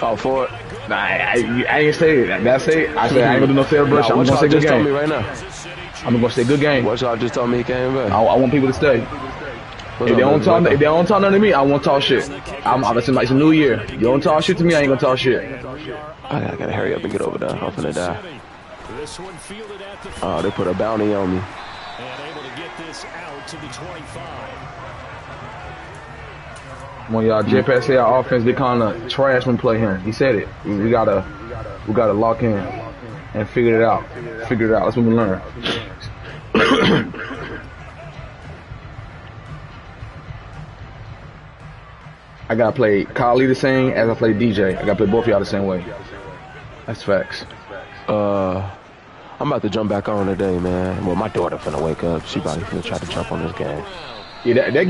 Oh, for it. Nah, I ain't say it. That's it. I said I ain't gonna do no celebration. Nah, I'm what gonna y'all say good just told game. me right now? I'm gonna say good game. What y'all just told me he came back? I want people to stay. What's If they up, don't talk, baby? if they don't talk nothing to me, I won't talk shit. It's a new year. You don't talk shit to me, I ain't gonna talk shit. I gotta hurry up and get over there. I'm finna die. Oh, they put a bounty on me. And able to get this out to the 25. When y'all Jetpack say our offense, they kind of trash when play him. He said it. We gotta lock in and figure it out. That's what we learn. I gotta play Kylie the same as I play DJ. I gotta play both of y'all the same way. That's facts. I'm about to jump back on today, man. Well, my daughter finna wake up. She probably finna try to jump on this game. Yeah, that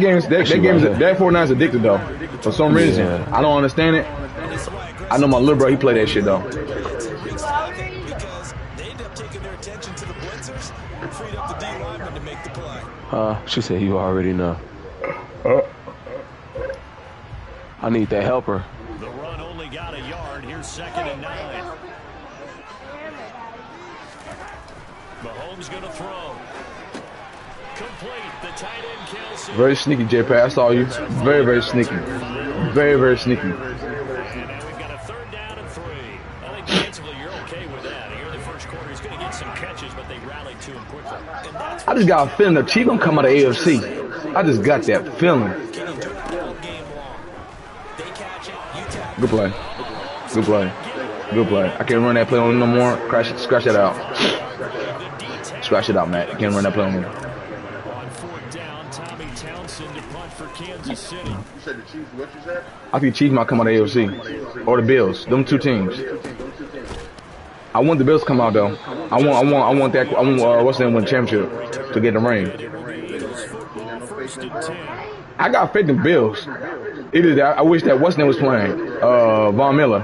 Fortnite's addicted though. For some reason, I don't understand it. I know my little bro, he play that shit though. She said you already know. I need that helper. The run only got a yard. Here's 2nd and 9. Mahomes going to throw. Complete. The tight end Kelsey. Very sneaky, J-Pat. I saw you. Very, very sneaky. Very, very sneaky. And now we've got a 3rd down and 3. I think defensively you're okay with that. Here in the first quarter, he's going to get some catches, but they rallied to him quickly. I just got a feeling the Chiefs gonna come out of AFC. I just got that feeling. Good play. Good play. Good play. I can't run that play on no more. Scratch that out. Scratch it out, Matt. I can't run that play on me. On 4th down, Tommy Townsend to punt for Kansas City. You said the Chiefs, what you said? I think the Chiefs might come out of AFC. Or the Bills. Them two teams. I want the Bills to come out though. I want what's the name win the championship to get the ring. I got faith in Bills. It is. I wish that what's name was playing. Von Miller.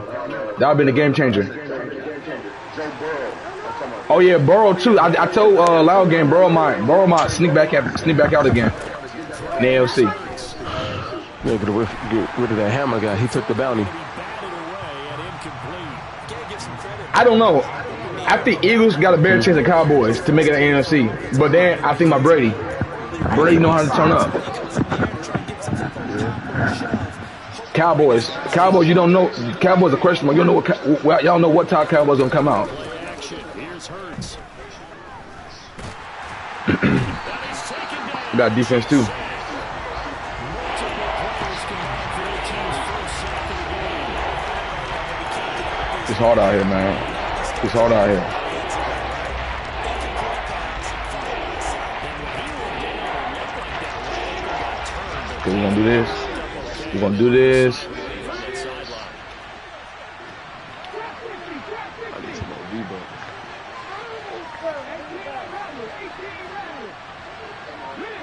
That would have been a game changer. Oh yeah, Burrow too. I told Loud Game Burrow might sneak back out again in the AFC. Yeah, get rid of that hammer guy. He took the bounty. I don't know. I think Eagles got a better chance than Cowboys to make it an NFC. But then I think my Brady know how to turn up. Cowboys, you don't know. Cowboys are questionable. You don't know y'all know what time Cowboys gonna come out. We got defense too. It's hard out here, man. It's hard out here. Okay, we're gonna do this. We're gonna do this.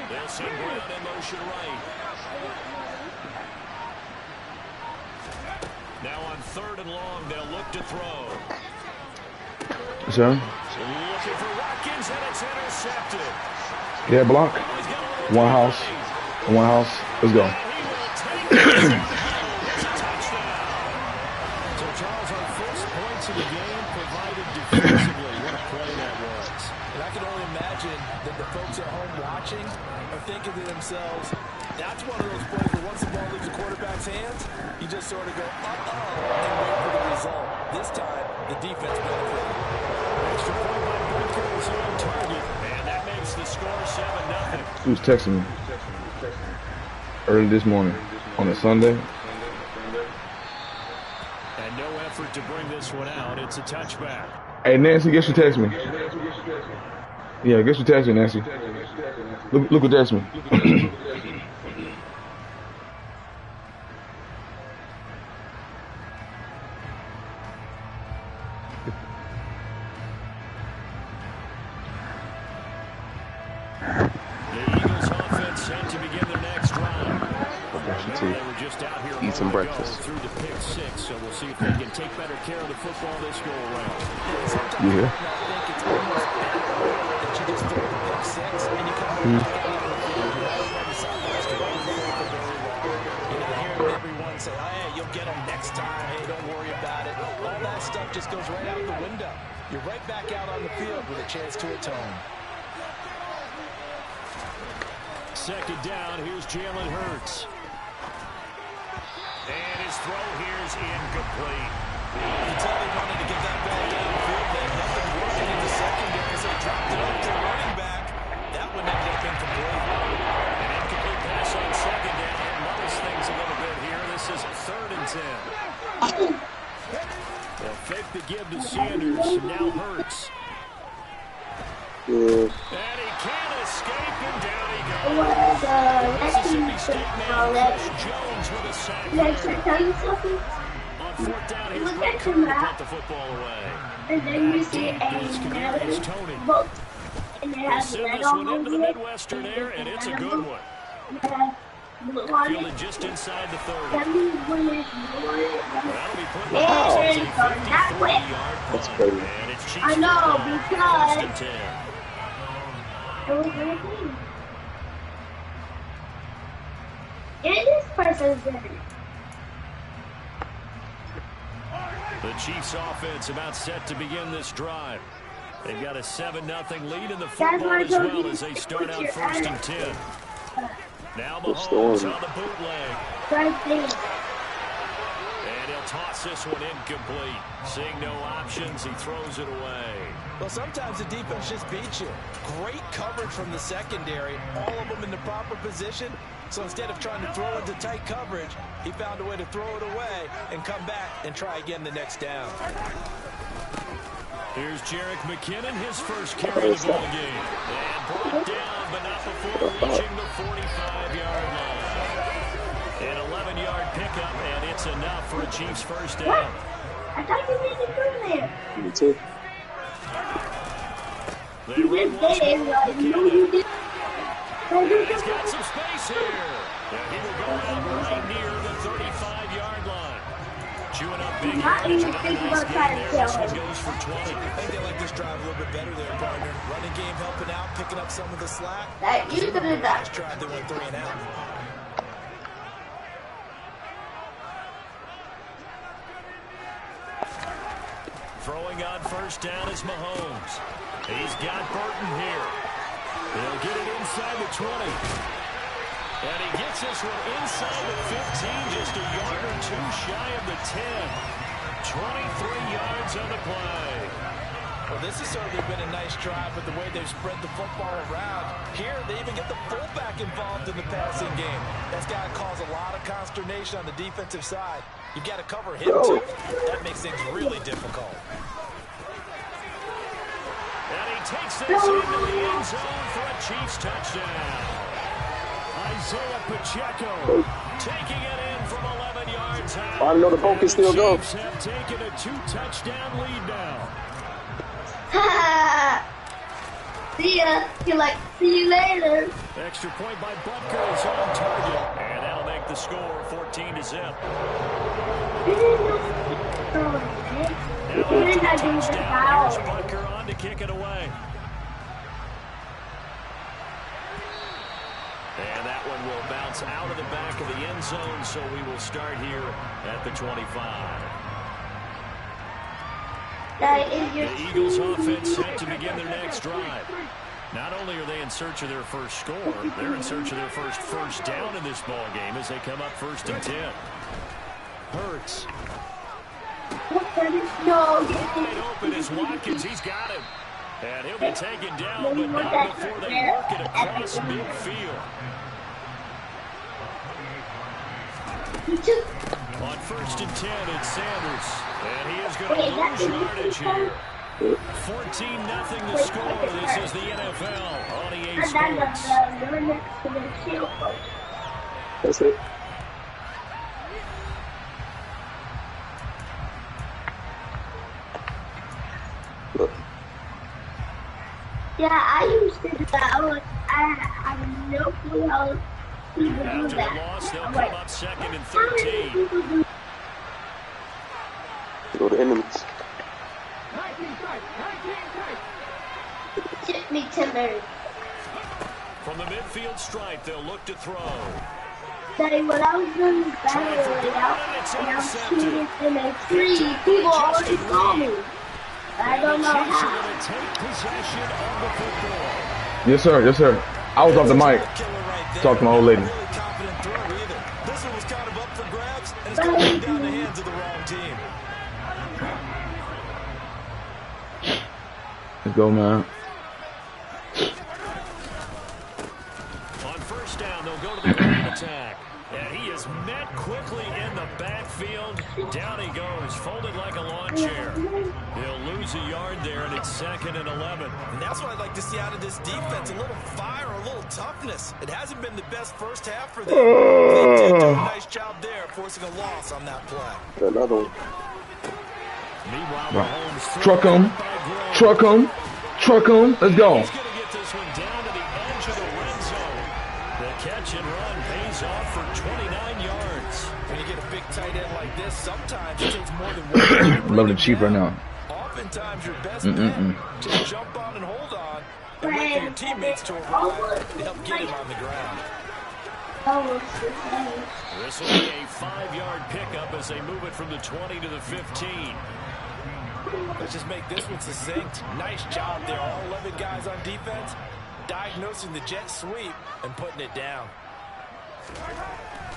They'll send Brown in motion right. Now on 3rd and long, they'll look to throw. Sir? Looking for Watkins, and it's intercepted. Yeah, block. One house. Let's go. So Charles, our first points of the game provided defensively. What a play that was. And I can only imagine that the folks at home watching are thinking to themselves, that's one of those plays where once the ball leaves the quarterback's hands, you just sort of go, uh-oh, and wait for the result. This time, the defense benefited. Extra point by Booker is on target. And that makes the score 7-0. Who's texting me? Early this morning on a Sunday. And no effort to bring this one out. It's a touchback. Hey Nancy, guess who texted me? Yeah, guess who texted me, Nancy? Look who texted me. Eat some breakfast. Through to pick 6, so we'll see if they can take better care of the football this go around. You here? Everyone say, hey, you'll get them next time. Hey, don't worry about stuff just goes right out the window. You're right back out on the field with a chance to atone. Second down, here's Jalen Hurts. And his throw here is incomplete. You can tell they wanted to get that ball downfield. They had nothing working in the secondary, so they dropped it up to the running back. That one ended up incomplete. An incomplete pass on second down. It muddles things a little bit here. This is 3rd and 10. They'll fake the give to Sanders. Now Hurts. And he can't escape, and down he goes. Mississippi State man Chris Jones with a sack there. On 4th down, here's Brett Kerr to put the football away. And then you see This community is Tony. They'll send this one into the Midwestern air, and it's a good one. Fielded just inside the 30. That'll be put in the 53-yard That's punt. crazy. And it's Chiefs I know, football, because 1st and 10. it was really clean. It is person's different. The Chiefs offense about set to begin this drive. They've got a 7-0 lead in the football as well as they start out 1st and 10. Now Mahomes on the bootleg. Right there. And he'll toss this one incomplete. Seeing no options, he throws it away. Well, sometimes the defense just beats you. Great coverage from the secondary, all of them in the proper position. So instead of trying to throw into tight coverage, he found a way to throw it away and come back and try again the next down. Here's Jerick McKinnon, his first carry of the ball game. And brought down, but not before reaching the 45-yard line. An 11-yard pickup, and it's enough for a Chiefs first down. What? I thought you made it through there. Me too. They You run did once there. more. Like, no, you did. And he's got some space here. And he will go out right near the 35-yard line. Chewing up big yardage. Another nice game there. This one goes for 20. I think they like this drive a little bit better there, partner. Running game helping out, picking up some of the slack. That you could have done. Last drive, they went 3 and out. Throwing on first down is Mahomes. He's got Burton here. He'll get it inside the 20. And he gets this one inside the 15, just a yard or two shy of the 10. 23 yards on the play. Well, this has certainly been a nice drive with the way they've spread the football around. Here, they even get the fullback involved in the passing game. That's got to cause a lot of consternation on the defensive side. You've got to cover him, too. That makes things really difficult. And he takes this into the end zone for a Chiefs touchdown. Isaiah Pacheco taking it in from 11 yards out. I know the ball can still go. Chiefs have taken a 2-touchdown lead now. See ya. You're like, see you later. Extra point by Butker is on target. And that'll make the score 14-0. Now after the touchdown, here's Butker on to kick it away. And that one will bounce out of the back of the end zone, so we will start here at the 25. The Eagles offense set to begin their next drive. Not only are they in search of their first score, they're in search of their first down in this ball game as they come up 1st and 10. Hurts. No. Wide open is Watkins. He's got him. And he'll be taken down, but not before they work it across midfield. On 1st and 10, it's Sanders. And he is going to lose yardage here. 14-0 the score. This is the NFL on EA Sports. That's it. Look. Yeah, I used to do that. I have no clue how people do After the that. loss, they'll I'm come like, up 2nd and how many 13. people do Go to enemies. Chip me timber? From the midfield stripe, they'll look to throw. Say when I was doing this battle layout and I was shooting in a tree, people already saw me. I don't know how. Yes, sir. Yes, sir. I was off the mic. Talk to my old lady. This one was kind of up for grabs, and it's going to down the hands of the wrong team. Let's go, man. On first down, they'll go to the ground attack. And he is met quickly in the backfield. Down he goes, folded like a lawn chair. He'll lose a yard there, and it's 2nd and 11. And that's what I'd like to see out of this defense, a little fire, a little toughness. It hasn't been the best first half for them. They did do a nice job there, forcing a loss on that play. Another one. Meanwhile, Mahomes Truck him. Truck him. Truck him. Let's go. He's going to get this one down to the edge of the red zone. The catch and run pays off for 29 yards. When you get a big tight end like this, sometimes it takes more than one. I'm loving the Chief right now. Oftentimes your best bet, just jump on and hold on, and wait for your teammates to arrive to help get him on the ground. This will be a 5-yard pickup as they move it from the 20 to the 15. Let's just make this one succinct. Nice job there, all 11 guys on defense, diagnosing the jet sweep and putting it down.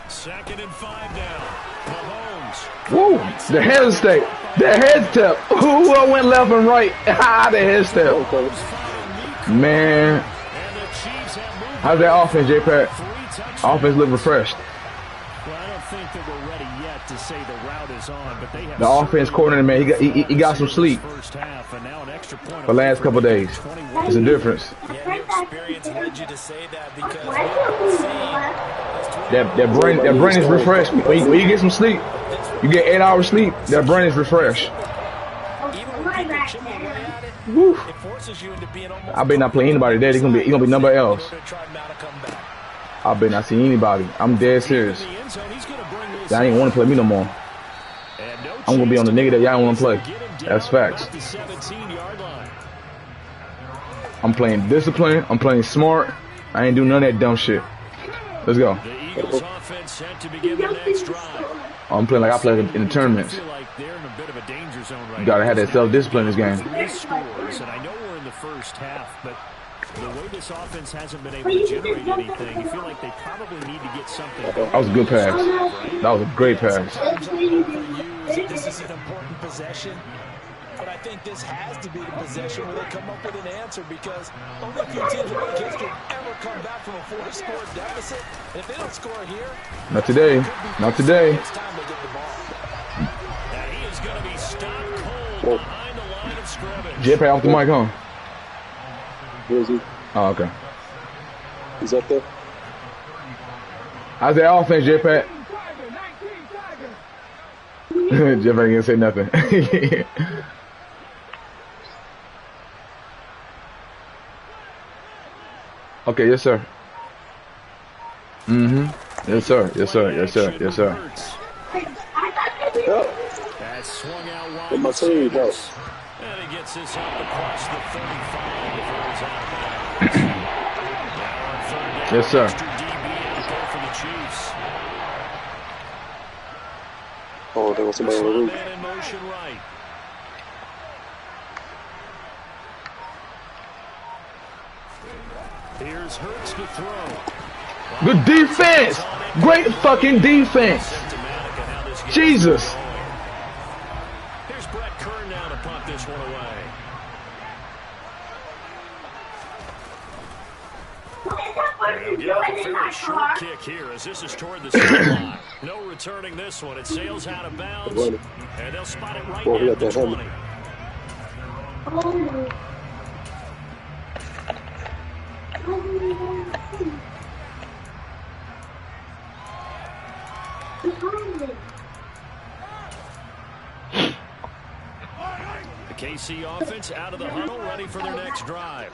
2nd and 5 now. Mahomes. Woo! The head step. The head step. Who went left and right? Ah, the head step. Man. How's that offense, J-Pat? Offense look refreshed. Well, I don't think that we're ready yet to say the route is on, but they have The offense coordinator, man, he got some sleep first half, and now an extra point for the last couple of days. It's a difference. Yeah, your experience led you to say that because That brain is refreshed. When you get some sleep, you get 8 hours sleep. That brain is refreshed. Woo. it forces you into being almost I better not play anybody today. He gonna be number else. I better not see anybody. I'm dead serious. Y'all ain't want to play me no more. I'm gonna be on the nigga that y'all don't want to play. That's facts. I'm playing discipline. I'm playing smart. I ain't doing none of that dumb shit. Let's go. The Eagles offense set to begin their next drive. I'm playing like I play in the tournaments. I feel like they're in a bit of a danger zone right You gotta now. have that self-discipline in this game. 3 scores, and I know we're in the first half, but the way this offense hasn't been able to generate anything, you feel like they probably need to get something going. That was a good pass. That was a great pass. This is an important possession, but I think this has to be the possession where they come up with an answer because only a few teams in make history ever come back from a 4-score deficit. And if they don't score here, Not today. Not today. it's time they get the ball. And he is going to be stopped cold behind the line of scrimmage. J-Pat off the mic, huh? Where is he? Oh, okay. He's up there? How's that offense, J-Pat? J-Pat ain't gonna say nothing. Okay, yes, sir. Yes, sir. Yes, sir. Yes, sir. Yes, sir. Yeah. That swung out wide. What my team go? And he gets this up across the 35 before he's out of bounds. Yes, sir. Extra DB out there for the Chiefs. Oh, there was somebody on the roof. Man in motion right. Here's Hurts to throw. Good defense. Great fucking defense. Symptomatic of how this game Jesus. is going. Here's Brett Kern now to punt this one away. He'll get a fairly short kick here as this is toward the sideline. No returning this one. It sails out of bounds, and they'll spot it right Well, now we at the got that 20. The KC offense out of the huddle, ready for their next drive.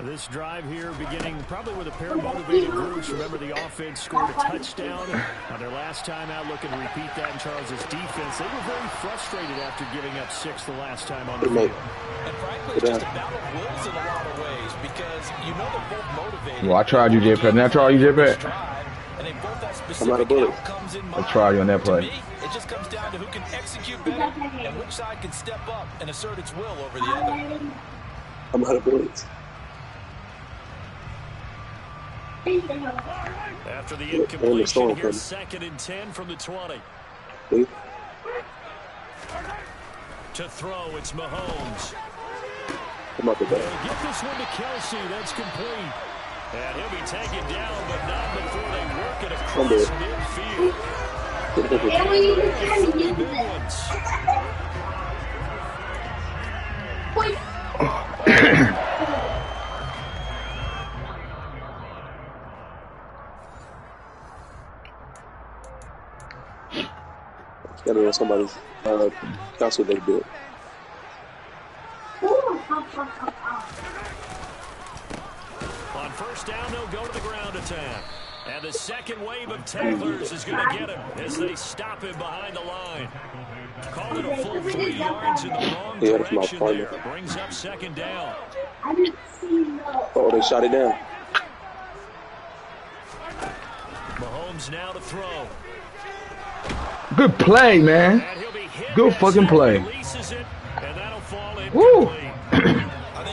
This drive here beginning probably with a pair of motivated groups. Remember, the offense scored a touchdown on their last time out. Looking to repeat that in Charles's defense. They were very frustrated after giving up 6 the last time on the field. And frankly, it's just a battle of wills in a lot of ways because you know they're both motivated. Well, I tried you, J-Pat. Didn't I try you, J-Pat? and they both have I'm out of specific bullets. outcomes in mind. Let's try you on that play. To me, it just comes down to who can execute better and which side can step up and assert its will over the other. I'm out of bullets. After the incompletion, here's 2nd and 10 from the 20. See? To throw, it's Mahomes. I'm out the back. They'll get this one to Kelsey. That's complete. And he'll be taken down, but not before they work it across midfield. And we even trying to use this. Gotta be on somebody's castle they built. On first down, they'll go to the ground attack. And the second wave of tacklers is going to get him as they stop him behind the line. Call it a full 3 yards in the wrong direction there. Brings up 2nd down. Oh, they shot it down. Mahomes now to throw. Good play, man. Good fucking play. Woo!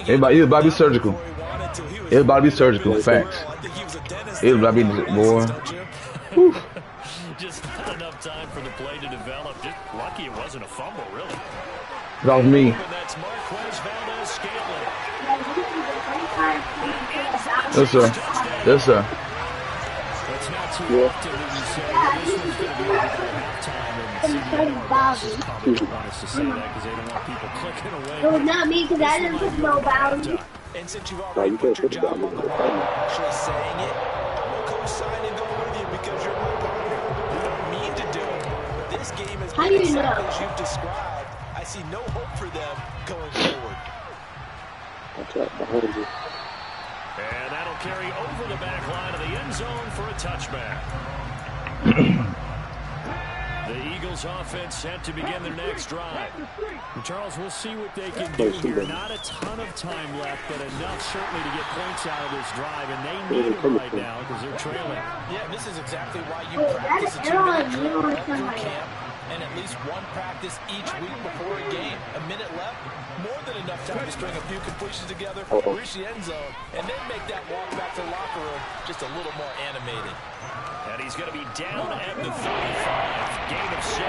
It was about to be surgical. It was about to be surgical. Facts. It was about to be, boy. Woo. Just not enough time for the play to develop. Just lucky it wasn't a fumble, really. That was me. Yes, sir. Yes, sir. It's not too often that you say this one's going to be over at halftime, and CBS probably want us to say that because they don't want people clicking away. It was not me because I didn't put no bounds. And since you've already put your job on the line, actually saying it, I'm going to co-sign and go with you because you're my partner. You don't mean to do it, but this game has been exactly as you've described. I see no hope for them going forward. Okay, behind you. And that'll carry over the back line of the end zone for a touchback. The Eagles offense set to begin their next drive. Charles, we'll see what they can do here. Not a ton of time left, but enough certainly to get points out of this drive, and they need it right now because they're trailing. Yeah, this is exactly why you practice a 2-minute drill at boot camp and at least one practice each week before a game. A minute left, more than enough time to string a few completions together, reach the end zone, and then make that walk back to the locker room just a little more animated. And he's going to be down at the 35. Gain of 7.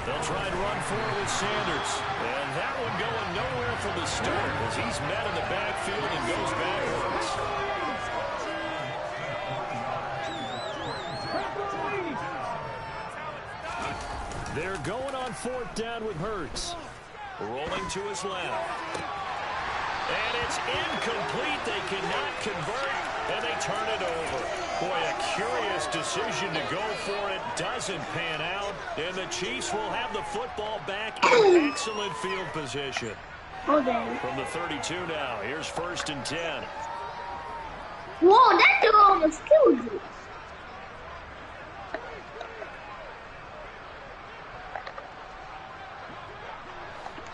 They'll try and run forward with Sanders. And that one going nowhere from the start as he's met in the backfield and goes backwards. They're going on 4th down with Hurts. Rolling to his left. And it's incomplete. They cannot convert, and they turn it over. Boy, a curious decision to go for it. Doesn't pan out, and the Chiefs will have the football back in excellent field position. From the 32 now, here's 1st and 10. Whoa, that dude almost killed you.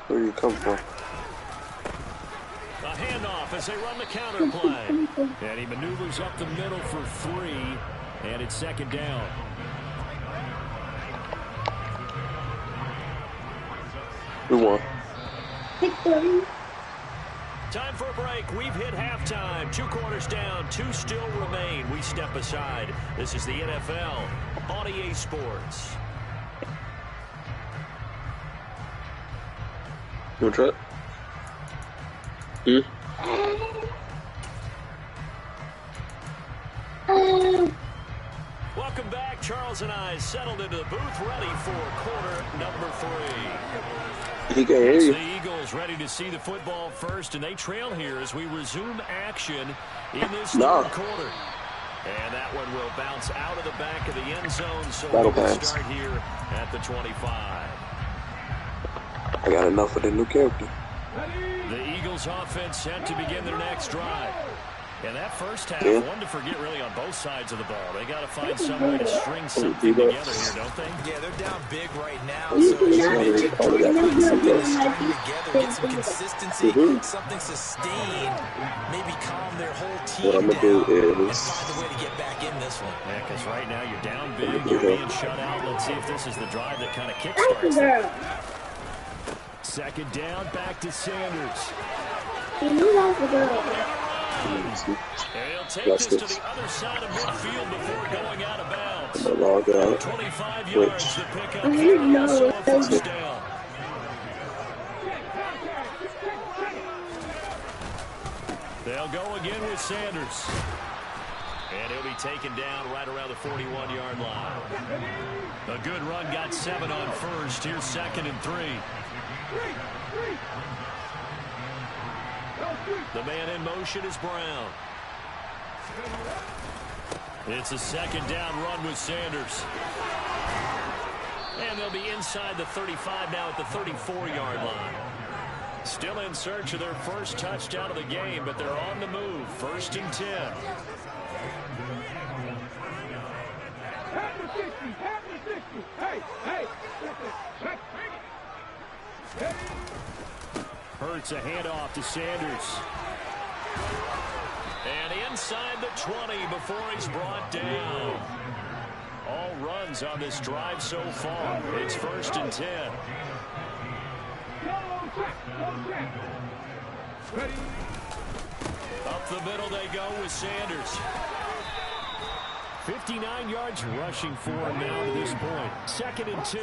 Where you come from? A handoff as they run the counter play. And he maneuvers up the middle for 3, and it's 2nd down. We won. Time for a break. We've hit halftime. 2 quarters down. 2 still remain. We step aside. This is the NFL on EA Sports. You want to try it? Welcome back. Charles and I settled into the booth, ready for quarter number 3. He can hear you. The Eagles ready to see the football first, and they trail here as we resume action in this third quarter. And that one will bounce out of the back of the end zone, so we'll start here at the 25. I got enough of the new character. The Eagles offense set to begin their next drive. And that first half, one to forget really on both sides of the ball. They got to find some way to string something together here, don't they? Yeah, they're down big right now. So as you mentioned, trying to find something to string together, get some consistency, something sustained, maybe calm their whole team down and find a way to get back in this one. Yeah, because right now you're down big, you're being shut out. Let's see if this is the drive that kind of kickstarts it. Second down, back to Sanders. He'll take this to the other side of midfield before going out of bounds. 25 yards to pick up here, also a first down. They'll go again with Sanders. And he'll be taken down right around the 41-yard line. A good run, got 7 on first. Here's 2nd and 3. The man in motion is Brown. It's a 2nd down run with Sanders. And they'll be inside the 35 now at the 34-yard line. Still in search of their first touchdown of the game, but they're on the move. 1st and 10. Hurts a handoff to Sanders. And inside the 20 before he's brought down. All runs on this drive so far. It's 1st and 10. Up the middle they go with Sanders. 59 yards rushing for him now to this point. 2nd and 2.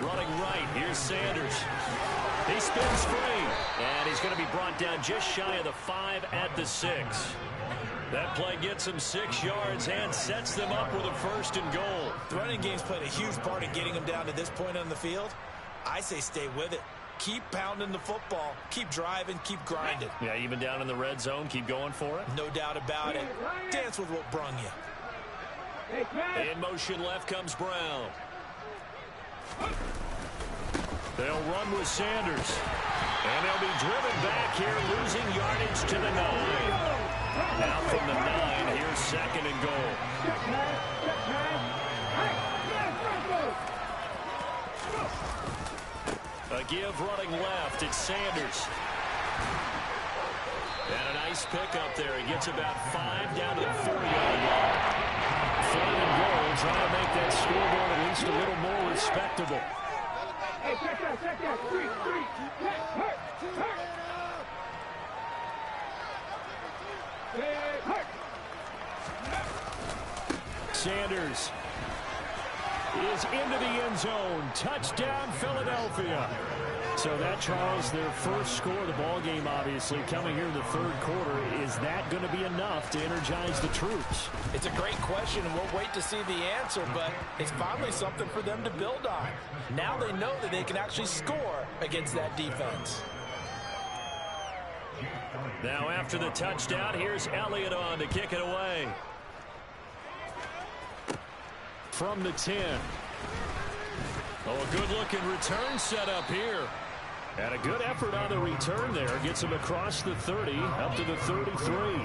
Running right, here's Sanders. He spins free, and he's going to be brought down just shy of the 5 at the 6. That play gets him 6 yards and sets them up with a 1st and goal. The running game's played a huge part in getting them down to this point on the field. I say stay with it. Keep pounding the football. Keep driving. Keep grinding. Yeah, even down in the red zone, keep going for it. No doubt about it. Dance with what brung you. In motion left comes Brown. They'll run with Sanders. And they'll be driven back here, losing yardage to the 9. Now from the 9, here's 2nd and goal. A give running left, it's Sanders. And a nice pickup there. He gets about 5 down to the 4-yard line. 3rd and goal, trying to make that scoreboard at least a little more respectable. Sanders is into the end zone. Touchdown, Philadelphia. So that, Charles, their first score of the ball game, obviously, coming here in the 3rd quarter. Is that going to be enough to energize the troops? It's a great question, and we'll wait to see the answer, but it's finally something for them to build on. Now they know that they can actually score against that defense. Now after the touchdown, here's Elliott on to kick it away. From the 10. Oh, a good-looking return set up here. And a good effort on the return there. Gets him across the 30, up to the 33.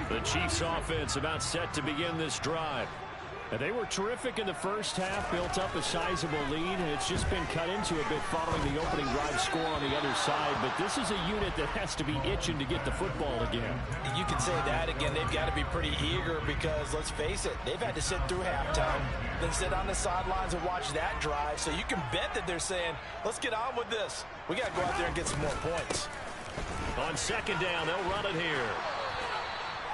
The Chiefs offense about set to begin this drive. And they were terrific in the first half, built up a sizable lead, and it's just been cut into a bit following the opening drive score on the other side. But this is a unit that has to be itching to get the football again. You can say that again. They've got to be pretty eager because, let's face it, they've had to sit through halftime, then sit on the sidelines and watch that drive. So you can bet that they're saying, let's get on with this. We got to go out there and get some more points. On 2nd down, they'll run it here.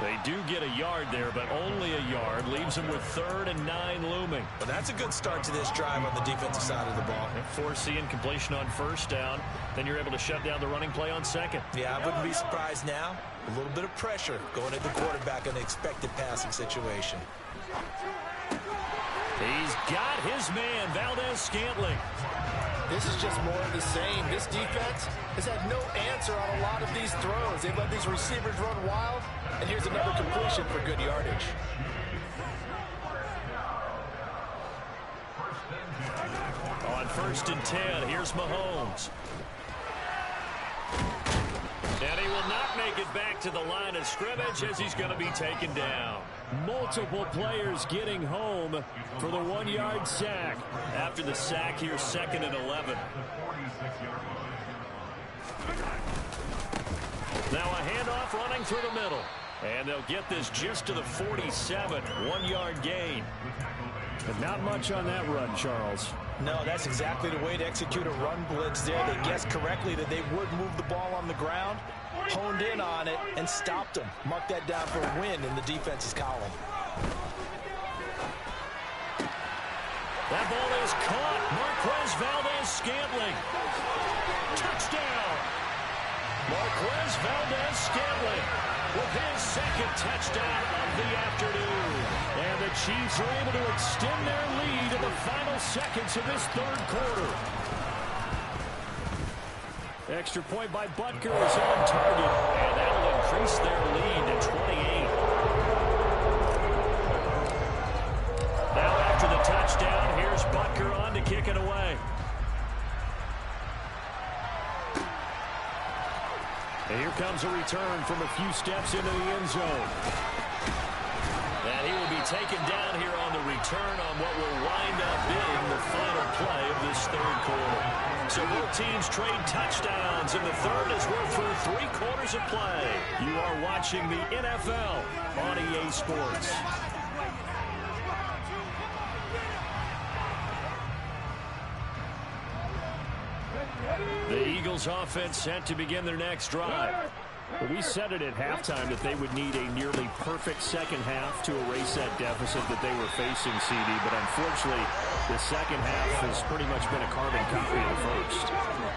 They do get a yard there, but only a yard. Leaves them with 3rd and 9 looming. But that's a good start to this drive on the defensive side of the ball. Force the incompletion on 1st down. Then you're able to shut down the running play on 2nd. Yeah, I wouldn't be surprised now. A little bit of pressure going at the quarterback in an expected passing situation. He's got his man, Valdez-Scantling. This is just more of the same. This defense has had no answer on a lot of these throws. They've let these receivers run wild, and here's another completion for good yardage. On 1st and 10, here's Mahomes. will not make it back to the line of scrimmage as he's going to be taken down. Multiple players getting home for the 1-yard sack. After the sack here, 2nd and 11. Now a handoff running through the middle. And they'll get this just to the 47. 1-yard gain. But not much on that run, Charles. No, that's exactly the way to execute a run blitz there. They guessed correctly that they would move the ball on the ground, honed in on it, and stopped them. Mark that down for a win in the defense's column. That ball is caught. Marquez Valdez-Scantling. Touchdown. Marquez Valdez-Scantling with his 2nd touchdown of the afternoon. And the Chiefs are able to extend their lead in the final seconds of this 3rd quarter. Extra point by Butker is on target, and that'll increase their lead to 28. Now after the touchdown, here's Butker on to kick it away. And here comes a return from a few steps into the end zone. And he will be taken down here on the return on what will wind up being the final play of this 3rd quarter. So both teams trade touchdowns, and the 3rd as we're through 3 quarters of play. You are watching the NFL on EA Sports. The Eagles offense set to begin their next drive. We said it at halftime that they would need a nearly perfect second half to erase that deficit that they were facing, CD, but unfortunately the second half has pretty much been a carbon copy of the first.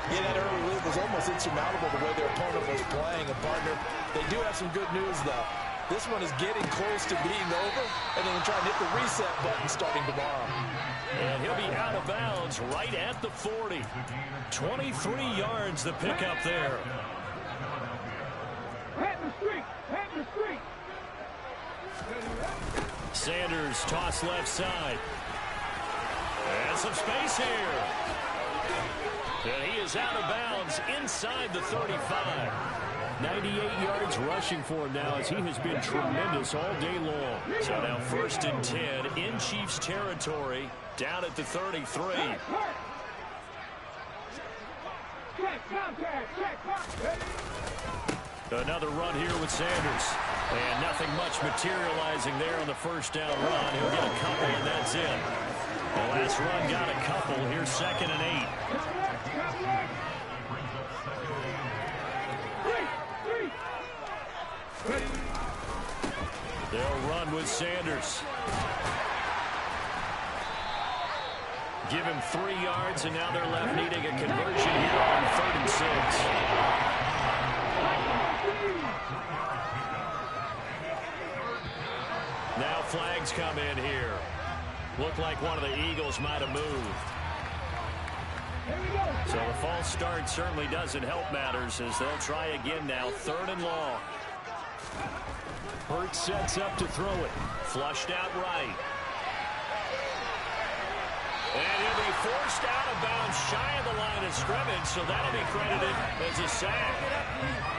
Yeah, that early lead was almost insurmountable the way their opponent was playing. And partner, they do have some good news though. This one is getting close to being over, and then trying to hit the reset button starting tomorrow. And he'll be out of bounds right at the 40. 23 yards the pickup there. Sanders toss left side. And some space here. And he is out of bounds inside the 35. 98 yards rushing for him now as he has been tremendous all day long. So now 1st and 10 in Chiefs territory down at the 33. Another run here with Sanders. And nothing much materializing there on the 1st down run. He'll get a couple and that's it. The last run got a couple. Here's 2nd and 8. They'll run with Sanders. Give him 3 yards, and now they're left needing a conversion here on 3rd and 6. Now flags come in here. Looked like one of the Eagles might have moved. So the false start certainly doesn't help matters as they'll try again now. 3rd and long. Hurts sets up to throw it. Flushed out right. And he'll be forced out of bounds shy of the line of scrimmage, so that'll be credited as a sack.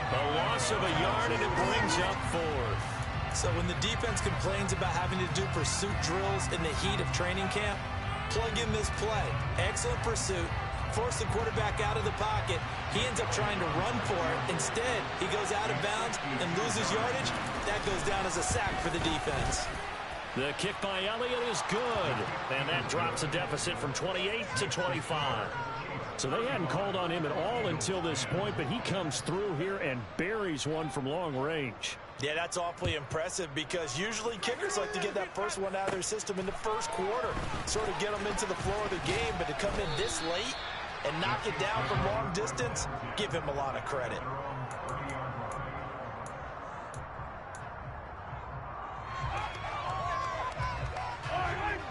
A loss of a yard, and it brings up 4th. So when the defense complains about having to do pursuit drills in the heat of training camp, plug in this play. Excellent pursuit. Force the quarterback out of the pocket. He ends up trying to run for it. Instead, he goes out of bounds and loses yardage. That goes down as a sack for the defense. The kick by Elliott is good. And that drops a deficit from 28 to 25. So they hadn't called on him at all until this point, but he comes through here and buries one from long range. Yeah, that's awfully impressive because usually kickers like to get that first one out of their system in the 1st quarter, sort of get them into the flow of the game, but to come in this late and knock it down from long distance, give him a lot of credit.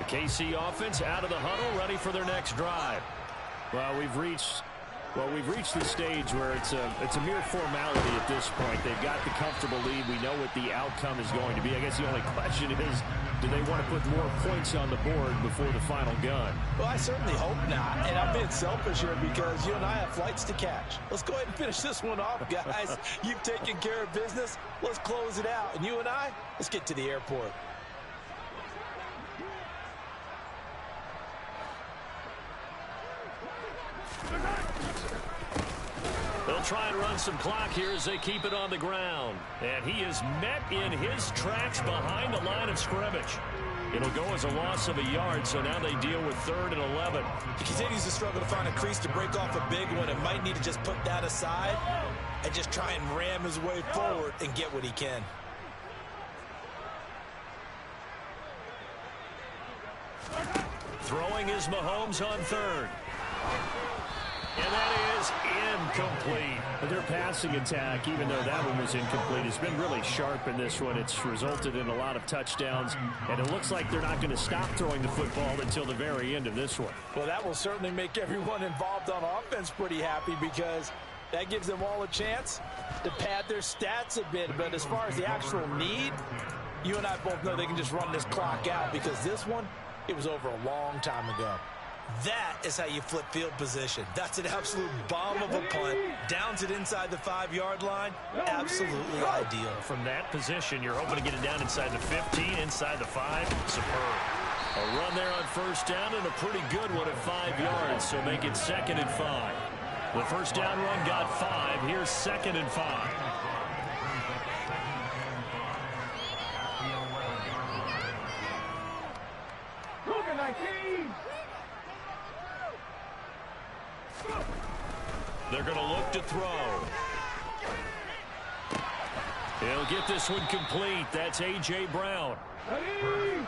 KC offense out of the huddle, ready for their next drive. Well, we've reached Well, we've reached the stage where it's a mere formality at this point. They've got the comfortable lead. We know what the outcome is going to be. I guess the only question is, do they want to put more points on the board before the final gun? Well, I certainly hope not. And I'm being selfish here because you and I have flights to catch. Let's go ahead and finish this one off, guys. You've taken care of business. Let's close it out. And you and I, let's get to the airport. They'll try and run some clock here as they keep it on the ground. And he is met in his tracks behind the line of scrimmage. It'll go as a loss of a yard, so now they deal with 3rd and 11. He continues to struggle to find a crease to break off a big one and might need to just put that aside and just try and ram his way forward and get what he can. Throwing is Mahomes on 3rd. And that is incomplete. Their passing attack, even though that one was incomplete, has been really sharp in this one. It's resulted in a lot of touchdowns, and it looks like they're not going to stop throwing the football until the very end of this one. Well, that will certainly make everyone involved on offense pretty happy because that gives them all a chance to pad their stats a bit. But as far as the actual need, you and I both know they can just run this clock out because this one, it was over a long time ago. That is how you flip field position. That's an absolute bomb of a punt. Downs it inside the 5-yard line. Absolutely ideal. From that position, you're hoping to get it down inside the 15, inside the 5. Superb. A run there on 1st down and a pretty good one at 5 yards, so make it 2nd and 5. The 1st down run got 5. Here's 2nd and 5. They're going to look to throw. He'll get this one complete. That's A.J. Brown.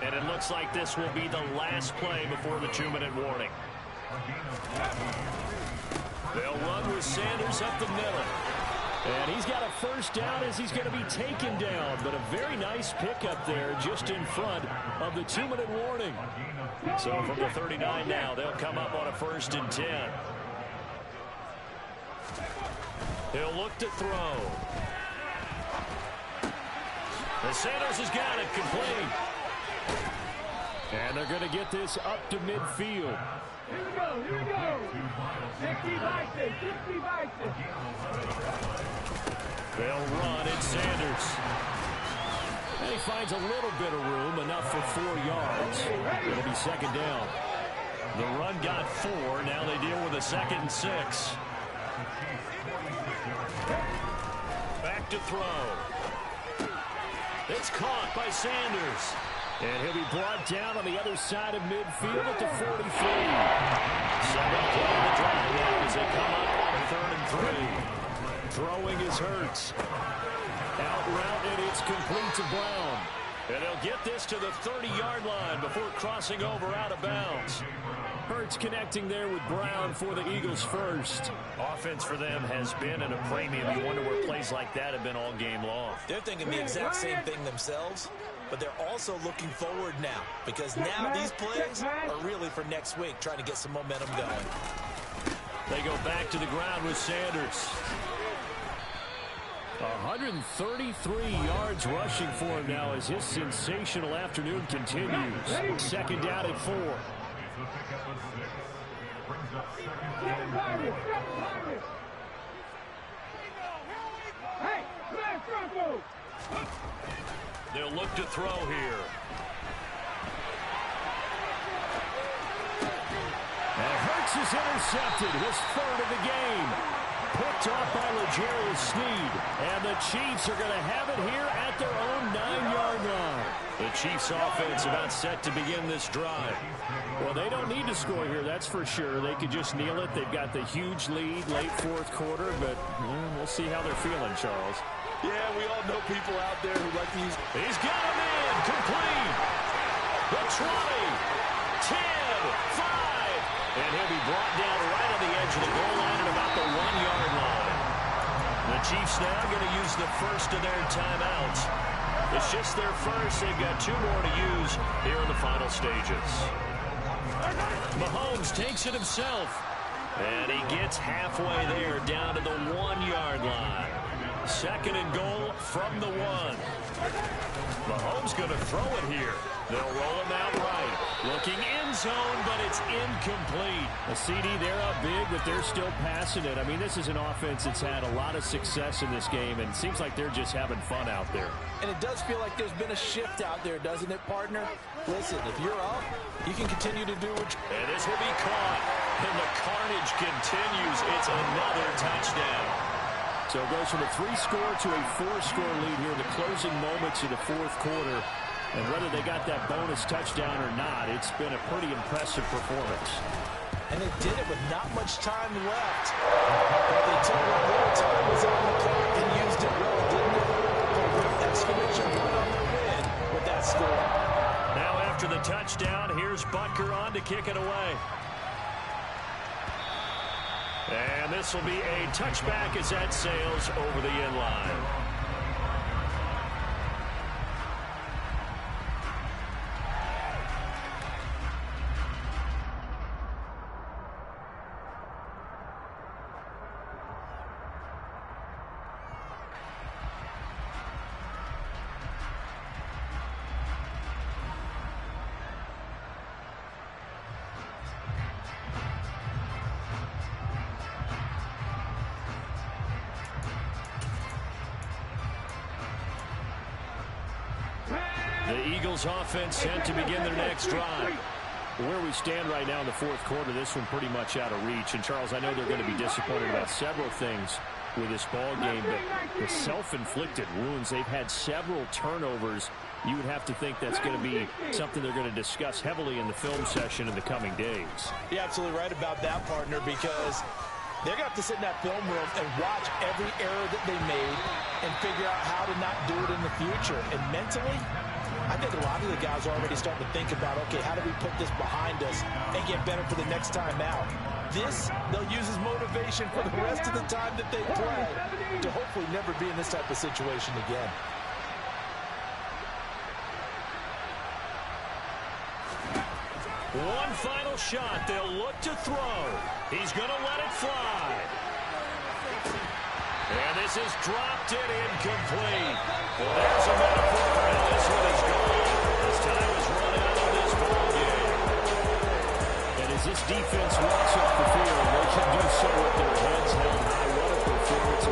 And it looks like this will be the last play before the 2-minute warning. They'll run with Sanders up the middle. And he's got a 1st down as he's going to be taken down. But a very nice pickup there just in front of the 2-minute warning. So from the 39 now, they'll come up on a 1st and 10. He'll look to throw. And Sanders has got it complete. And they're going to get this up to midfield. Here we go, here we go. 60 Bison, 60 Bison. They'll run at Sanders. And he finds a little bit of room, enough for 4 yards. It'll be 2nd down. The run got 4. Now they deal with a 2nd and 6. Back to throw. It's caught by Sanders. And he'll be brought down on the other side of midfield at the 43. 7th play of the drive now as they come up on 3rd and 3. Throwing is Hurts. Out route, and it's complete to Brown. And they'll get this to the 30-yard line before crossing over out of bounds. Hurts connecting there with Brown for the Eagles first. Offense for them has been at a premium. You wonder where plays like that have been all game long. They're thinking the exact same thing themselves, but they're also looking forward now because now these plays are really for next week, trying to get some momentum going. They go back to the ground with Sanders. 133 yards rushing for him now as his sensational afternoon continues. 2nd down at 4. They'll look to throw here. And Hurts is intercepted, his 3rd of the game. Picked off by L'Jarius Sneed. And the Chiefs are going to have it here at their own 9-yard line. The Chiefs offense about set to begin this drive. Well, they don't need to score here, that's for sure. They could just kneel it. They've got the huge lead late 4th quarter, but we'll see how they're feeling, Charles. Yeah, we all know people out there who like to use... He's got him in, complete. The 20, 10, 5. And he'll be brought down right on the edge of the goal line at about the 1-yard line. The Chiefs now going to use the first of their timeouts. It's just their first. They've got 2 more to use here in the final stages. Mahomes takes it himself. And he gets halfway there, down to the 1-yard line. 2nd and goal from the 1. Mahomes going to throw it here. They'll roll him out right. Looking end zone, but it's incomplete. A CD, they're up big, but they're still passing it. I mean, this is an offense that's had a lot of success in this game, and it seems like they're just having fun out there. And it does feel like there's been a shift out there, doesn't it, partner? Listen, if you're up, you can continue to do what you... And this will be caught. And the carnage continues. It's another touchdown. So it goes from a 3-score to a 4-score lead here in the closing moments of the 4th quarter. And whether they got that bonus touchdown or not, it's been a pretty impressive performance. And they did it with not much time left. But they took what little time was on the clock and used it well, didn't they? Put an exclamation point on the win with that score. Now after the touchdown, here's Butker on to kick it away. And this will be a touchback as that sails over the end line. The Eagles offense sent to begin their next drive. Where we stand right now in the 4th quarter, this one pretty much out of reach. And, Charles, I know they're going to be disappointed about several things with this ball game, but the self-inflicted wounds, they've had several turnovers. You would have to think that's going to be something they're going to discuss heavily in the film session in the coming days. You're absolutely right about that, partner, because they're going to have to sit in that film room and watch every error that they made and figure out how to not do it in the future. And mentally, I think a lot of the guys are already starting to think about, okay, how do we put this behind us and get better for the next time out? This, they'll use as motivation for the rest of the time that they play to hopefully never be in this type of situation again. One final shot. They'll look to throw. He's going to let it fly. And this is dropped it incomplete. Well, there's a metaphor for how this one is going. As time is run out of this ball game. And as this defense walks off the field, they should do so with their heads held high. What a performance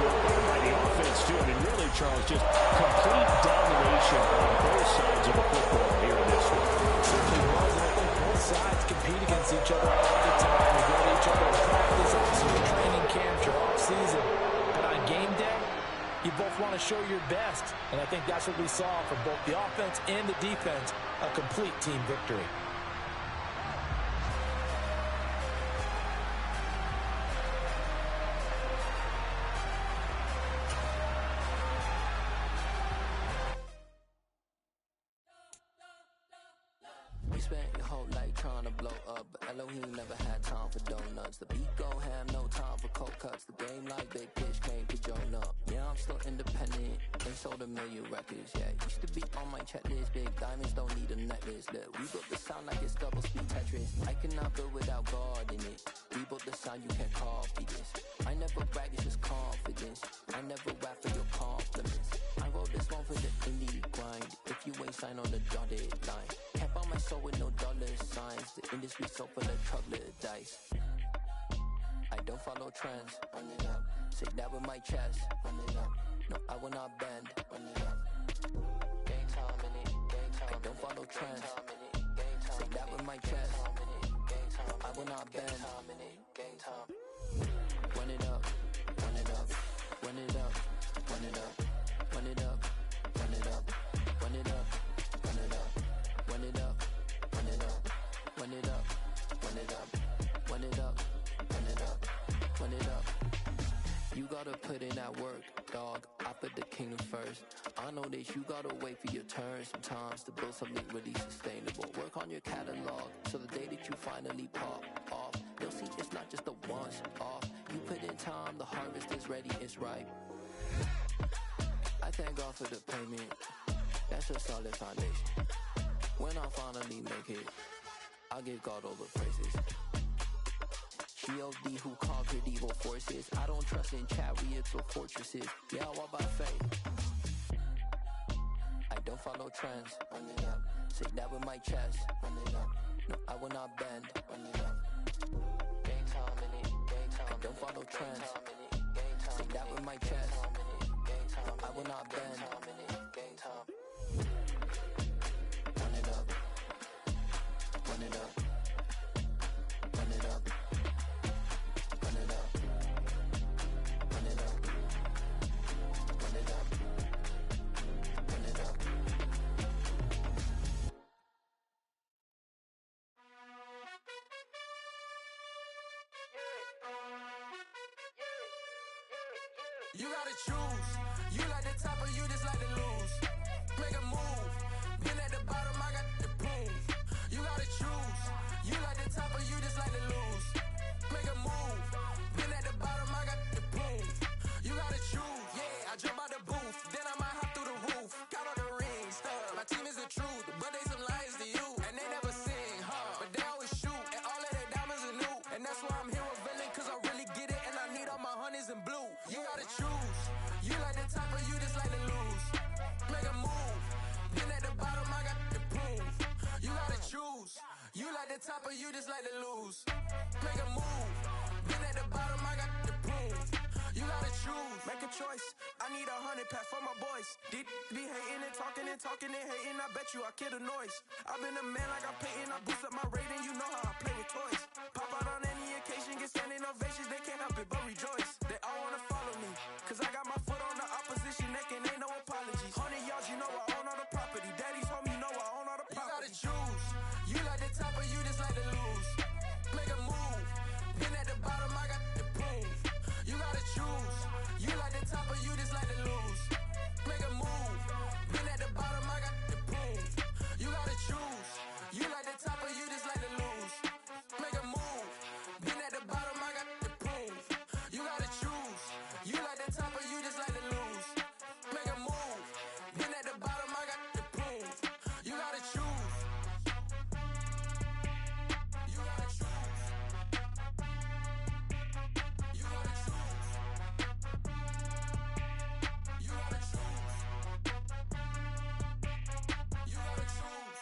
by the offense, too. I mean, really, Charles, just complete domination on both sides of the football here in this one. It certainly was, and I think both sides compete against each other all the time. We go to each other in practice, obviously your training camp, your off-season. On game day, you both want to show your best, and I think that's what we saw from both the offense and the defense, a complete team victory. You spent your whole life trying to blow up, but Elohim never had time for donuts. The beat go ham, no time for cold cuts. The game like big pitch came to join up. Yeah, I'm still independent, they sold 1 million records. Yeah, used to be on my checklist. Big diamonds don't need a necklace. Look, we built the sound like it's double speed Tetris. I cannot build without God in it. We built the sound, you can't copy this. I never brag, it's just confidence. I never rap for your compliments. I wrote this one for the indie grind. If you ain't signed on the dotted line, can't buy my soul with no dollar signs. The industry so full of chocolate dice. I don't follow trends. Run it up. Say that with my chest. Run it up. No, I will not bend. Run it up. Game time in it. Game time. I don't follow trends. Say that with my chest. I will not bend. Game time. Run it up. Run it up. Run it up. Run it up. Run it up. Run it up. Run it up. Run it up. Run it up. Run it up. Run it up. Run it up. Run it up. Run it up. Run it up. You gotta put in that work, dog. I put the kingdom first. I know that you gotta wait for your turn sometimes to build something really sustainable. Work on your catalog, so the day that you finally pop off, you'll see it's not just a once off. You put in time, the harvest is ready, it's ripe. I thank God for the payment. That's a solid foundation. When I finally make it, I'll give God all the praises. G.O.D. who conquered evil forces. I don't trust in chariots or fortresses. Yeah, I walk by faith. I don't follow trends. Run it up. Say that with my chest. Run it up. No, I will not bend. Run it up. Game time in it. Game time. I don't follow trends. Say that with my chest. No, I will not bend. Game time. Run it up. Run it up. Run it up. Run it up. Run it up. Run it up. Run it up. You gotta choose. You like the top or you just like to lose. Make a move. Been at the bottom, I got the proof. You gotta choose. You like the top or you just like to lose. Make a move. Been at the bottom, I got the proof. You gotta choose. Yeah, I jump out the booth. Then I might hop through the roof. Got all the rings, stuff. My team is the truth, but they some liars to you. And they never sing, but they always shoot. And all of their diamonds are new. And that's why I'm here with villain, cause I really get it. And I need all my honeys in blue. You gotta choose. You like the top or you just like to lose. Make a move. Been at the bottom, I got the proof. You gotta choose. You like the top or you just like to lose. Make a move. Been at the bottom, I got the proof. You gotta choose. Make a choice. I need 100 pack for my boys. Did be hating and talking and talking and hating. I bet you I kill the noise. I've been a man like I'm Peyton. I boost up my rating. You know how I play with toys. Pop out on any occasion, get standing ovations. They can't help it but rejoice. They all wanna follow me, cause I got my foot on the opposition neck and ain't no apologies. 100 yards, you know I own all the property. Daddy's home, you know I own all the property. You gotta choose. You like the top or you just like to lose. Make a move. Been at the bottom, I got the proof. You gotta choose. You like the top or you just like to lose. Make a move. Been at the bottom, I got the proof. You gotta choose. You like the top or you just like to lose. Make a move. Been at the bottom, I got the proof. You gotta choose. You like the top or you just like to lose. Make a move. Been at the bottom, I got the proof. You gotta choose. You gotta choose. You gotta choose. You gotta choose. You gotta choose.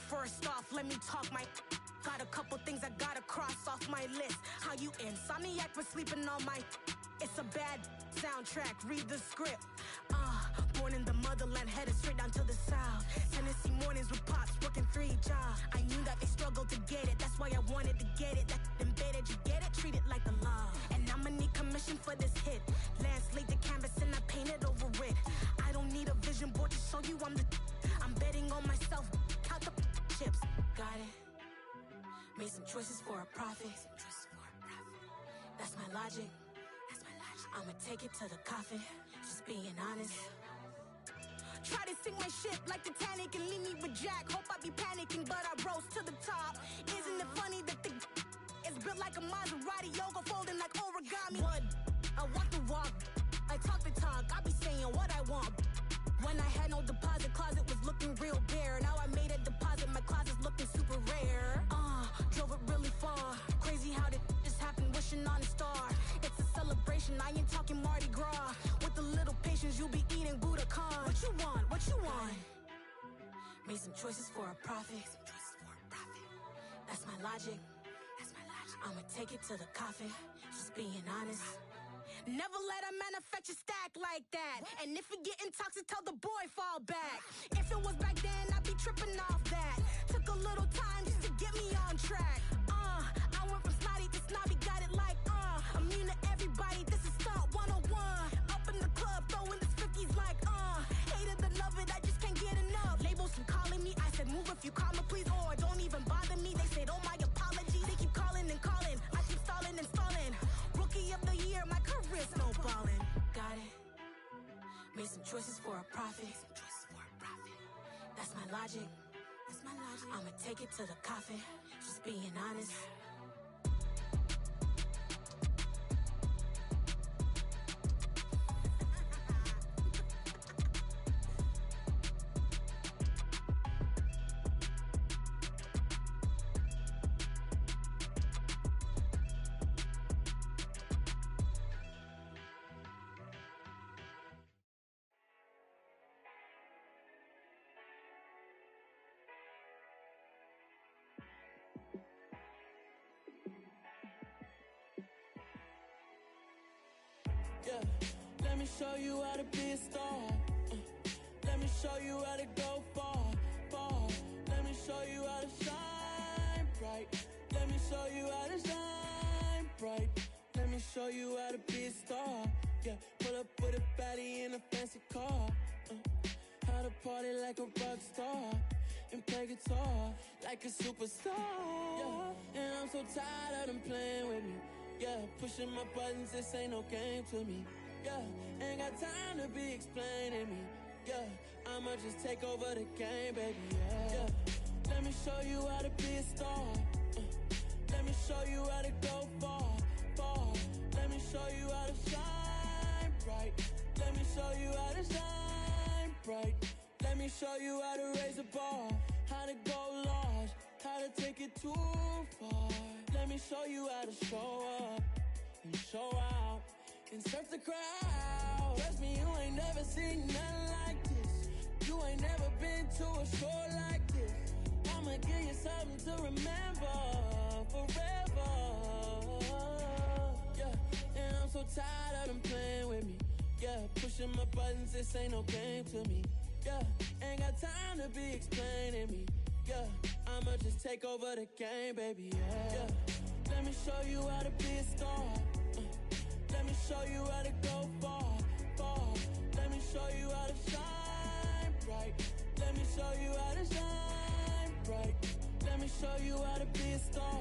First off, let me talk my. Got a couple things I gotta cross off my list. How you insomniac for sleeping on my. It's a bad soundtrack, read the script. Born in the motherland, headed straight down to the south. Tennessee mornings with pops, working 3 jobs. I knew that they struggled to get it, that's why I wanted to get it. That embedded, you get it, treat it like a law. And I'ma need commission for this hit. Lance laid the canvas and I painted over it. I don't need a vision board to show you I'm the. I'm betting on myself, count the chips. Got it. Made some choices for a profit. That's my logic. I'ma take it to the coffin, just being honest. Try to sink my ship like Titanic and leave me with Jack. Hope I be panicking, but I rose to the top. Isn't it funny that the is built like a Maserati, yoga folding like origami? What? I walk the walk, I talk the talk, I be saying what I want. When I had no deposit, closet was looking real bare. Now I made a deposit, my closet's looking super rare. Drove it really far. Crazy how did just happen, wishing on a star. It's a celebration, I ain't talking Mardi Gras. With a little patience, you'll be eating Budokan. What you want? What you want? Made some choices for a profit. That's my logic. I'ma take it to the coffin, just being honest. Never let a manufacture stack like that. And if it getting toxic, tell the boy fall back. If it was back then, I'd be tripping off that. Took a little time just to get me on track. I went from snotty to snobby, got it like immune to everybody, this is stunt 101. Up in the club, throwing this 50s like hate it and love it, I just can't get enough. Labels from calling me, I said move if you call me please, or don't even bother me. They said oh my apologies, they keep calling and calling. I keep stalling and stalling. Rookie of the year, my career snowballing. Got it. Made some choices for a profit. That's my logic. my logic. I'ma take it to the coffin, just being honest. Yeah, let me show you how to be a star. Let me show you how to go far, far. Let me show you how to shine bright. Let me show you how to shine bright. Let me show you how to be a star. Yeah, pull up with a baddie in a fancy car. How to party like a rock star and play guitar like a superstar. Yeah, and I'm so tired of them playing with me. Yeah, pushing my buttons, this ain't no game to me. Yeah, ain't got time to be explaining me. Yeah, I'ma just take over the game, baby. Yeah, let me show you how to be a star. Let me show you how to go far, far. Let me show you how to shine bright. Let me show you how to shine bright. Let me show you how to raise a bar, how to go large, how to take it too far. Let me show you how to show up and show out and surf the crowd. Trust me, you ain't never seen nothing like this. You ain't never been to a show like this. I'ma give you something to remember forever. Yeah, and I'm so tired of them playing with me. Yeah, pushing my buttons, this ain't no game to me. Yeah, ain't got time to be explaining me. Yeah, I'ma just take over the game, baby. Yeah, let me show you how to be a star. Let me show you how to go far, far. Let me show you how to shine bright. Let me show you how to shine bright. Let me show you how to be a star.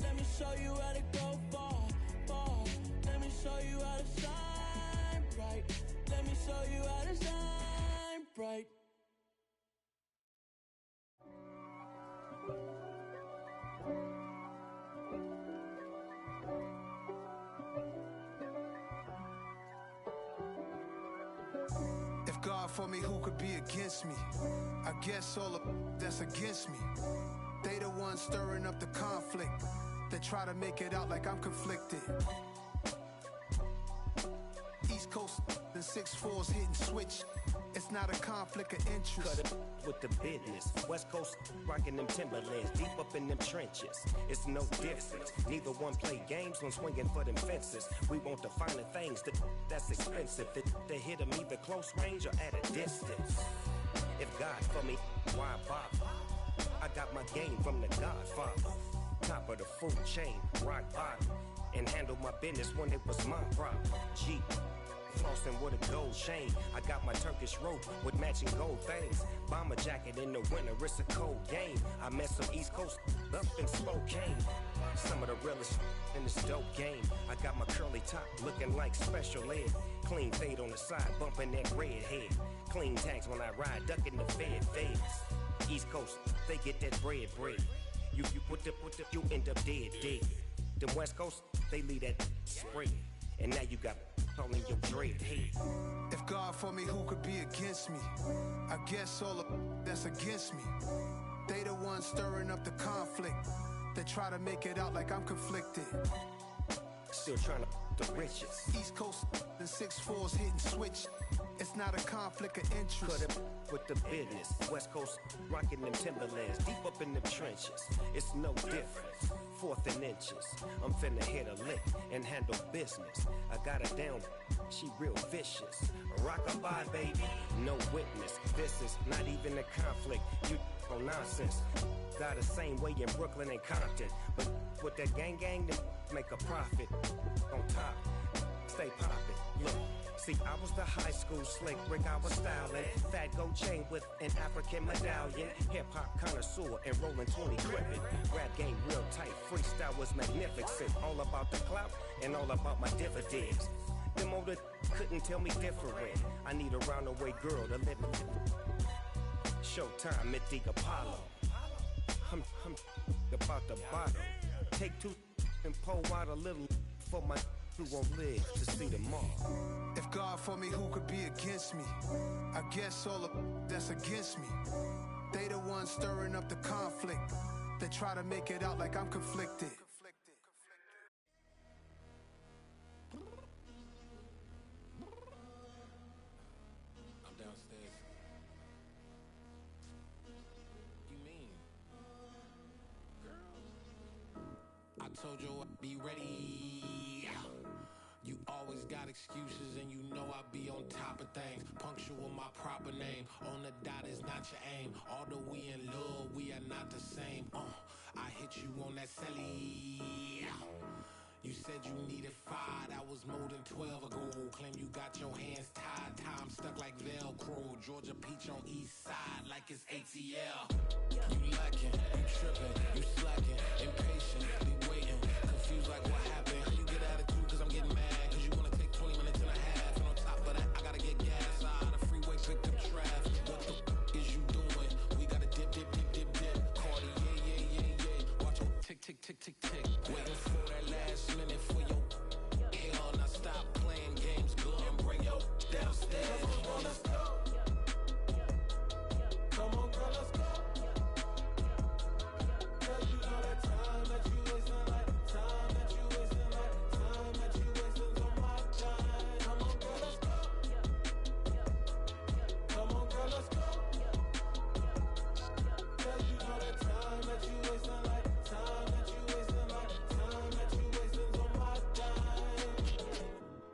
Let me show you how to go far, far. Let me show you how to shine bright. Let me show you how to shine bright. If God for me, who could be against me? I guess all of that's against me. They the ones stirring up the conflict. They try to make it out like I'm conflicted. East Coast and 6'4's hitting switch. It's not a conflict of interest. Cut it with the business. West Coast rocking them Timberlands, deep up in them trenches. It's no difference. Neither one play games when swinging for them fences. We want the finer things that's expensive. They hit them either close range or at a distance. If God for me, why bother? I got my game from the Godfather. Top of the food chain, rock bottom, and handle my business when it was my problem. G. Flossing with a gold chain. I got my Turkish rope with matching gold things. Bomber jacket in the winter, it's a cold game. I met some East Coast up in Spokane. Some of the realest in this dope game. I got my curly top looking like special ed. Clean fade on the side, bumping that red head. Clean tags when I ride, ducking the fades. East Coast, they get that bread. You put the, you end up dead. Them West Coast, they leave that spread. And now you got all in your dread head. If God for me, who could be against me? I guess all of that's against me. They the ones stirring up the conflict. They try to make it out like I'm conflicted. Still trying to the riches. East Coast and 6'4's hitting switch. It's not a conflict of interest. Cut it with the business. West Coast rocking them Timberlands, deep up in them trenches. It's no difference. 4th and inches. I'm finna hit a lick and handle business. I got her down, she real vicious. Rock-a-bye, baby, no witness. This is not even a conflict. You on nonsense. Got the same way in Brooklyn and Compton. But with that gang, then make a profit. On top, stay poppin'. Look. See, I was the high school slick Rick, I was styling. Fat gold chain with an African medallion. Hip-hop connoisseur and rolling 20 gripping. Rap game real tight, freestyle was magnificent. All about the clout and all about my dividends. Them older couldn't tell me different. I need a roundaway girl to live in. Showtime at the Apollo. I'm about the bottle. Take two and pour out a little for my who won't live to see tomorrow. If God for me, who could be against me? I guess all of that's against me. They the ones stirring up the conflict. They try to make it out like I'm conflicted. I'm downstairs. You mean? Girl, I told you I'd be ready. You always got excuses and you know I be on top of things. Punctual my proper name. On the dot is not your aim. Although we in love, we are not the same. I hit you on that celly. You said you needed 5, that was more than 12 ago. Claim you got your hands tied, time stuck like Velcro. Georgia Peach on east side like it's ATL. You lacking, you tripping, you slacking, impatient, be waiting, confused like what happened. How you get attitude cause I'm getting mad, cause you wanna take 20 minutes and a half. And on top of that, I gotta get gas out of the freeway, pick up traffic. What the is you doing? We gotta dip. Cardi, yeah. Watch your tick. Waiting for that last minute for your hell. Now stop playing games, go and bring your downstairs. Come on, let's go. Come on, girl, let's go. Cause you know that time that you wasting, like time that you wasting, like time that you wasting on my time. Come on, girl, let's go. Come on, girl, let's go. Cause you know that time that you wasting, like time that you wasting, like time that you wasting on my time.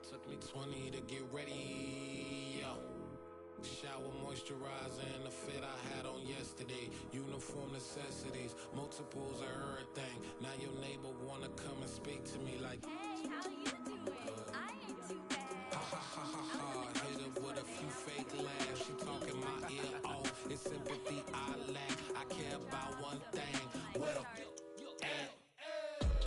Took me 20 to get ready. Shower moisturizer and the fit I had on yesterday. Uniform necessities, multiples of everything. Now your neighbor wanna come and speak to me like, hey, how you doing? I ain't too bad. Ha. Hit her with a few fake laughs. She talking my ear off. It's sympathy I lack. I care about one thing. What a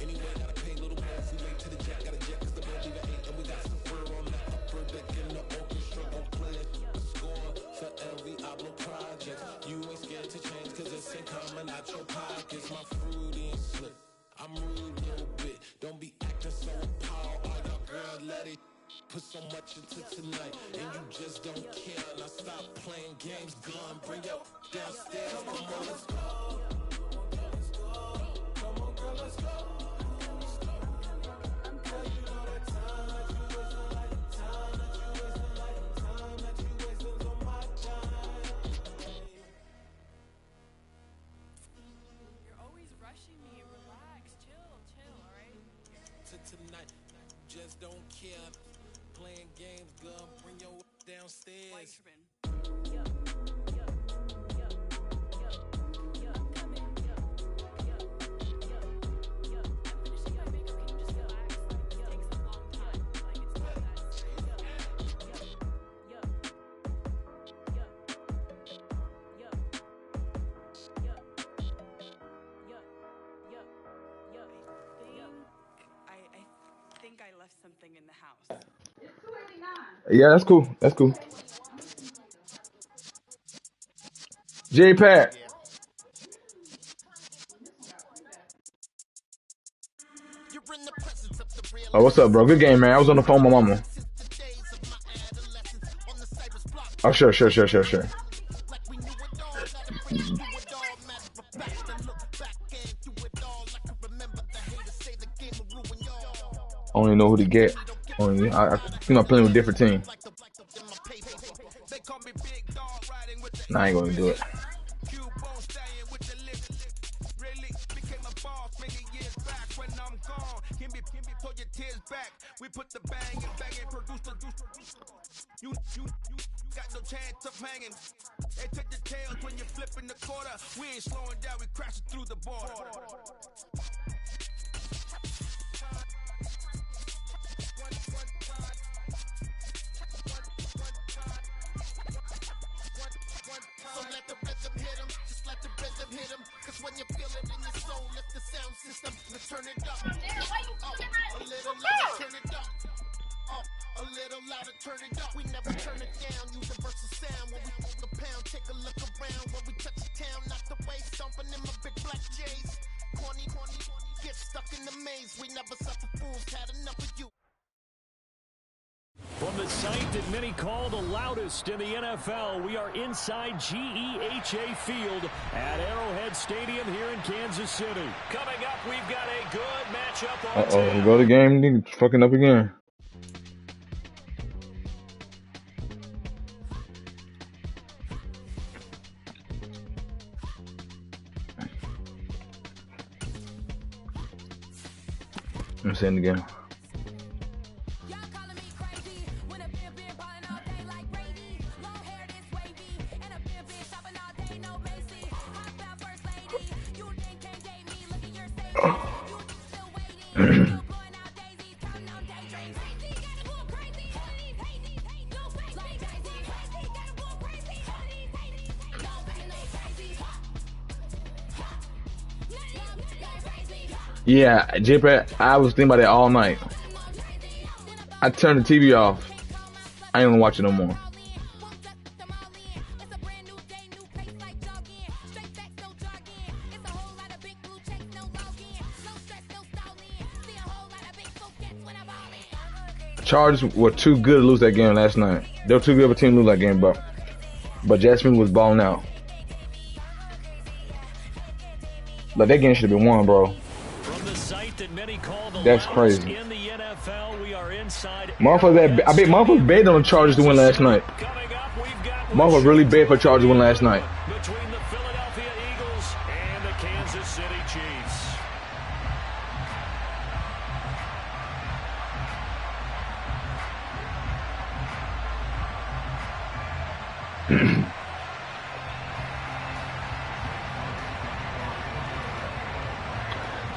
anyway, gotta pay a little more. If we late to the jack, gotta jet cause the boat leave at 8. And we got some fur on the upper deck in the orchestra. Gon' play it. Score for every Ablo project. You ain't scared to change cause it's ain't coming out your pockets. My fruity and slip. I'm rude a little bit. Don't be acting so appalled. All y'all girl, let it put so much into tonight. And you just don't care. Now stop playing games, gun. Bring your downstairs. Come on, let's go. Come on, girl, let's go. Tonight, just don't care. Playing games, girl, bring your downstairs. I left something in the house. It's 289. Yeah, that's cool. That's cool. J-Pat. Oh, what's up, bro? Good game, man. I was on the phone with my mama. Oh, sure. I don't even know who to get. I playing with a different team. Nah, I ain't gonna do it. We put the bang and produce the you got no chance of hanging. They take the tails when you're flipping the quarter. We ain't slowing down, we crashing through the border. So let the rhythm hit him, just let the rhythm hit him. Cause when you feel it in your soul, lift the sound system, let's turn it up. A little louder, turn it up. A little louder, turn it up. We never turn it down. Universal sound when we on the pound. Take a look around when the site that many call the loudest in the NFL, we are inside GEHA Field at Arrowhead Stadium here in Kansas City. Coming up, we've got a good matchup on Uh-oh, we go to the game, fucking up again. I'm saying it again. Yeah, J-Pat, I was thinking about that all night. I turned the TV off. I ain't gonna watch it no more. Chargers were too good to lose that game last night. They were too good of a team to lose that game, but Jasmine was balling out. But that game should have been won, bro. That's crazy. Motherfuckers, I bet motherfuckers bet on the Chargers to win last night. Motherfuckers really bet for Chargers to win last night. Between the Philadelphia Eagles and the Kansas City Chiefs.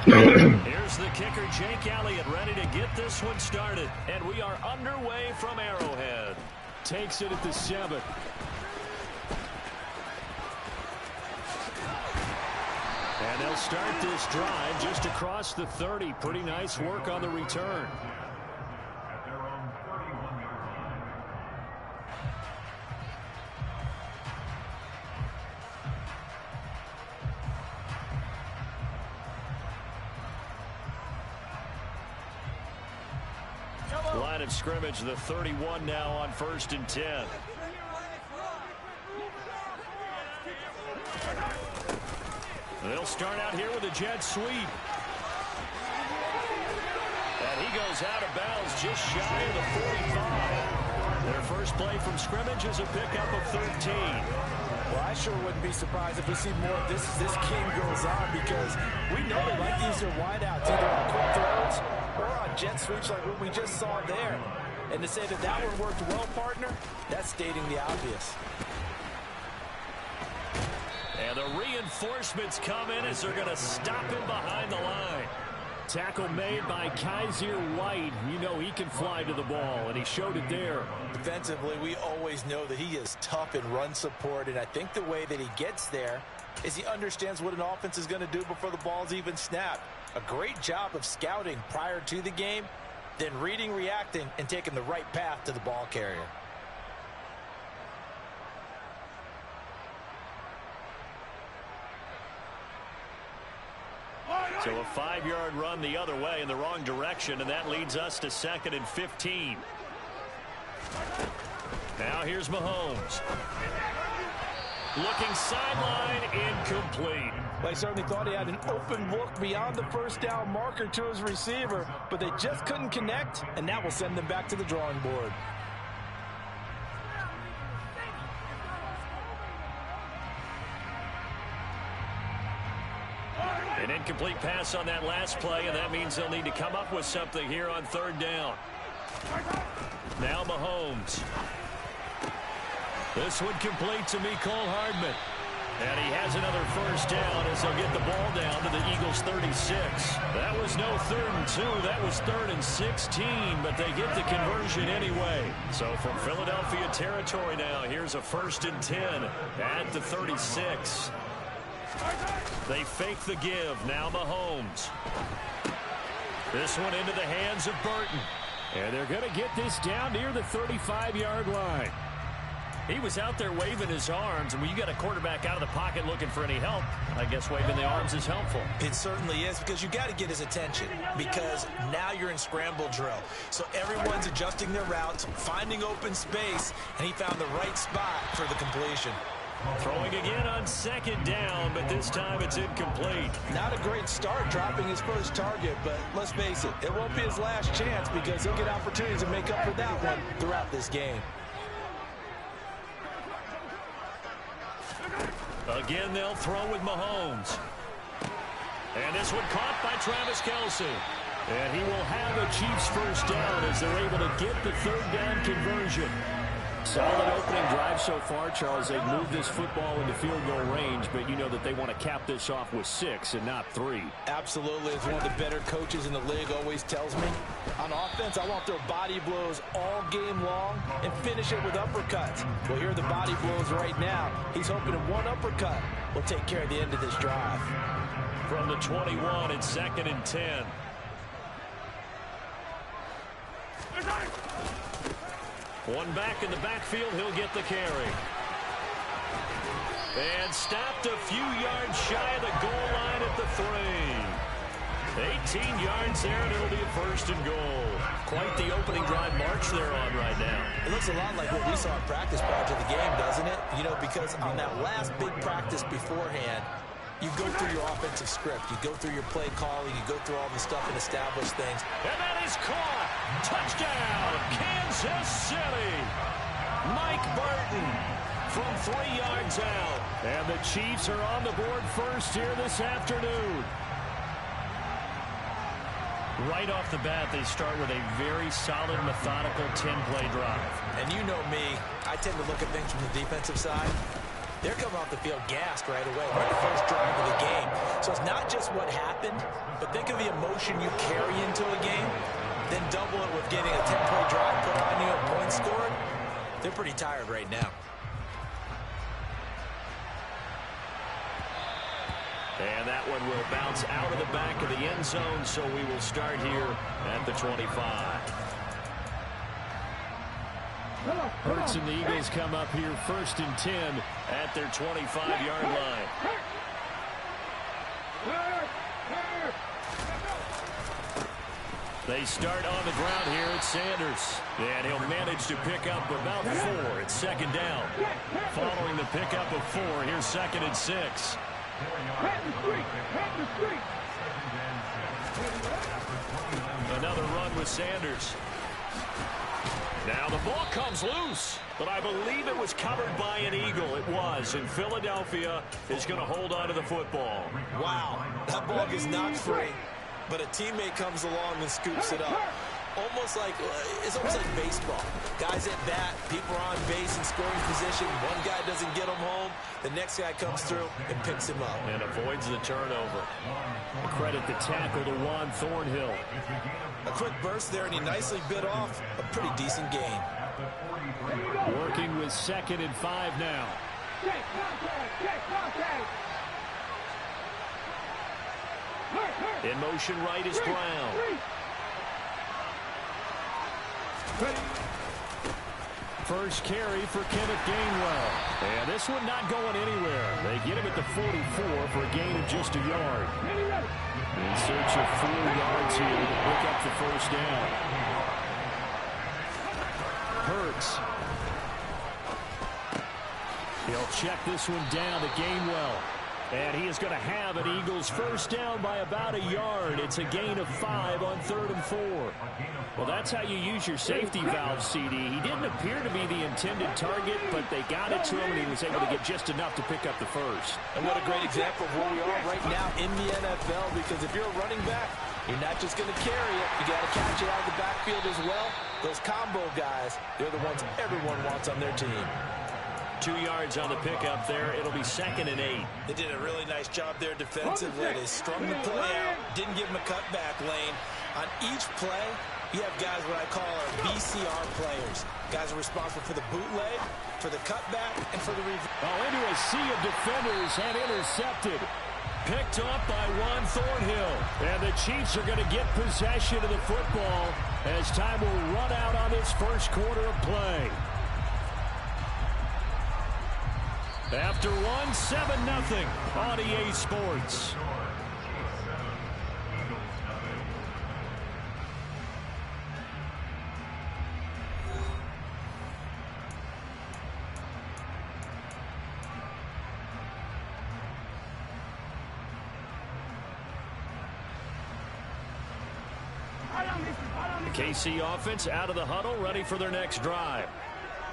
Here's the kicker, Jake Elliott, ready to get this one started. And we are underway from Arrowhead. Takes it at the 7. And they'll start this drive just across the 30. Pretty nice work on the return. Line of scrimmage, the 31 now on 1st and 10. They'll start out here with a jet sweep. And he goes out of bounds just shy of the 45. Their first play from scrimmage is a pickup of 13. Well, I sure wouldn't be surprised if we see more of this as this game goes on, because we know they like to use their wideouts either on quick throws or on jet sweeps like what we just saw there. And to say that that one worked well, partner, that's stating the obvious. And the reinforcements come in as they're going to stop him behind the line. Tackle made by Kaiser White. You know he can fly to the ball, and he showed it there. Defensively, we always know that he is tough in run support, and I think the way that he gets there is he understands what an offense is going to do before the ball's even snapped. A great job of scouting prior to the game, then reading, reacting, and taking the right path to the ball carrier. So a 5-yard run the other way in the wrong direction, and that leads us to 2nd and 15. Now here's Mahomes. Looking sideline, incomplete. They certainly thought he had an open look beyond the first down marker to his receiver, but they just couldn't connect, and that will send them back to the drawing board. An incomplete pass on that last play, and that means they'll need to come up with something here on 3rd down. Now Mahomes. This one complete to Mecole Hardman. And he has another first down as they'll get the ball down to the Eagles' 36. That was no 3rd and 2. That was 3rd and 16, but they get the conversion anyway. So from Philadelphia territory now, here's a 1st and 10 at the 36. They fake the give. Now Mahomes. This one into the hands of Burton. And they're going to get this down near the 35-yard line. He was out there waving his arms, and when you got a quarterback out of the pocket looking for any help, I guess waving the arms is helpful. It certainly is, because you got to get his attention, because now you're in scramble drill. So everyone's adjusting their routes, finding open space, and he found the right spot for the completion. Throwing again on second down, but this time it's incomplete. Not a great start dropping his first target, but let's face it, it won't be his last chance because he'll get opportunities to make up for that one throughout this game. Again, they'll throw with Mahomes. And this one caught by Travis Kelce. And he will have a Chiefs first down as they're able to get the third down conversion. Solid opening drive so far, Charles. They've moved this football into field goal range, but you know that they want to cap this off with 6 and not 3. Absolutely. As one of the better coaches in the league always tells me, on offense, I want their body blows all game long and finish it with uppercuts. Well, here are the body blows right now. He's hoping that one uppercut will take care of the end of this drive. From the 21, it's 2nd and 10. One back in the backfield, he'll get the carry. And stopped a few yards shy of the goal line at the 3. 18 yards there, and it'll be a 1st and goal. Quite the opening drive march they're on right now. It looks a lot like what we saw in practice prior to the game, doesn't it? You know, because on that last big practice beforehand, you go through your offensive script. You go through your play calling. You go through all the stuff and establish things. And that is caught. Touchdown, Kansas City. Mike Burton from 3 yards out. And the Chiefs are on the board first here this afternoon. Right off the bat, they start with a very solid, methodical 10-play drive. And you know me, I tend to look at things from the defensive side. They're coming off the field gassed right away, right the first drive of the game. So it's not just what happened, but think of the emotion you carry into a game, then double it with getting a 10-play drive put on you and points scored. They're pretty tired right now. And that one will bounce out of the back of the end zone, so we will start here at the 25. Hurts and the Eagles come up here 1st and 10 at their 25-yard line. They start on the ground here at Sanders. And he'll manage to pick up about 4. It's 2nd down. Following the pickup of 4, here's 2nd and 6. Another run with Sanders. Now the ball comes loose, but I believe it was covered by an Eagle. It was, and Philadelphia is going to hold on to the football. Wow, that ball gets knocked free, but a teammate comes along and scoops it up. It's almost like baseball. Guys at bat, people are on base in scoring position. One guy doesn't get him home. The next guy comes through and picks him up. And avoids the turnover. Credit the tackle to Juan Thornhill. A quick burst there, and he nicely bit off a pretty decent gain. Working with 2nd and 5 now. In motion right is Brown. First carry for Kenneth Gainwell. And this one not going anywhere. They get him at the 44 for a gain of just a yard. In search of 4 yards here to pick up the first down. Hurts. He'll check this one down to Gainwell. And he is going to have an Eagles first down by about a yard. It's a gain of 5 on 3rd and 4. Well, that's how you use your safety valve, CD. He didn't appear to be the intended target, but they got it to him, and he was able to get just enough to pick up the first. And what a great example of where we are right now in the NFL, because if you're a running back, you're not just going to carry it. You got to catch it out of the backfield as well. Those combo guys, they're the ones everyone wants on their team. 2 yards on the pickup there. It'll be 2nd and 8. They did a really nice job there defensively. They strung the play out, didn't give him a cutback lane. On each play, you have guys what I call our BCR players. Guys are responsible for the bootleg, for the cutback, and for the reverse. Oh, into a sea of defenders and intercepted. Picked up by Juan Thornhill. And the Chiefs are going to get possession of the football as time will run out on this first quarter of play. After one, 7-0 on EA Sports. The KC offense out of the huddle, ready for their next drive.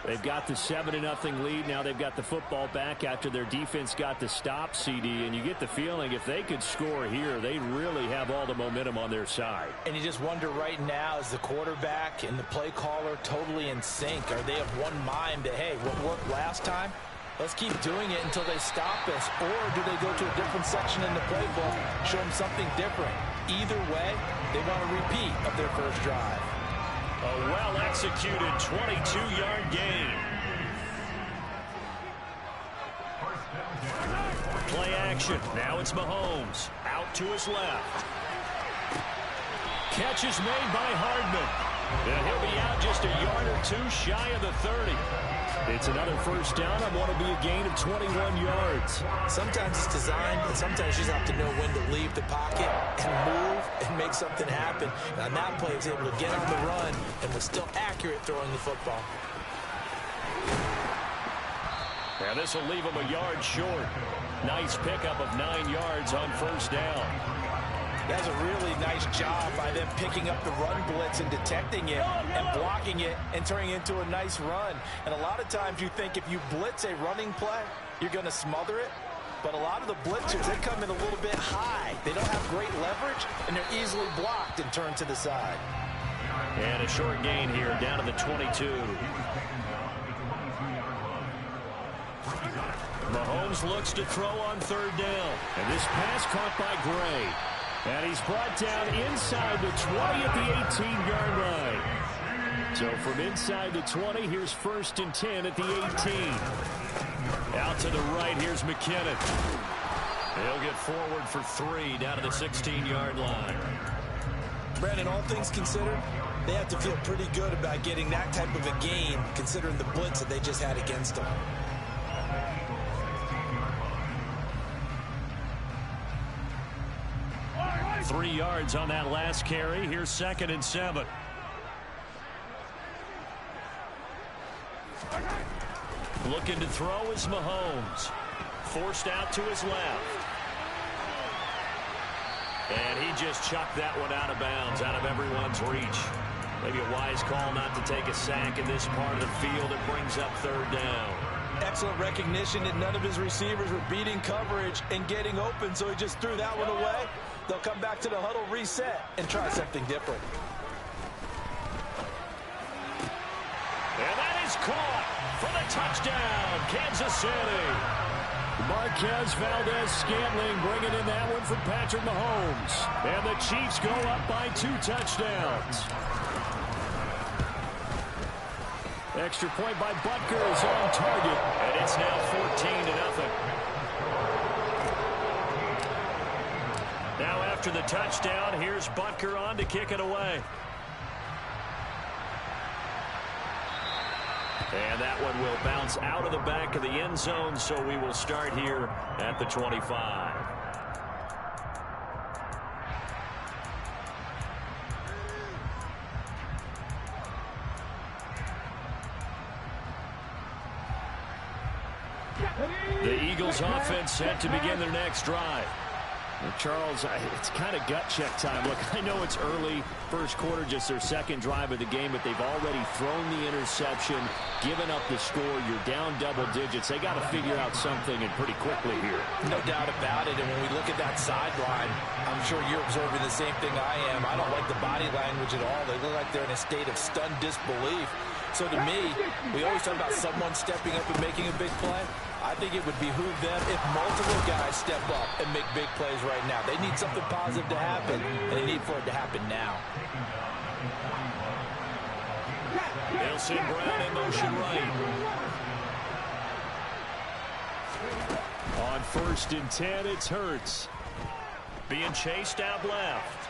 They've got the 7-0 lead. Now they've got the football back after their defense got the stop, CD. And you get the feeling if they could score here, they really have all the momentum on their side. And you just wonder right now, is the quarterback and the play caller totally in sync? Are they of one mind that, hey, what worked last time? Let's keep doing it until they stop us. Or do they go to a different section in the playbook, show them something different? Either way, they want a repeat of their first drive. A well-executed 22-yard gain. Play action. Now it's Mahomes. Out to his left. Catch is made by Hardman. And he'll be out just a yard or two shy of the 30. It's another first down on what will be a gain of 21 yards. Sometimes it's designed, and sometimes you just have to know when to leave the pocket and move and make something happen. And on that play, he was able to get on the run and was still accurate throwing the football. Now this will leave him a yard short. Nice pickup of 9 yards on first down. That's a really nice job by them picking up the run blitz and detecting it and blocking it and turning it into a nice run. And a lot of times you think if you blitz a running play, you're going to smother it. But a lot of the blitzers, they come in a little bit high. They don't have great leverage, and they're easily blocked and turned to the side. And a short gain here down to the 22. Mahomes looks to throw on third down. And this pass caught by Gray. And he's brought down inside the 20 at the 18-yard line. So from inside the 20, here's 1st and 10 at the 18. Out to the right, here's McKinnon. He'll get forward for 3 down to the 16-yard line. Brandon, all things considered, they have to feel pretty good about getting that type of a gain, considering the blitz that they just had against them. Three yards on that last carry. Here's 2nd and 7. Looking to throw is Mahomes. Forced out to his left. And he just chucked that one out of bounds, out of everyone's reach. Maybe a wise call not to take a sack in this part of the field. It brings up third down. Excellent recognition that none of his receivers were beating coverage and getting open, so he just threw that one away. They'll come back to the huddle, reset, and try something different. And that is caught for the touchdown, Kansas City. Marquez Valdez-Scantling bringing in that one from Patrick Mahomes. And the Chiefs go up by 2 touchdowns. Extra point by Butker is on target, and it's now 14-0. Now after the touchdown, here's Butker on to kick it away. And that one will bounce out of the back of the end zone, so we will start here at the 25. The Eagles offense set to begin their next drive. Well, Charles, it's kind of gut check time. Look, I know it's early, first quarter, just their second drive of the game, but they've already thrown the interception, given up the score. You're down double digits. They got to figure out something, and pretty quickly here. No doubt about it. And when we look at that sideline, I'm sure you're observing the same thing I am. I don't like the body language at all. They look like they're in a state of stunned disbelief. So to me, we always talk about someone stepping up and making a big play. I think it would behoove them if multiple guys step up and make big plays right now. They need something positive to happen, and they need for it to happen now. They'll send Brown in motion right. On 1st and 10, it's Hurts. Being chased out left.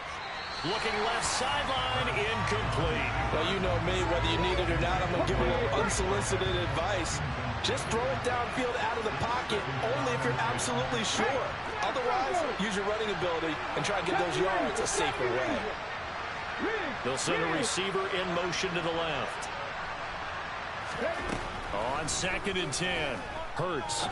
Looking left sideline, incomplete. Well, you know me, whether you need it or not, I'm going to give a little unsolicited advice. Just throw it downfield out of the pocket, only if you're absolutely sure. Otherwise, use your running ability and try to get those yards a safer way. They'll send a receiver in motion to the left. On 2nd and 10, Hurts.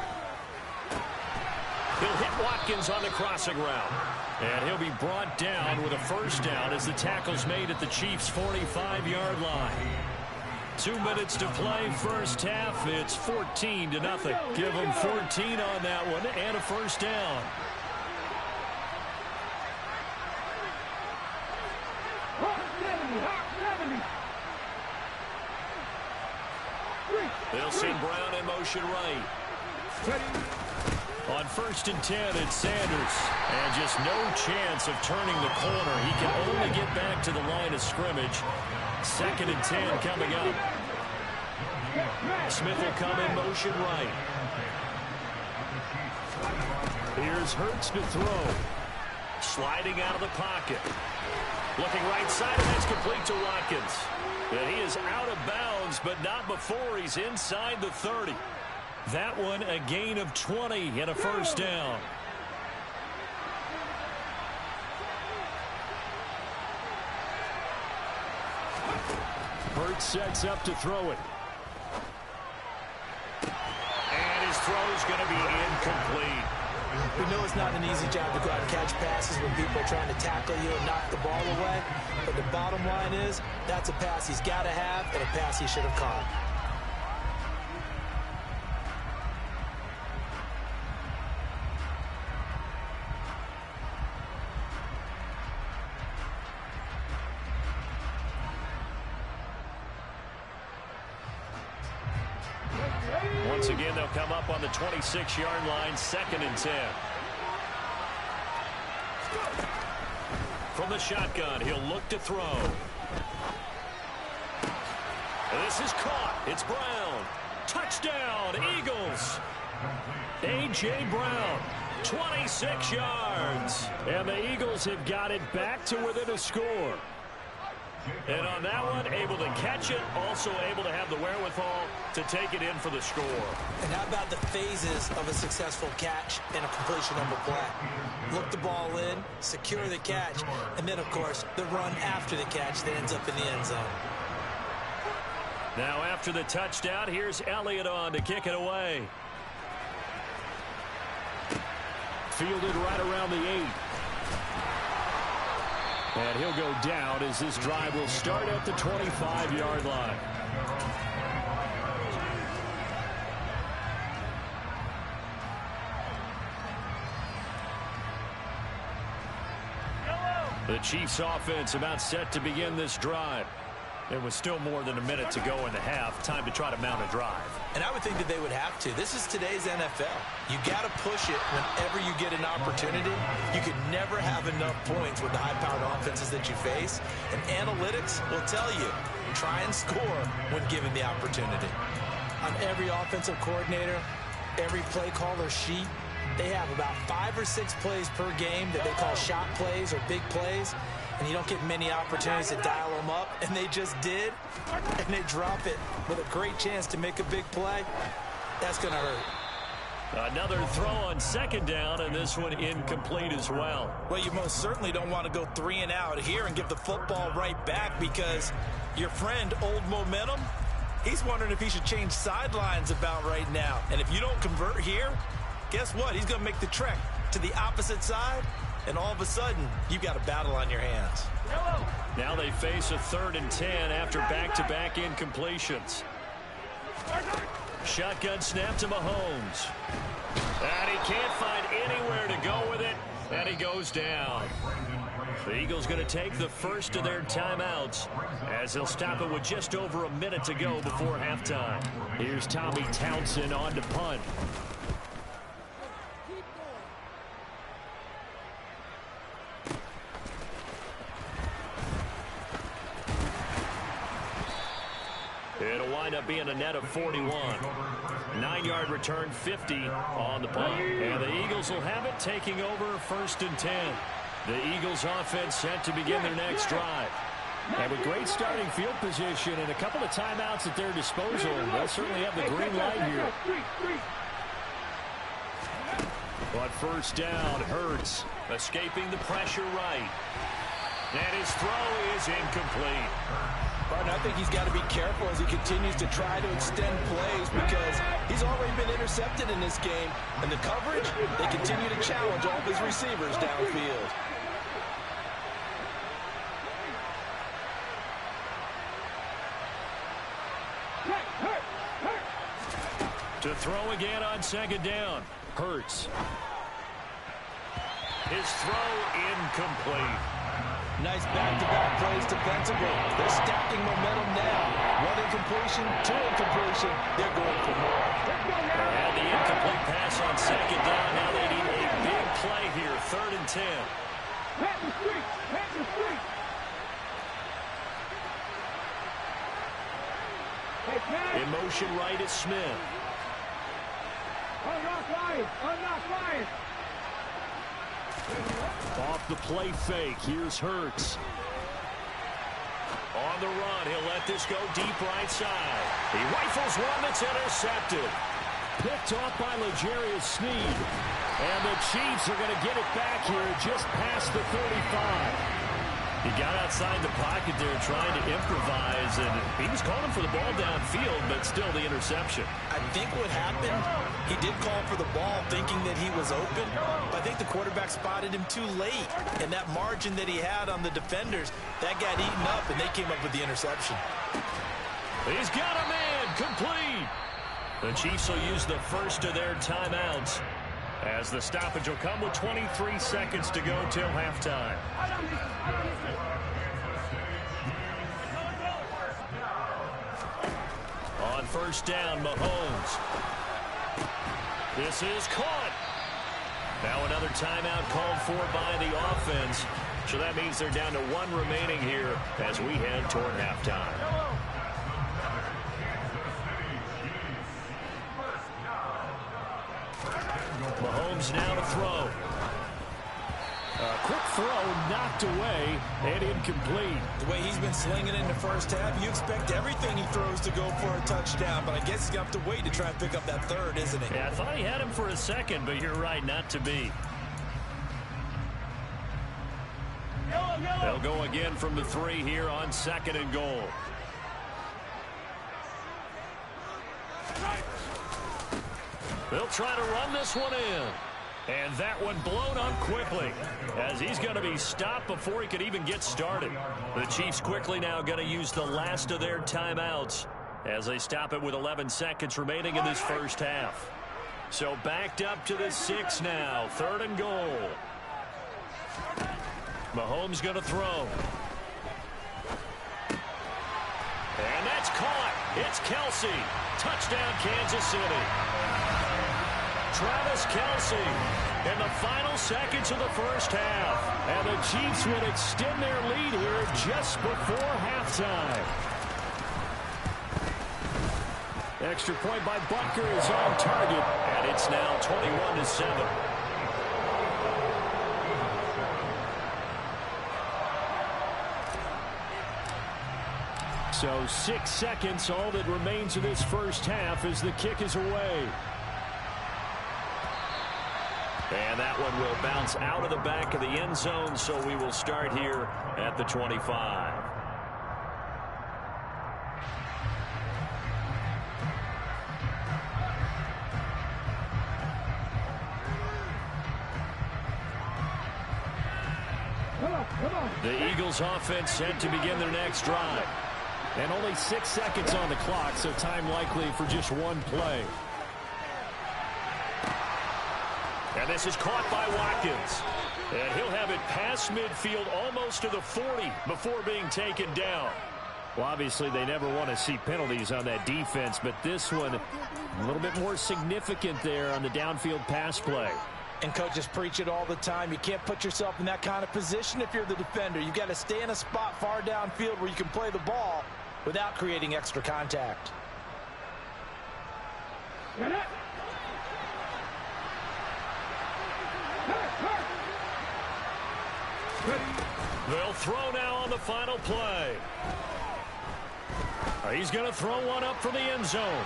He'll hit Watkins on the crossing route. And he'll be brought down with a first down as the tackle's made at the Chiefs' 45-yard line. 2 minutes to play first half. It's 14-0. Give them 14 on that one and a first down. They'll send Brown in motion right. On 1st and 10, it's Sanders. And just no chance of turning the corner. He can only get back to the line of scrimmage. 2nd and 10 coming up. Smith will come in motion right. Here's Hurts to throw. Sliding out of the pocket. Looking right side, and that's complete to Watkins. And he is out of bounds, but not before he's inside the 30. That one a gain of 20 and a first down. Hurts sets up to throw it. And his throw's going to be incomplete. We know it's not an easy job to go out and catch passes when people are trying to tackle you and knock the ball away. But the bottom line is, that's a pass he's got to have and a pass he should have caught. Once again, they'll come up on the 26-yard line, 2nd and 10. From the shotgun, he'll look to throw. This is caught. It's Brown. Touchdown, Eagles. A.J. Brown, 26 yards. And the Eagles have got it back to within a score. And on that one, able to catch it, also able to have the wherewithal to take it in for the score. And how about the phases of a successful catch and a completion of a play? Look the ball in, secure the catch, and then, of course, the run after the catch that ends up in the end zone. Now after the touchdown, here's Elliott on to kick it away. Fielded right around the 8. And he'll go down as this drive will start at the 25-yard line. The Chiefs offense about set to begin this drive. There was still more than a minute to go in the half. Time to try to mount a drive. And I would think that they would have to. This is today's NFL. You got to push it whenever you get an opportunity. You can never have enough points with the high-powered offenses that you face. And analytics will tell you, try and score when given the opportunity. On every offensive coordinator, every play caller sheet, they have about 5 or 6 plays per game that they call shot plays or big plays. And you don't get many opportunities to dial them up, and they just did, and they drop it with a great chance to make a big play. That's going to hurt. Another throw on 2nd down, and this one incomplete as well. Well, you most certainly don't want to go 3 and out here and give the football right back, because your friend, Old Momentum, he's wondering if he should change sidelines about right now. And if you don't convert here, guess what? He's going to make the trek to the opposite side. And all of a sudden, you've got a battle on your hands. Now they face a 3rd and 10 after back-to-back incompletions. Shotgun snap to Mahomes. And he can't find anywhere to go with it, and he goes down. The Eagles going to take the first of their timeouts as they'll stop it with just over a minute to go before halftime. Here's Tommy Townsend on to punt. It'll wind up being a net of 41. 9-yard return, 50 on the punt. And the Eagles will have it, taking over 1st and 10. The Eagles offense set to begin their next drive. And with great starting field position and a couple of timeouts at their disposal, they'll certainly have the green light here. But first down, Hurts escaping the pressure right. And his throw is incomplete. Barton, I think he's got to be careful as he continues to try to extend plays because he's already been intercepted in this game. And the coverage, they continue to challenge all of his receivers downfield. To throw again on second down. Hurts. His throw incomplete. Nice back-to-back plays defensively. They're stacking momentum now. One incompletion, two incompletion. They're going for more. And the incomplete pass on second down. Now they need a big play here. 3rd and 10. Hit the street. Hit the street. In motion right is Smith. Unlock Lions. Unlock Lions. Off the play fake. Here's Hurts. On the run. He'll let this go deep right side. He rifles one that's intercepted. Picked off by L'Jarius Sneed. And the Chiefs are going to get it back here just past the 35. He got outside the pocket there trying to improvise, and he was calling for the ball downfield, but still the interception. I think what happened, he did call for the ball thinking that he was open, but I think the quarterback spotted him too late, and that margin that he had on the defenders, that got eaten up, and they came up with the interception. He's got a man, complete. The Chiefs will use the first of their timeouts, as the stoppage will come with 23 seconds to go till halftime. On first down, Mahomes. This is caught. Now another timeout called for by the offense. So that means they're down to 1 remaining here as we head toward halftime. Mahomes now to throw. A quick throw knocked away and incomplete. The way he's been slinging in the first half, you expect everything he throws to go for a touchdown, but I guess he's going to have to wait to try and pick up that third, isn't he? Yeah, I thought he had him for a second, but you're right, not to be. They'll go again from the 3 here on 2nd and goal. They'll try to run this one in. And that one blown up quickly as he's going to be stopped before he could even get started. The Chiefs quickly now going to use the last of their timeouts as they stop it with 11 seconds remaining in this first half. So backed up to the 6 now. 3rd and goal. Mahomes going to throw. And that's caught. It's Kelsey. Touchdown, Kansas City. Travis Kelsey in the final seconds of the first half. And the Chiefs will extend their lead here just before halftime. Extra point by Butker is on target. And it's now 21-7. So 6 seconds, all that remains of this first half as the kick is away. And that one will bounce out of the back of the end zone, so we will start here at the 25. The Eagles offense set to begin their next drive. And only 6 seconds on the clock, so time likely for just one play. And this is caught by Watkins. And he'll have it past midfield almost to the 40 before being taken down. Well, obviously, they never want to see penalties on that defense, but this one a little bit more significant there on the downfield pass play. And coaches preach it all the time. You can't put yourself in that kind of position if you're the defender. You've got to stay in a spot far downfield where you can play the ball without creating extra contact. Get it. They'll throw now on the final play. He's going to throw one up for the end zone.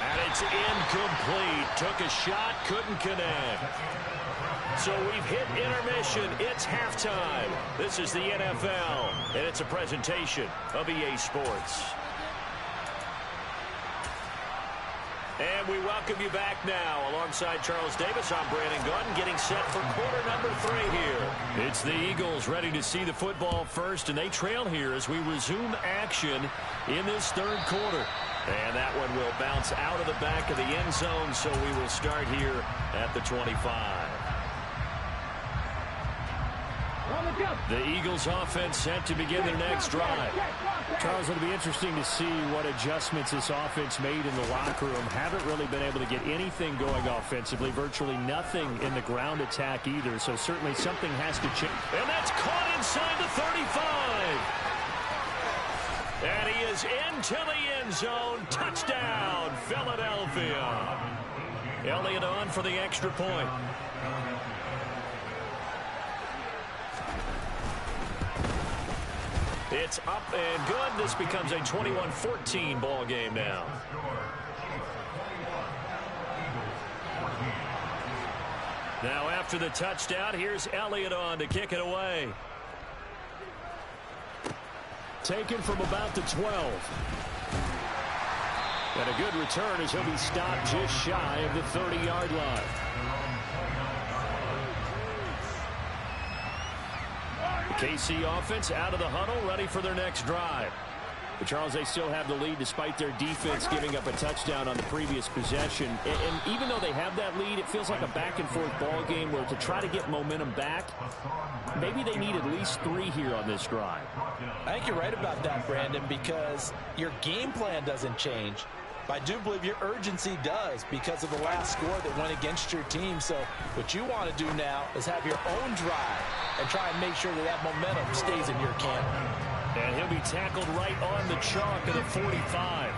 And it's incomplete. Took a shot, couldn't connect. So we've hit intermission. It's halftime. This is the NFL, and it's a presentation of EA Sports. And we welcome you back now. Alongside Charles Davis, I'm Brandon Gordon, getting set for quarter number 3 here. It's the Eagles ready to see the football first, and they trail here as we resume action in this third quarter. And that one will bounce out of the back of the end zone, so we will start here at the 25. The Eagles offense set to begin their next drive. Charles, it'll be interesting to see what adjustments this offense made in the locker room. Haven't really been able to get anything going offensively, virtually nothing in the ground attack either, so certainly something has to change. And that's caught inside the 35. And he is into the end zone. Touchdown, Philadelphia. Elliott on for the extra point. It's up and good. This becomes a 21-14 ball game now. Now after the touchdown, here's Elliott on to kick it away. Taken from about the 12. And a good return as he'll be stopped just shy of the 30-yard line. KC offense out of the huddle, ready for their next drive. But Charles, they still have the lead despite their defense giving up a touchdown on the previous possession. And even though they have that lead, it feels like a back-and-forth ball game where to try to get momentum back, maybe they need at least 3 here on this drive. I think you're right about that, Brandon, because your game plan doesn't change. I do believe your urgency does because of the last score that went against your team. So what you want to do now is have your own drive and try and make sure that that momentum stays in your camp. And he'll be tackled right on the chalk of the 45.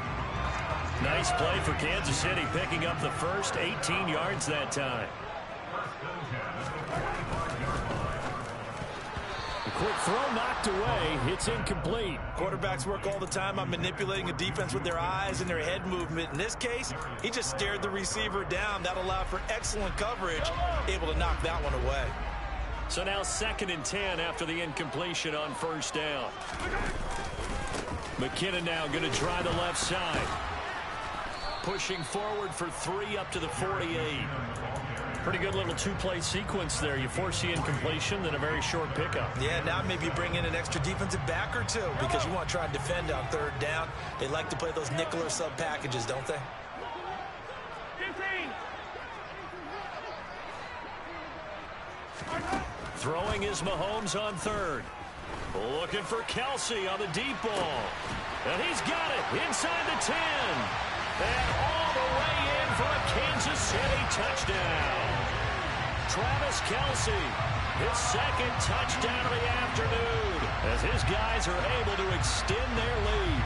Nice play for Kansas City, picking up the first 18 yards that time. A quick throw knocked away. It's incomplete. Quarterbacks work all the time on manipulating a defense with their eyes and their head movement. In this case, he just stared the receiver down. That allowed for excellent coverage, able to knock that one away. So now 2nd and 10 after the incompletion on first down. McKinnon now going to try the left side. Pushing forward for 3 up to the 48. Pretty good little 2-play sequence there. You force the incompletion, then a very short pickup. Yeah, now maybe you bring in an extra defensive back or 2 because you want to try and defend on 3rd down. They like to play those nickel or sub packages, don't they? 15. Throwing is Mahomes on 3rd. Looking for Kelsey on the deep ball. And he's got it inside the 10. And all the way in for a Kansas City touchdown. Travis Kelsey, his 2nd touchdown of the afternoon, as his guys are able to extend their lead.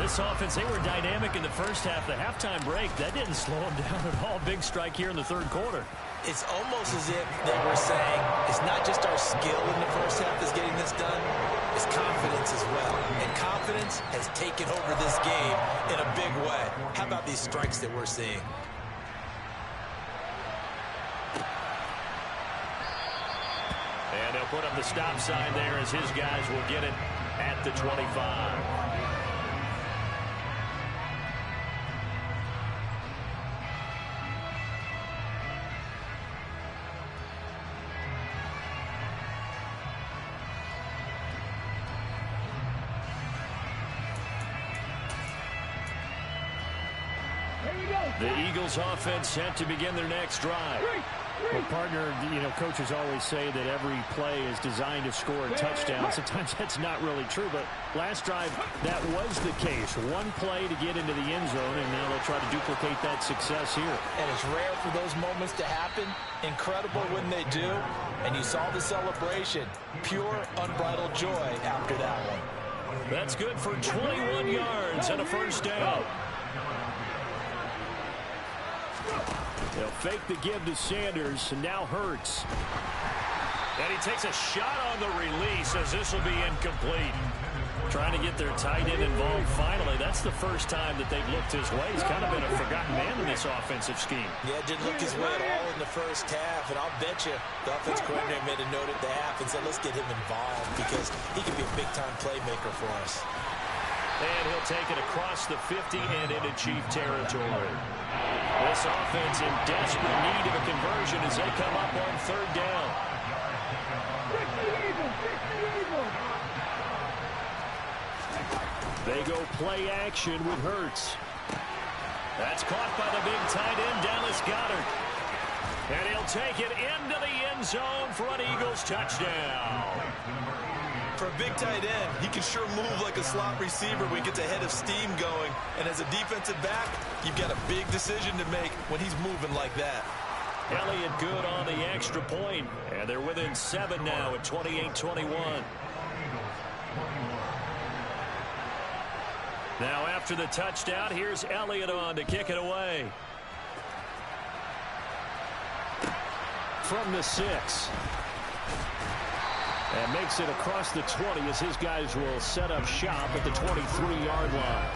This offense, they were dynamic in the first half. The halftime break, that didn't slow them down at all. Big strike here in the 3rd quarter. It's almost as if they were saying, it's not just our skill in the first half that's getting this done, it's confidence as well. And confidence has taken over this game in a big way. How about these strikes that we're seeing? And they'll put up the stop sign there as his guys will get it at the 25. The Eagles offense set to begin their next drive. Well, partner, coaches always say that every play is designed to score a touchdown. Sometimes that's not really true, but last drive, that was the case. One play to get into the end zone, and now they'll try to duplicate that success here. And it's rare for those moments to happen. Incredible when they do. And you saw the celebration. Pure, unbridled joy after that one. That's good for 21 yards and a first down. They'll fake the give to Sanders, and now Hurts. And he takes a shot on the release as this will be incomplete. Trying to get their tight end involved finally. That's the first time that they've looked his way. He's kind of been a forgotten man in this offensive scheme. Yeah, didn't look his way at all in the first half. And I'll bet you the offense coordinator made a note at the half and said, let's get him involved because he can be a big-time playmaker for us. And he'll take it across the 50 and into Chief territory. This offense in desperate need of a conversion as they come up on third down. They go play action with Hurts. That's caught by the big tight end, Dallas Goedert. And he'll take it into the end zone for an Eagles touchdown. For a big tight end, he can sure move like a slot receiver when he gets a head of steam going. And as a defensive back, you've got a big decision to make when he's moving like that. Elliott good on the extra point. And they're within 7 now at 28-21. Now after the touchdown, here's Elliott on to kick it away. From the 6. And makes it across the 20 as his guys will set up shop at the 23-yard line.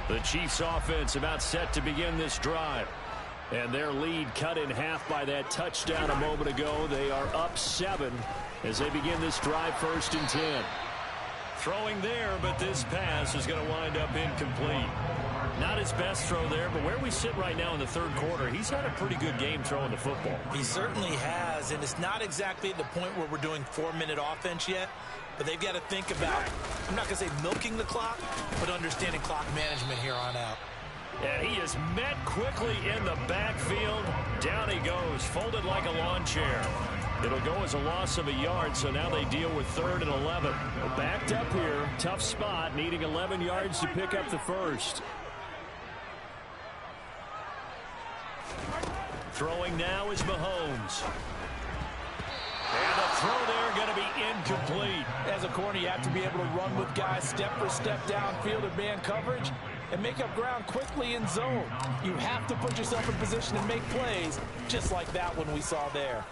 The Chiefs offense about set to begin this drive. And their lead cut in half by that touchdown a moment ago. They are up 7 as they begin this drive, 1st and 10. Throwing there, but this pass is going to wind up incomplete. Not his best throw there, but where we sit right now in the third quarter, he's had a pretty good game throwing the football. He certainly has, and it's not exactly at the point where we're doing 4-minute offense yet, but they've got to think about, I'm not going to say milking the clock, but understanding clock management here on out. And he is met quickly in the backfield. Down he goes, folded like a lawn chair. It'll go as a loss of a yard, so now they deal with 3rd and 11. Backed up here, tough spot, needing 11 yards to pick up the first. Throwing now is Mahomes. And the throw there going to be incomplete. As a corner, you have to be able to run with guys step for step downfield in man coverage and make up ground quickly in zone. You have to put yourself in position to make plays, just like that one we saw there.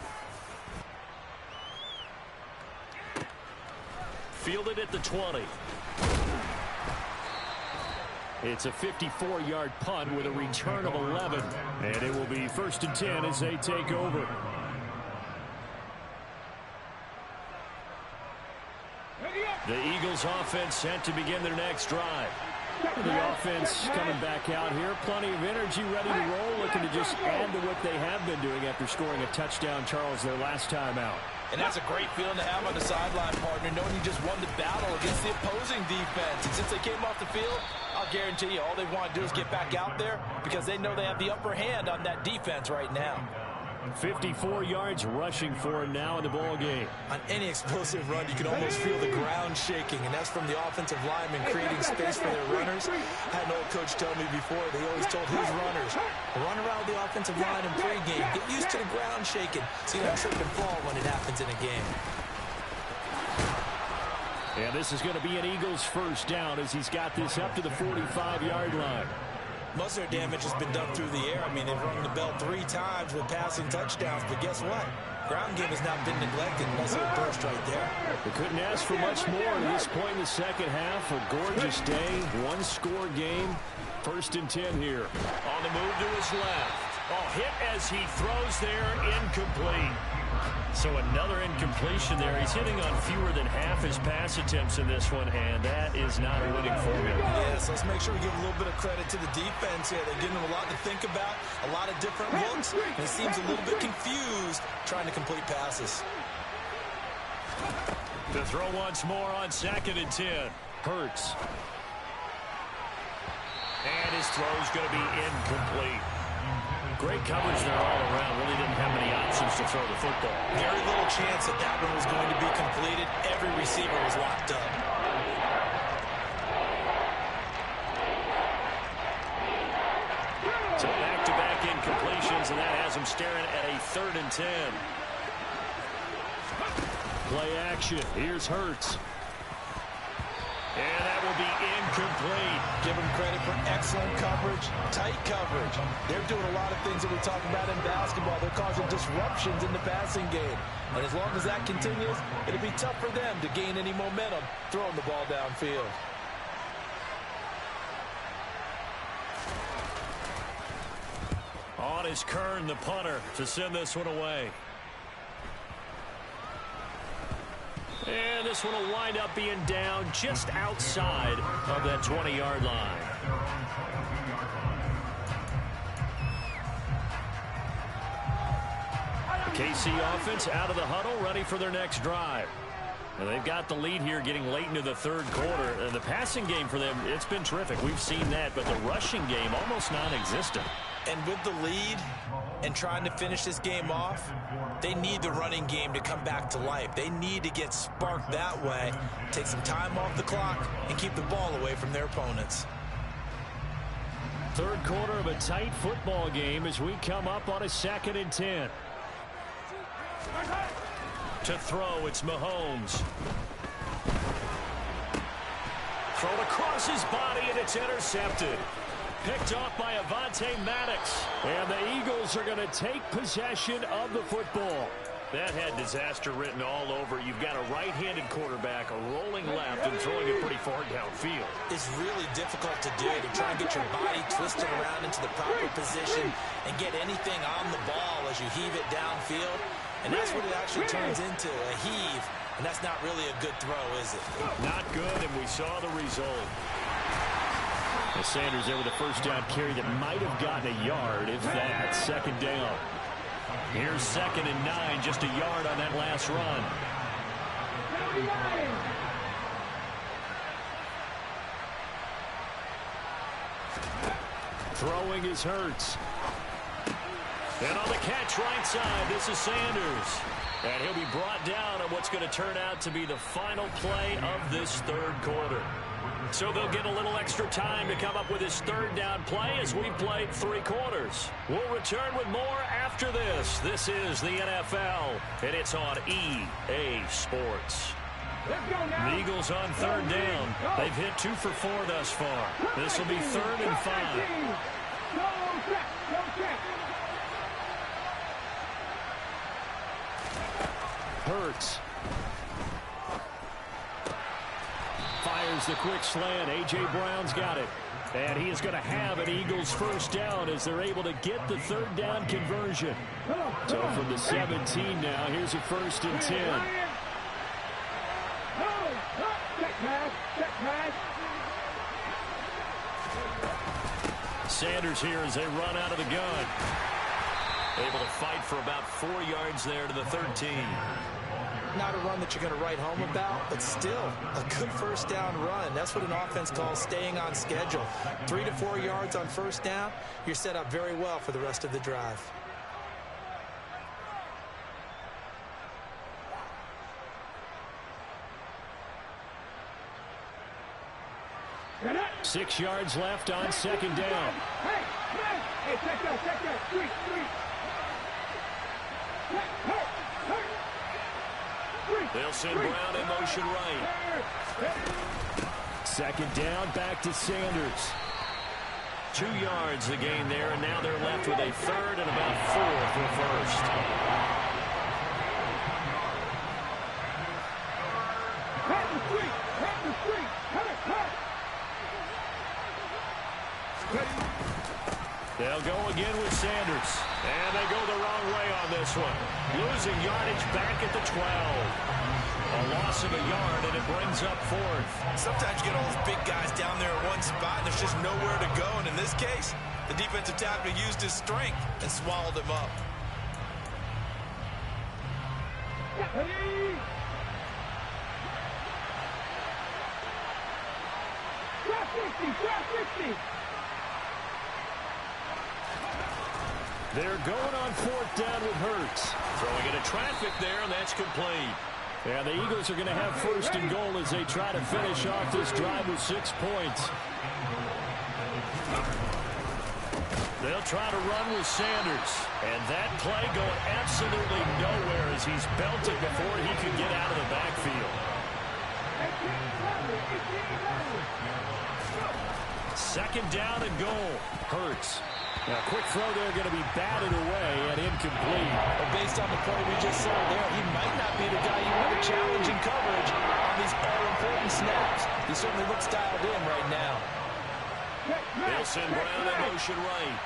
Fielded at the 20. It's a 54-yard punt with a return of 11. And it will be 1st and 10 as they take over. The Eagles offense set to begin their next drive. The offense coming back out here. Plenty of energy, ready to roll, looking to just add to what they have been doing after scoring a touchdown, Charles, their last time out. And that's a great feeling to have on the sideline, partner, knowing you just won the battle against the opposing defense. And since they came off the field, I'll guarantee you all they want to do is get back out there because they know they have the upper hand on that defense right now. 54 yards rushing for him now in the ball game. On any explosive run, you can almost feel the ground shaking, and that's from the offensive linemen creating space for their runners. I had an old coach tell me before, they always told his runners, run around the offensive line in pregame, get used to the ground shaking, so you don't trip and fall when it happens in a game. And this is going to be an Eagles first down as he's got this up to the 45-yard line. Most of their damage has been done through the air. I mean, they've rung the bell 3 times with passing touchdowns, but guess what? Ground game has not been neglected. Nice little burst right there. They couldn't ask for much more at this point in the second half. A gorgeous day, 1-score game. 1st and 10 here. On the move to his left. Oh, hit as he throws there, incomplete. So another incompletion there. He's hitting on fewer than half his pass attempts in this one, and that is not a winning formula. Yes, let's make sure we give a little bit of credit to the defense here. They're giving them a lot to think about, a lot of different looks, and he seems a little bit confused trying to complete passes. To throw once more on 2nd and 10. Hurts. And his throw's going to be incomplete. Great coverage there all around. Really didn't have many options to throw the football. Very little chance that that one was going to be completed. Every receiver was locked up. So back-to-back incompletions, and that has has them staring at a 3rd and 10. Play action. Here's Hurts. And that will be incomplete. Give them credit for excellent coverage, tight coverage. They're doing a lot of things that we talk about in basketball. They're causing disruptions in the passing game. And as long as that continues, it'll be tough for them to gain any momentum throwing the ball downfield. On is Kern, the punter, to send this one away. And this one will wind up being down just outside of that 20-yard line. The KC offense out of the huddle, ready for their next drive. And they've got the lead here getting late into the 3rd quarter. And the passing game for them, it's been terrific. We've seen that, but the rushing game almost non-existent. And with the lead and trying to finish this game off, they need the running game to come back to life. They need to get sparked that way, take some time off the clock, and keep the ball away from their opponents. 3rd quarter of a tight football game as we come up on a 2nd and 10. To throw, it's Mahomes. Thrown across his body, and it's intercepted. Picked off by Avonte Maddox. And the Eagles are going to take possession of the football. That had disaster written all over. You've got a right-handed quarterback, a rolling left, and throwing it pretty far downfield. It's really difficult to do, to try and get your body twisted around into the proper position and get anything on the ball as you heave it downfield. And that's what it actually turns into, a heave. And that's not really a good throw, is it? Not good, and we saw the result. And Sanders there with a 1st down carry that might have gotten a yard, if that. 2nd down. Here's 2nd and 9, just a yard on that last run. Throwing is Hurts. And on the catch right side, this is Sanders. And he'll be brought down on what's going to turn out to be the final play of this 3rd quarter. So they'll get a little extra time to come up with his 3rd down play as we've played 3 quarters. We'll return with more after this. This is the NFL, and it's on EA Sports. The Eagles on 3rd down. They've hit 2 for 4 thus far. This will be 3rd and 5. Hurts. Fires the quick slant. A.J. Brown's got it. And he is going to have an Eagles 1st down as they're able to get the 3rd down conversion. So from the 17 now, here's a 1st and 10. Sanders here as they run out of the gun. Able to fight for about 4 yards there to the 13. Not a run that you're going to write home about, but still a good 1st down run. That's what an offense calls staying on schedule. 3 to 4 yards on 1st down, you're set up very well for the rest of the drive. Get it. 6 yards left on 2nd down. Hey, check that. Street. They'll send Brown in motion right. 2nd down, back to Sanders. 2 yards the gain there, and now they're left with a 3rd and about 4 for 1st. They'll go again with Sanders. And they go the wrong way on this one. Losing yardage back at the 12. A loss of a yard, and it brings up 4th. Sometimes you get all those big guys down there in one spot, and there's just nowhere to go. And in this case, the defensive tackle used his strength and swallowed him up. They're going on 4th down with Hurts. Throwing into traffic there, and that's complete. And the Eagles are going to have 1st and goal as they try to finish off this drive with 6 points. They'll try to run with Sanders. And that play going absolutely nowhere as he's belted before he could get out of the backfield. Second down and goal. Hurts. Now, quick throw there going to be batted away and incomplete. But based on the play we just saw there, he might not be the guy you want to challenge in coverage on these all-important snaps. He certainly looks dialed in right now. They'll send Brown in motion right.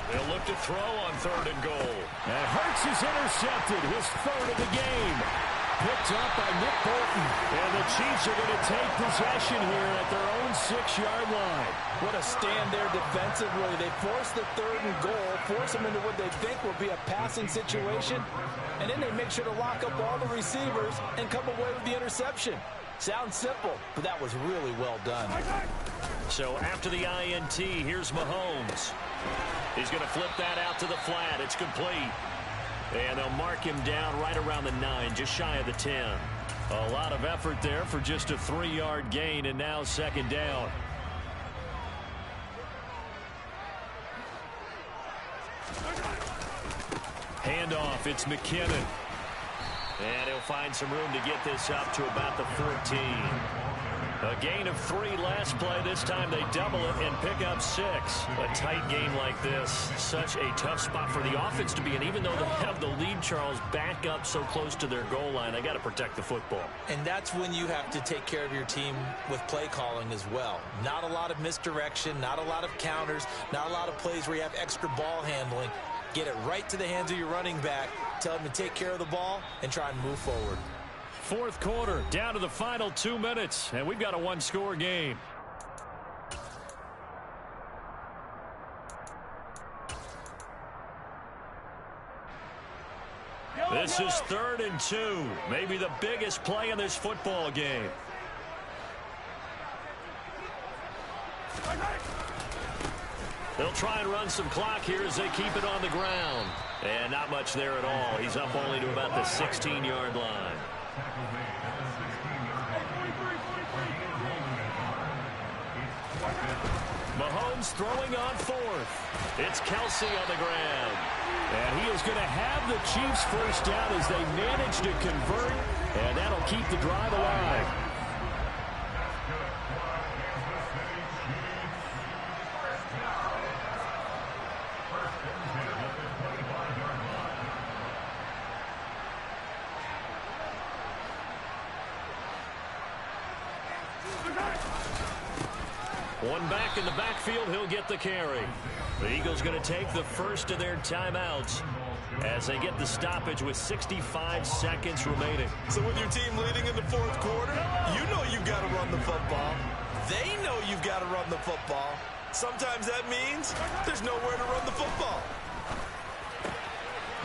They'll look to throw on third and goal. And Hurts is intercepted, his third of the game. Picked up by Nick Bolton. And the Chiefs are going to take possession here at their own 6-yard line. What a stand there defensively. They force the third and goal, force them into what they think will be a passing situation, and then they make sure to lock up all the receivers and come away with the interception. Sounds simple, but that was really well done. So after the INT, here's Mahomes. He's going to flip that out to the flat. It's complete. And they'll mark him down right around the 9, just shy of the 10. A lot of effort there for just a 3-yard gain, and now second down. Handoff, it's McKinnon. And he'll find some room to get this up to about the 14. A gain of 3 last play. This time they double it and pick up 6. A tight game like this, such a tough spot for the offense to be in. Even though they have the lead, Charles, back up so close to their goal line, they got to protect the football. And that's when you have to take care of your team with play calling as well. Not a lot of misdirection, not a lot of counters, not a lot of plays where you have extra ball handling. Get it right to the hands of your running back, tell him to take care of the ball, and try and move forward. Fourth quarter, down to the final 2 minutes, and we've got a 1-score game. This is 3rd and 2, maybe the biggest play in this football game. They'll try and run some clock here as they keep it on the ground. And not much there at all. He's up only to about the 16-yard line. Mahomes throwing on 4th. It's Kelsey on the ground. And he is going to have the Chiefs first down as they manage to convert. And that'll keep the drive alive. One back in the backfield, he'll get the carry. The Eagles going to take the first of their timeouts as they get the stoppage with 65 seconds remaining. So with your team leading in the 4th quarter, you know you've got to run the football. They know you've got to run the football. Sometimes that means there's nowhere to run the football.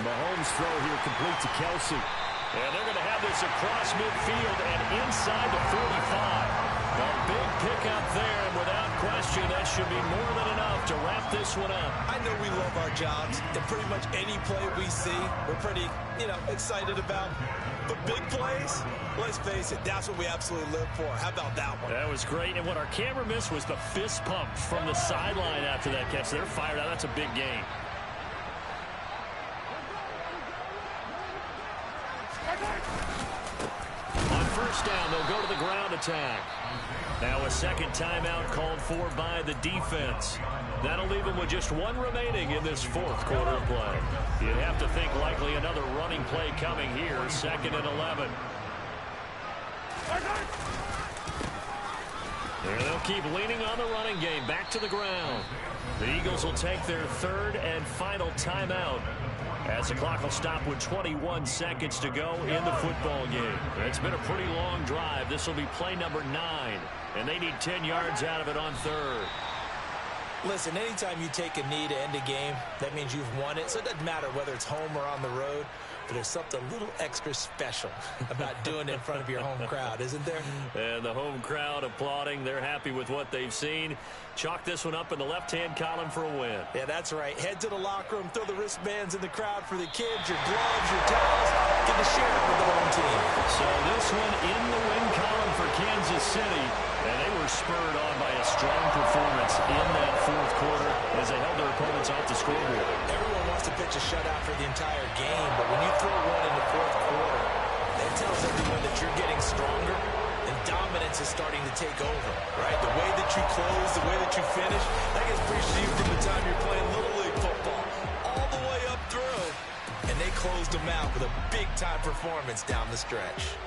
Mahomes throw here complete to Kelsey. And they're going to have this across midfield and inside the 45. A big pickup there, and without question, that should be more than enough to wrap this one up. I know we love our jobs, and pretty much any play we see, we're pretty, excited about. But big plays, let's face it, that's what we absolutely live for. How about that one? That was great, and what our camera missed was the fist pump from the sideline after that catch. They're fired out. That's a big game. On first down, they'll go to the ground attack. Now a second timeout called for by the defense. That'll leave them with just 1 remaining in this 4th quarter of play. You'd have to think likely another running play coming here, 2nd and 11. There they'll keep leaning on the running game, back to the ground. The Eagles will take their 3rd and final timeout as the clock will stop with 21 seconds to go in the football game. It's been a pretty long drive. This will be play number 9, and they need 10 yards out of it on 3rd. Listen, anytime you take a knee to end a game, that means you've won it. So it doesn't matter whether it's home or on the road, but there's something a little extra special about doing it in front of your home crowd, isn't there? And the home crowd applauding. They're happy with what they've seen. Chalk this one up in the left-hand column for a win. Yeah, that's right. Head to the locker room, throw the wristbands in the crowd for the kids, your gloves, your towels. Get to share it with the home team. So this one in the win column for Kansas City, and they were spurred on by a strong performance in that fourth quarter as they held their opponents off the scoreboard. Everyone wants to pitch a shutout for the entire game, but when you throw one in the fourth quarter, that tells everyone that you're getting stronger and dominance is starting to take over, right? The way that you close, the way that you finish, that gets preached to you from the time you're playing Little League football all the way up through. And they closed them out with a big-time performance down the stretch.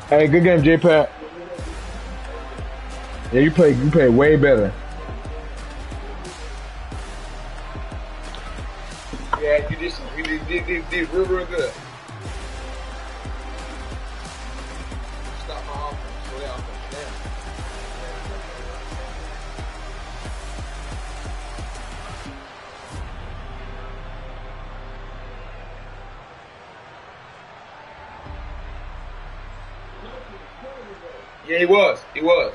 Hey, good game, J-Pat. Yeah, you play way better. Yeah, you did real good. Stop my offense. Slow down. Yeah, he was. He was.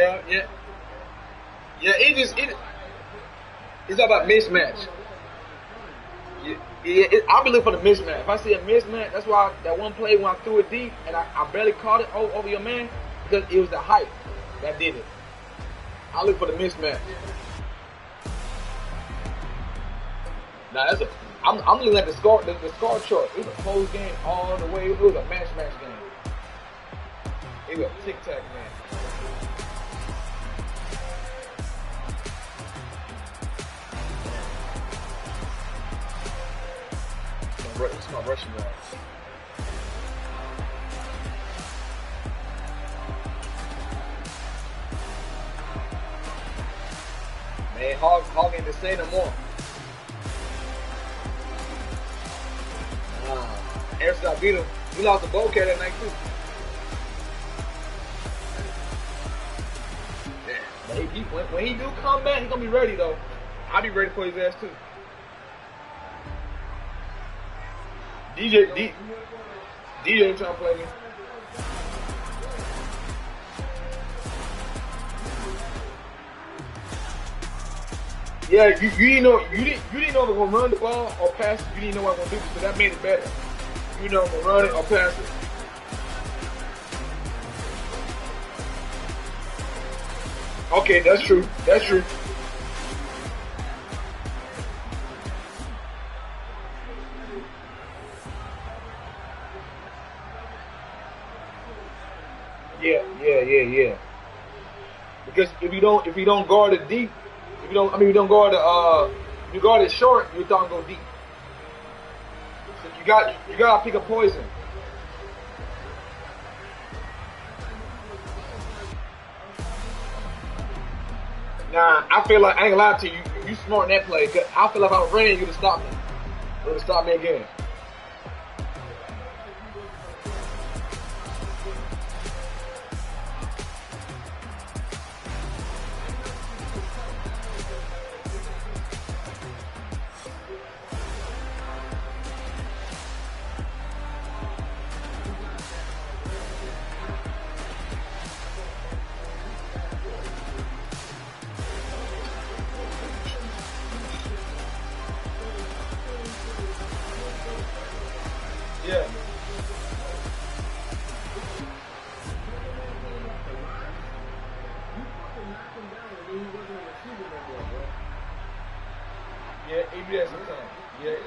Yeah. It's all about mismatch. I'll be looking for the mismatch. If I see a mismatch, that's why that one play when I threw it deep and I barely caught it over your man because it was the height that did it. I'll look for the mismatch. Now I'm looking at the score chart. It was a close game all the way. It was a match game. It was a tic-tac game. It's my rushing yards. Man, Hog ain't to say no more. Ever since I beat him, we lost the bowl cat that night too. Yeah, but when he do come back, he gonna be ready though. I'll be ready for his ass too. DJ ain't trying to play me. Yeah, you didn't know if I'm gonna run the ball or pass it. You didn't know what I'm gonna do, so that made it better. You know I'm gonna run it or pass it. Okay, that's true. That's true. Yeah. Because if you don't guard it deep, if you don't guard you guard it short, you don't go deep. So you gotta pick a poison. Nah, I feel like I ain't gonna lie to you. You smart in that play. Cause I feel like if I ran, you would have stopped me. You would have stopped me again. Yeah. Yeah, he do that sometimes. Yeah.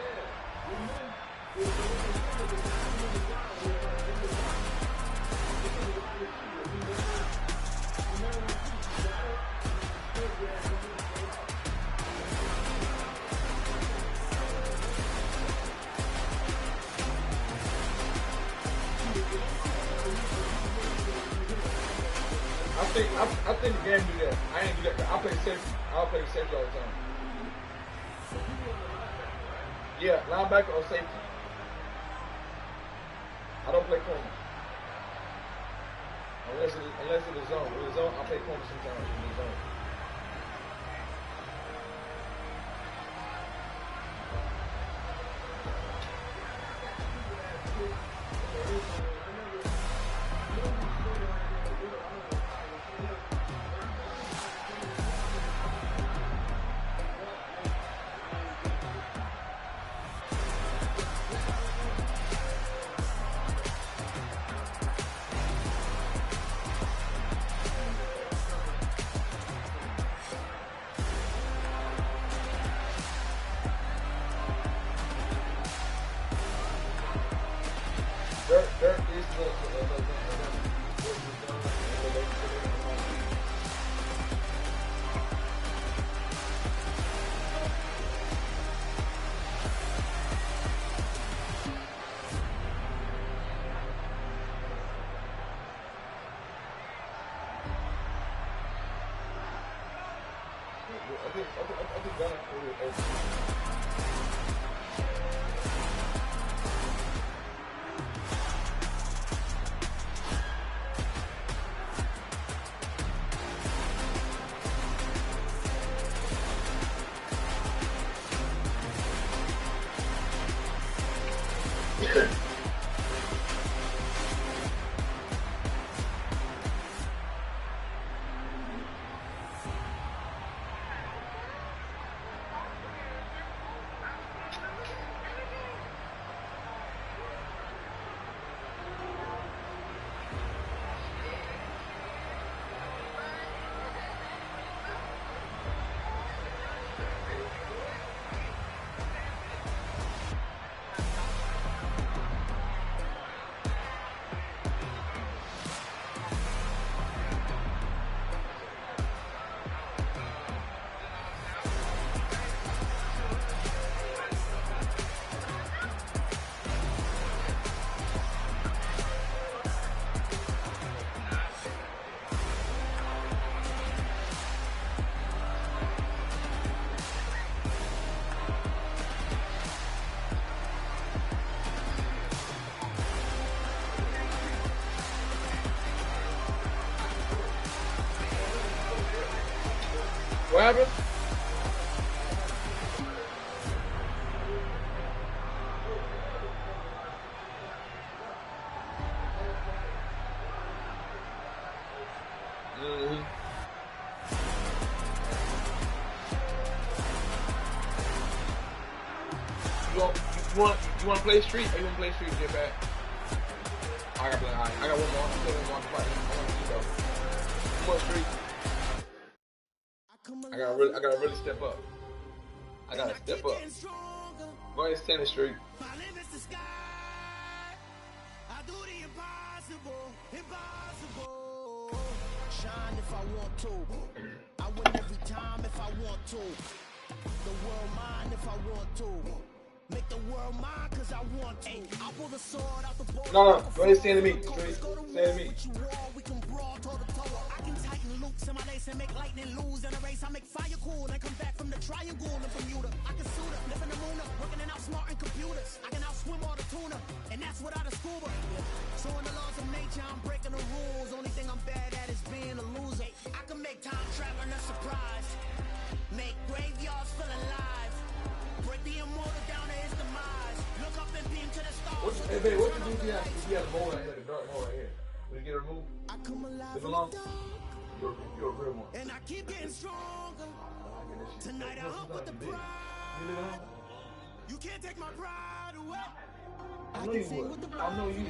I think the game do that. I ain't do that. I play safety. I'll play safety all the time. Yeah, linebacker or safety. I don't play corner. Unless it's a zone. In the zone, I play corner sometimes in the zone. Dirk is I think Ghana. What happened? You want to play street? Or you want to play street? Get back. I got one more. I want street. I gotta really step up. I gotta step up. Go ahead and stand the street. Shine if I want to. I win every time if I want to. The world mine if I want to. Make the world mine cause I want to. I pull the sword out the bowl. No, go ahead and stand to me. Stand to me. We can brawl toe to toe. I can tighten loops in my lace and make lightning lose in a race. I make fire cool and come back from the triangle and Bermuda. I can suit up, live in the moon up, working and outsmarting computers. I can outswim all the tuna, and that's without a scuba. So in the laws of nature, I'm breaking the rules. Only thing I'm bad at is being a loser. I can make time traveling a surprise. Make graveyards feel alive. Break the immortal down to his demise. Look up and beam to the stars. Hey, babe, what you do if you have a mole right here, like a dark mole right here? When you get it removed, leave it alone. You're a real one. And I keep getting stronger. Tonight I hunt with the pride. You leave it alone? You can't take my pride away. I know you would. I know you.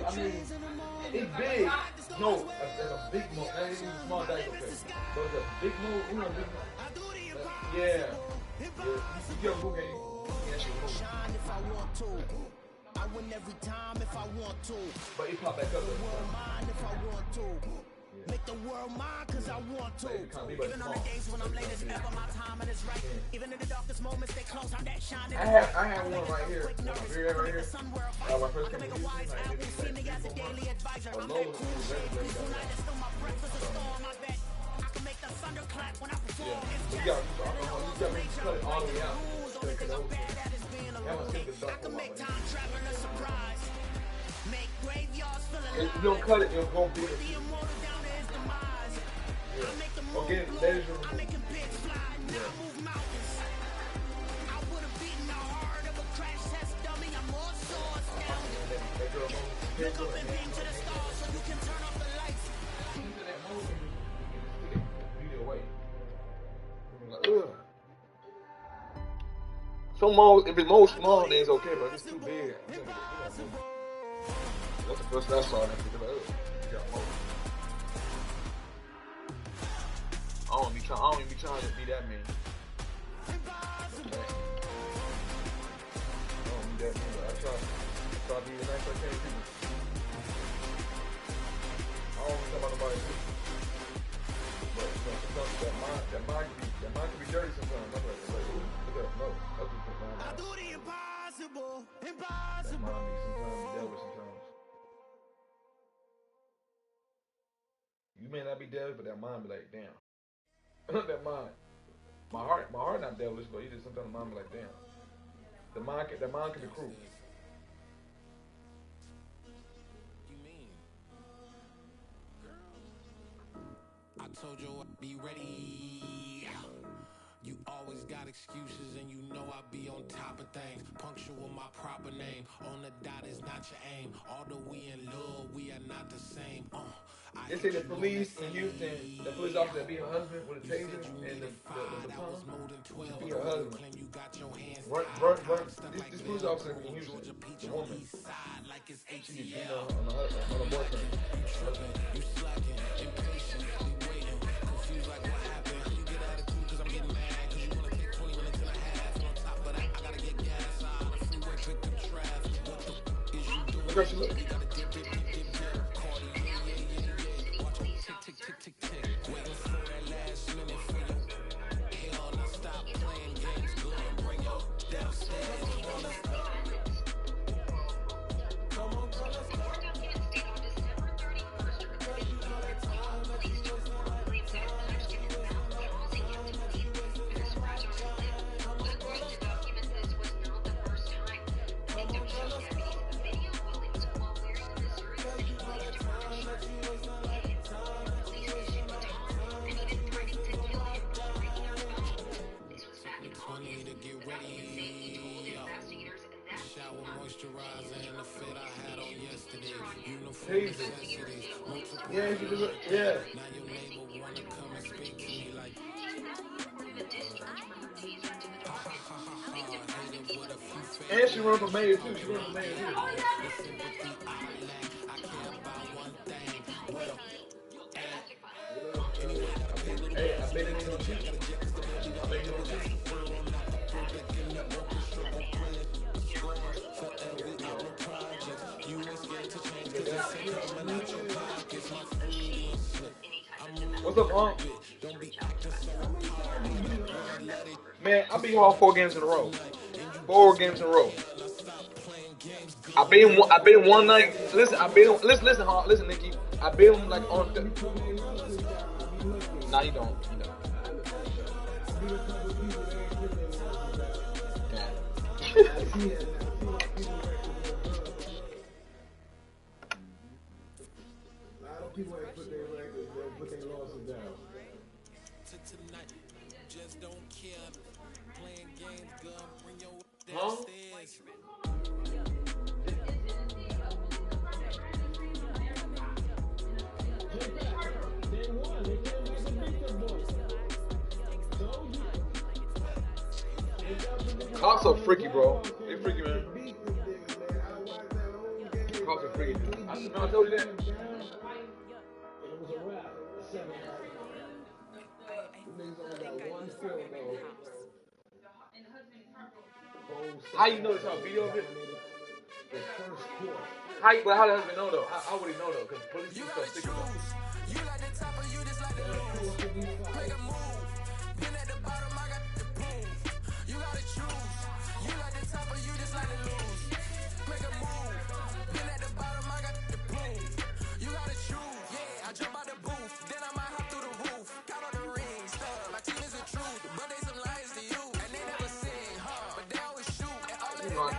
It's big. No, that's a big mole. That ain't even a small dice, okay. But it's a big mole. You know a big mole. Yeah. You get a move game. Shine if I want to. I win every time if I want to. But it pop back up. The world mine if I want to. Make the world mine cause I want to. Even on the days when I'm late as ever, my timing is right. Even in the darkest moments, they close on that shining. I have one right here. Right here. My first make a wise apple, see me as a daily advisor. I'm that cool shade, please tonight, it's still my breakfast, a storm, I bet. I can make the Yeah. You got me cut it all the way out. If you don't cut it, it'll go bigger. Yeah. Okay, that is your move. Yeah. Some malls, if it's more small, then it's okay, but if it's too big, that's the first I saw that. I don't even be trying to be that mean. I don't be that mean, but I try to be as nice as I can to people. I don't talk about nobody too. But sometimes that mind can be dirty sometimes. I'm like, look up, no. That's just my mind. I do the impossible. That mind be sometimes devilish sometimes. You may not be devilish, but that mind be like, damn. That mind. My heart not devilish, but you just sometimes the mind be like, damn. The mind can be cruel. I told you I'd be ready. You always got excuses and you know I be on top of things. Punctual my proper name. On the dot is not your aim. Although we in love, we are not the same. They say the police in Houston, the police officer beat her husband with a taser and the baton. Beat her husband. Run. This police officer in Houston, the woman, she beat her on her boyfriend. You slacking, impatient, we waiting, confused like what happened. You get attitude cause I'm getting mad, cause you wanna take 20 minutes and a half. And on top of that, I gotta get gas out of the freeway, pick up traffic. What the is you doing? Look how she look. You gotta dip. Cardi, yeah. Watch it tick. Waiting for that last minute for you. Hell, now stop playing games, go and bring your downstairs. Come on, let's go. Yeah, she just, yeah. And she run for mayor too. Hey, I bet it ain't no cheat. What's up, Unc? Man, I beat all 4 games in a row. 4 games in a row. I beat him one night. Listen, listen, Nikki. I beat him like on. Nah, you don't. Yeah. People ain't put their records, put their losses down. Tonight, just don't care. Playing games, gun, bring your downstairs. Cops are freaky, bro. They freaky, man. Cops are freaky. I told you that. How you know it's on video of it? How the husband know though? How would he know though? Because police do stuff stickers up. You like the top of you just like the lows. Make a move. Been at the bottom, I got the boom. You gotta choose. You like the top of you just like the lows. Make a move. Been at the bottom, I got the boom. You gotta choose. Yeah, I jump out the booth. Then I might hop through the roof. Count on the rings.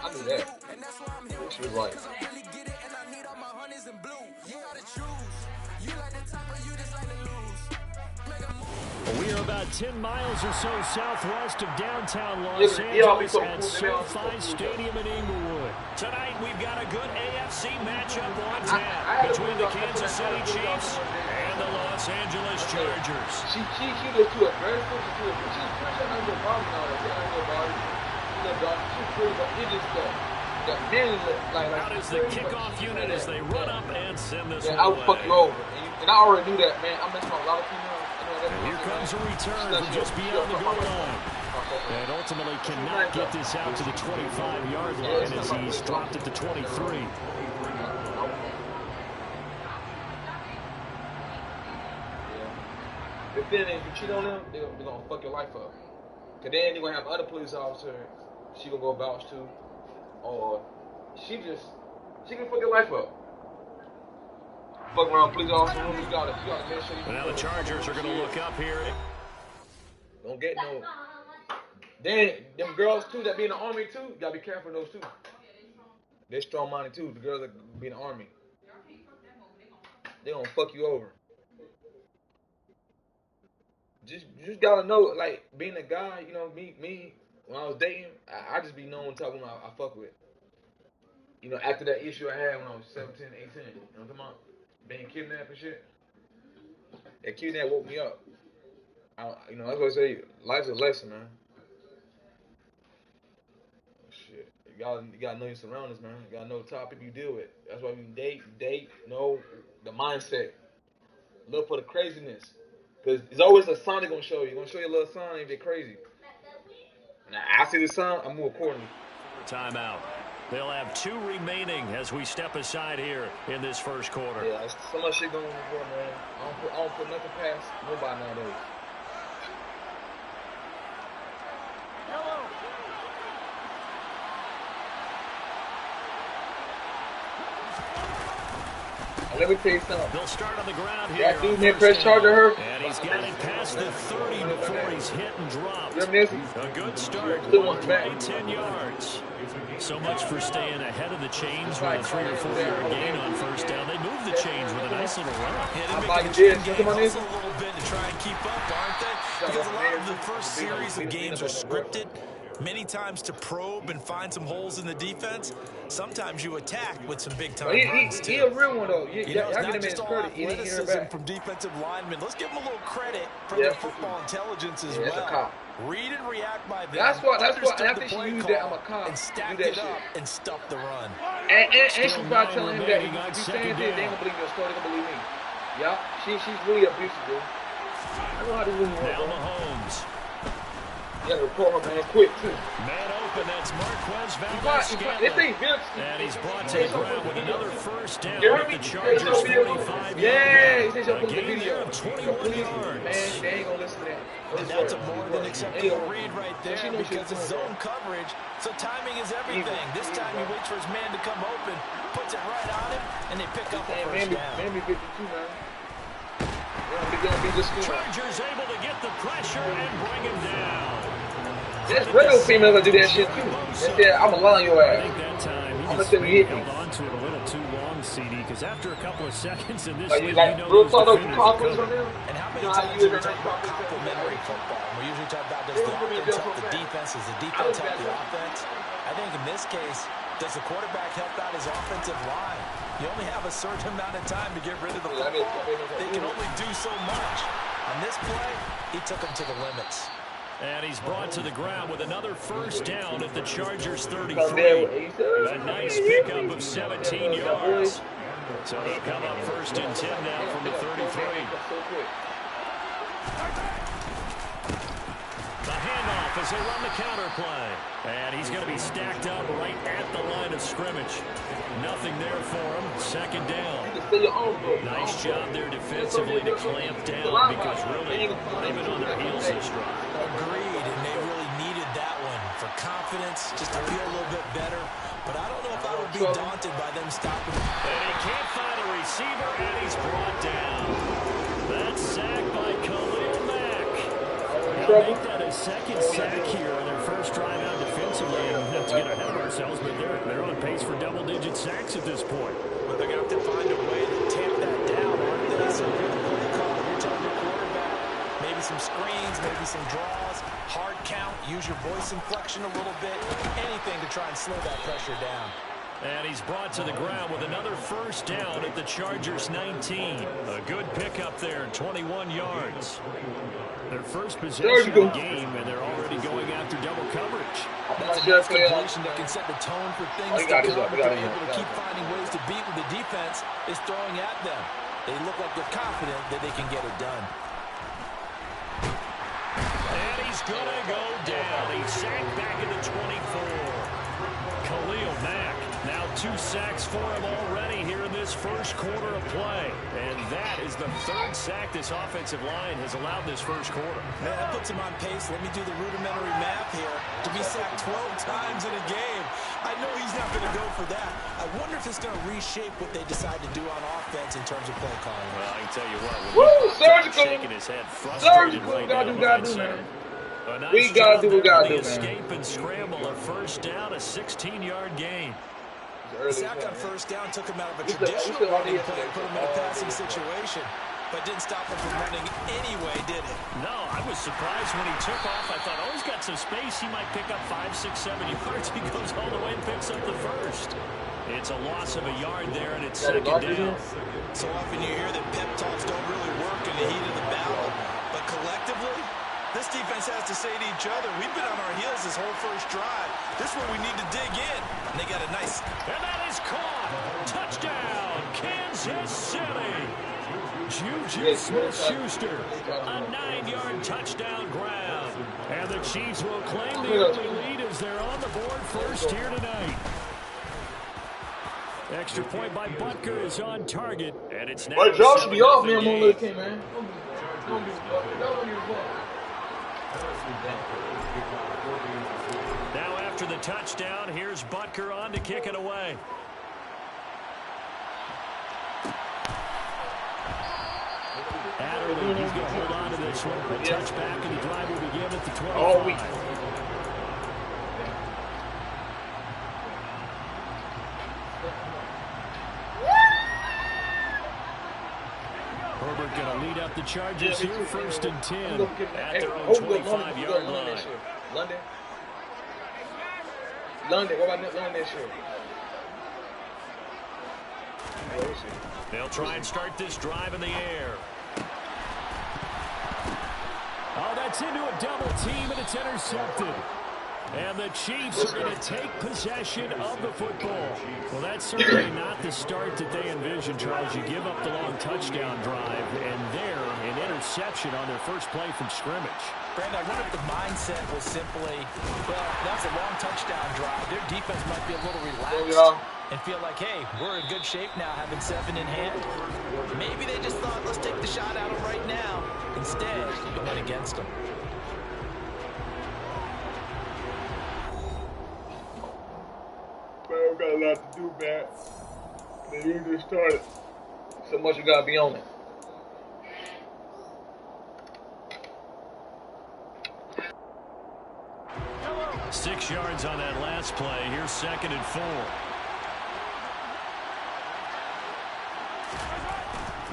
I knew that. She was right. We are about 10 miles or so southwest of downtown Los Angeles at SoFi Stadium in Inglewood. Tonight, we've got a good AFC matchup on tap between the Kansas City Chiefs and the Los Angeles Chargers. She looks too aggressive. She's pretty sure no problem now. She ain't no body. She's pretty, but it just the men Out is the kickoff unit as they run up and send this one I would away. fuck you over. And I already knew that, man. I'm messing with a lot of females. And here comes a return from just beyond the goal line. And ultimately cannot get this out to the 25-yard line as he's dropped at the 23. But then if you cheat on them, they're going to fuck your life up. Because then you're going to have other police officers she going to go vouch to. Or she can fuck your life up. Fuck around police officer, you gotta make sure you. Now the Chargers are going to look up here. Don't get no. Then them girls too that be in the army too, you gotta be careful of those too. They're strong-minded too. The girls that be in the army, they gonna fuck you over. You just gotta know, like being a guy, you know, me when I was dating, I just be knowing type of women I fuck with. You know, after that issue I had when I was 17, 18, you know what I'm talking about? Being kidnapped and shit. That kidnap woke me up. You know, that's what I say. Life's a lesson, man. Shit, you gotta know your surroundings, man. You gotta know the type of people you deal with. That's why you date, know the mindset. Look for the craziness, cause there's always a sign they're gonna show you. They're gonna show you a little sign if they're crazy. Now I see the sign, I move accordingly. Timeout. They'll have 2 remaining as we step aside here in this first quarter. Yeah, so much shit going on, man. I don't put nothing past nobody nowadays. Let me tell you something. They'll start on the ground here. That dude here press charger her. And he's got it past the 30 before he's hit and dropped. A good start. One play, 10 yards. So much for staying ahead of the chains with a 3 or 4 yard gain on first down. They moved the chains with a nice little run. Yeah, they're making the chain game also a little bit to try and keep up, aren't they? Because a lot of the first series of games are scripted. Many times to probe and find some holes in the defense. Sometimes you attack with some big-time runs, too. He a real one, though. You know, it's not just all athleticism from defensive linemen. Let's give them a little credit for their football intelligence as well. Read and react by them. That's why after she used that, I'm a cop. And stack it up and stuff the run. And she's probably telling him that if you saying this, they ain't gonna believe your story, they gonna believe me. Yeah, she's really abusive, dude. I know how to win Now Mahomes. You gotta report her, man, quick, too. Man open, that's Marquez Valdez-Scantling. And he's brought to the ground with another first down at the Chargers' 45-yard line. A gain there of 21 yards. Man, they ain't gonna listen to that. And that's a more than acceptable read right there because it's zone coverage. So timing is everything. This time he waits for his man to come open, puts it right on him, and they pick up a first down. Man, be 52, man. Chargers able to get the pressure and bring him down. There's regular females that do that shit too. They said, I'm allowing your ass. I think that time he just held on to it a little too long, CD, because after a couple of seconds in this league, you know those defenders are coming. And how many times do we talk about complementary football? We usually talk about does the offense help the defense, does the defense help the offense? I think in this case, does the quarterback help out his offensive line? You only have a certain amount of time to get rid of the football. They can only do so much. On this play, he took them to the limits. And he's brought to the ground with another first down at the Chargers' 33. A nice pickup of 17 yards. So they'll come up first and 10 now from the 33. The handoff as they run the counter play. And he's going to be stacked up right at the line of scrimmage. Nothing there for him. Second down. Nice job there defensively to clamp down because really they've been on their heels this drive. Agreed, and they really needed that one for confidence, just to feel a little bit better. But I don't know if I would be daunted by them stopping. And he can't find a receiver, and he's brought down. That's sacked by Khalil Mack. He'll make that a a second sack here on their first drive out defensively. And not to get ahead of ourselves, but they're on pace for double-digit sacks at this point. But they're going to have to find a way to tamp that down, aren't they? So you're the play call, you're telling your quarterback, maybe some screens, maybe some draws, hard count, use your voice inflection a little bit, anything to try and slow that pressure down. And he's brought to the ground with another first down at the Chargers' 19. A good pickup there, 21 yards. Their first possession of the game, and they're already going after double coverage. That's a nice completion that can set the tone for things to come. If they're able to keep finding ways to beat what the defense is throwing at them. They look like they're confident that they can get it done. And he's going to go down. He's sacked back at the 24. Khalil Mack, now 2 sacks for him already here in this first quarter of play. And that is the 3rd sack this offensive line has allowed this first quarter. Man, that puts him on pace. Let me do the rudimentary math here. To be sacked 12 times in a game, I know he's not going to go for that. I wonder if it's going to reshape what they decide to do on offense in terms of play calling. Well, I can tell you what. Surgical. Shaking his head, frustrated right now. Gotta do, man. Nice We gotta do what we gotta do, man. Escape and scramble, a first down, a 16-yard gain. The sack on first down took him out of a traditional running play and put him in a passing situation, but didn't stop him from running anyway, did it? No, I was surprised when he took off. I thought, oh, he's got some space. He might pick up 5, 6, 7 yards. He goes all the way and picks up the first. It's a loss of a yard there, and it's second down. So often you hear that pep talks don't really work in the heat of the battle, but collectively, this defense has to say to each other, we've been on our heels this whole first drive. This is where we need to dig in. And they got a nice... And that is caught. Touchdown, Kansas City. Juju Smith-Schuster, a 9-yard touchdown grab. And the Chiefs will claim the early lead as they're on the board first here tonight. Extra point by Butker is on target. And it's now... But y'all should be off, man. Man. Now after the touchdown, here's Butker on to kick it away. Adderley, he's going to hold on to this one. The touchback and the drive will begin at the 25. All week. Herbert going to lead up the Chargers here, 1st and 10 at their own 25-yard line. London, what about London this year? They'll try and start this drive in the air. Oh, that's into a double team, and it's intercepted. And the Chiefs are going to take possession of the football. Well, that's certainly not the start that they envisioned, Charles. You give up the long touchdown drive, and there, an interception on their first play from scrimmage. Brandon, I wonder if the mindset was simply, well, that's a long touchdown drive. Their defense might be a little relaxed and feel like, hey, we're in good shape now, having 7 in hand. Maybe they just thought, let's take the shot at them right now. Instead, it went against them. Man, we got a lot to do, man. They just started. So much you gotta be on it. Hello. 6 yards on that last play. Here's 2nd and 4.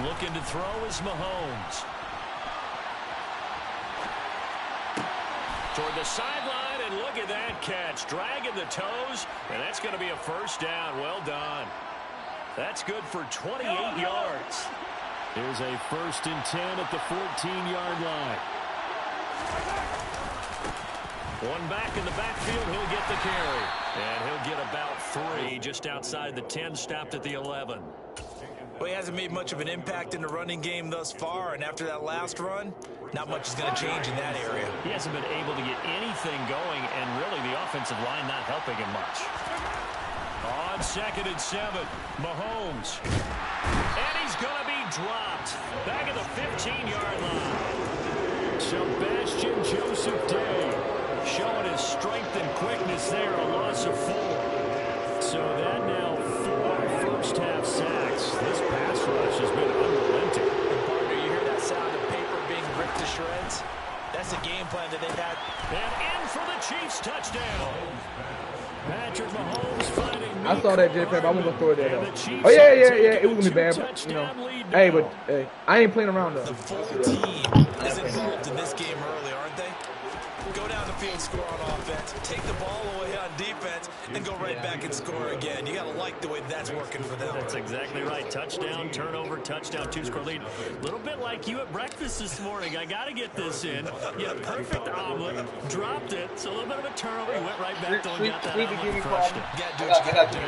Looking to throw is Mahomes. Toward the sideline, and look at that catch. Dragging the toes, and that's going to be a first down. Well done. That's good for 28 yards. Here's a 1st and 10 at the 14-yard line. One back in the backfield, he'll get the carry. And he'll get about 3 just outside the 10, stopped at the 11. Well, he hasn't made much of an impact in the running game thus far, and after that last run, not much is going to change in that area. He hasn't been able to get anything going, and really the offensive line not helping him much. On 2nd and 7, Mahomes. And he's going to be dropped. Back at the 15-yard line. Sebastian Joseph Day showing his strength and quickness there, a loss of 4. So that now 4 first-half sacks. This pass rush has been unrelenting. And partner, you hear that sound of paper being ripped to shreds? That's a game plan that they've had. And in for the Chiefs touchdown. Patrick Mahomes finding I saw that jetpack, but I wasn't gonna throw it there though. Oh yeah. It was gonna be bad, but you know. Hey, but hey, I ain't playing around though. The full team is involved in this game early, aren't they? Go down the field, score on offense, take the ball away on defense, and go right back and score again. You got to like the way that's working for them. That's exactly right. Touchdown, turnover, touchdown, 2-score lead. A little bit like you at breakfast this morning. I got to get this in. You had a perfect omelet, dropped it, so a little bit of a turnover. You went right back to and got that omelet, crushed it. You got to do what you got to do.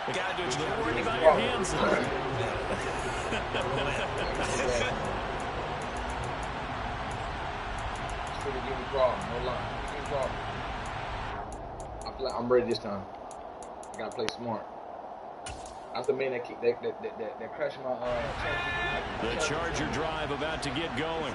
You got to do what you got to do. Worry about your hands. Give me problem, no lie. Give me problem. I feel like I'm ready this time. I gotta play smart. That's the man that crashed my The Charger drive about to get going.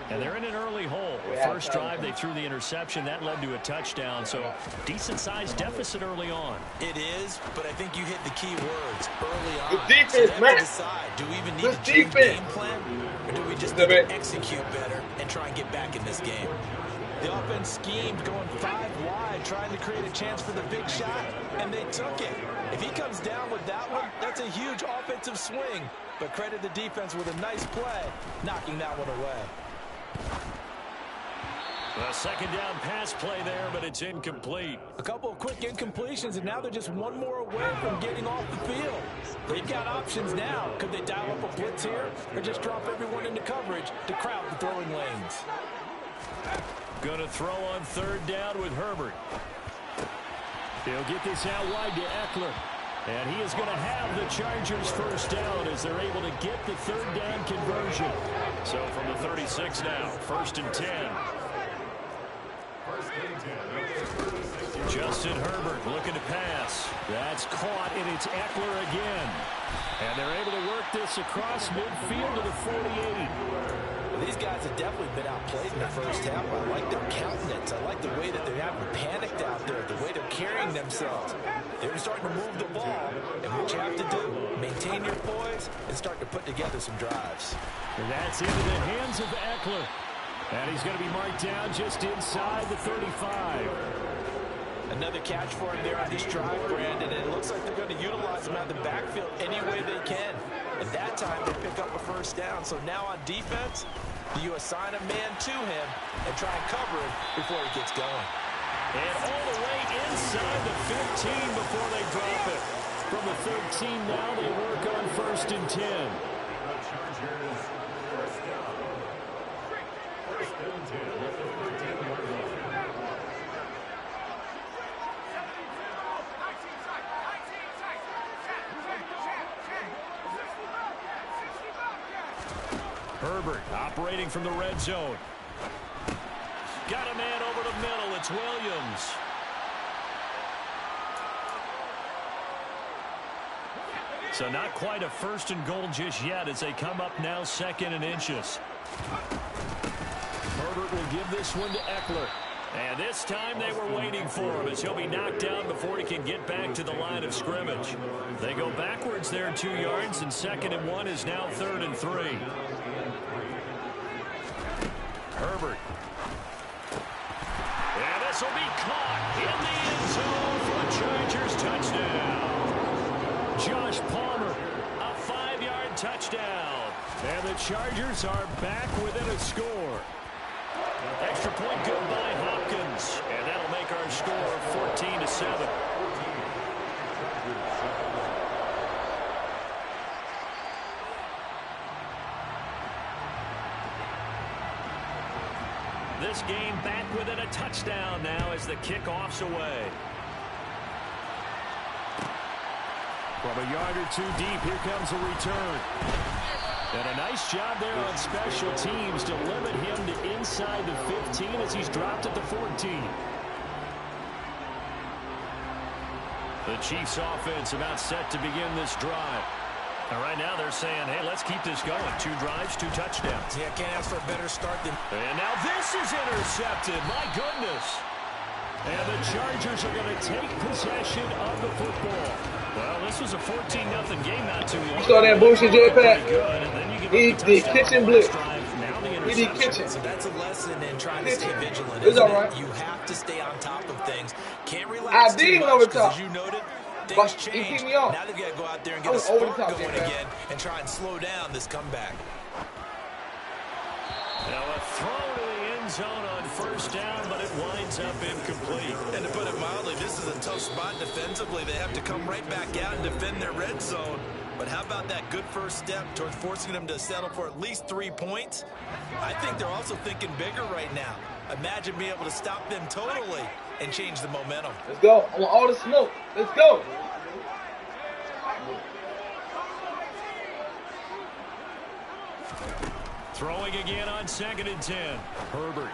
And they're in an early hole. The first drive, they threw the interception. That led to a touchdown. So decent-sized deficit early on. It is, but I think you hit the key words early on. Good defense, so man. Decide, do we even need to change game plan? Or do we just need to execute better and try and get back in this game? The offense schemed going 5 wide, trying to create a chance for the big shot, and they took it. If he comes down with that one, that's a huge offensive swing. But credit the defense with a nice play, knocking that one away. A second down pass play there, but it's incomplete. A couple of quick incompletions, and now they're just one more away from getting off the field. They've got options now. Could they dial up a blitz here, or just drop everyone into coverage to crowd the throwing lanes? Going to throw on third down with Herbert. He'll get this out wide to Eckler. And he is going to have the Chargers first down as they're able to get the third down conversion. So from the 36 now, 1st and 10. Justin Herbert looking to pass. That's caught, and it's Eckler again. And they're able to work this across midfield to the 48. Well, these guys have definitely been outplayed in the first half. I like their countenance. I like the way that they're having panicked out there, the way they're carrying themselves. They're starting to move the ball, and what you have to do, maintain your poise and start to put together some drives. And that's into the hands of Eckler. And he's going to be marked down just inside the 35. Another catch for him there on this drive, Brandon, and it looks like they're going to utilize him out of the backfield any way they can. And that time they pick up a first down. So now on defense, you assign a man to him and try and cover him before he gets going. And all the way inside the 15 before they drop it. From the 13 now they work on 1st and 10. Herbert operating from the red zone. Got a man over the middle. It's Williams. So not quite a 1st and goal just yet as they come up now 2nd and inches. Herbert will give this one to Eckler. And this time they were waiting for him as he'll be knocked down before he can get back to the line of scrimmage. They go backwards there 2 yards, and 2nd and 1 is now 3rd and 3. Herbert. And this will be caught in the end zone for the Chargers touchdown. Josh Palmer, a 5-yard touchdown. And the Chargers are back within a score. Extra point good by Hopkins. And that'll make our score 14-7. This game back within a touchdown now as the kickoff's away. From a yard or 2 deep, here comes a return. And a nice job there on special teams to limit him to inside the 15 as he's dropped at the 14. The Chiefs offense about set to begin this drive. And right now they're saying, hey, let's keep this going. 2 drives, 2 touchdowns. Yeah, can't ask for a better start than... And now this is intercepted. My goodness. And the Chargers are going to take possession of the football. Well, this was a 14-0 game not too long. You saw that bullshit, Jetpack? Good. And then you He did kitchen blitz. Now the interception. So that's a lesson in trying to stay vigilant. It's all right. You have to stay on top of things. Can't relax too much because, as you noted, things change. Now they've got to go out there and get a spark going again and try and slow down this comeback. Now a throw to the end zone on first down, but it winds up incomplete. And to put it mildly, this is a tough spot defensively. They have to come right back out and defend their red zone. But how about that good first step towards forcing them to settle for at least 3 points? I think they're also thinking bigger right now. Imagine being able to stop them totally and change the momentum. Let's go. I want all the smoke. Let's go. Throwing again on 2nd and 10. Herbert.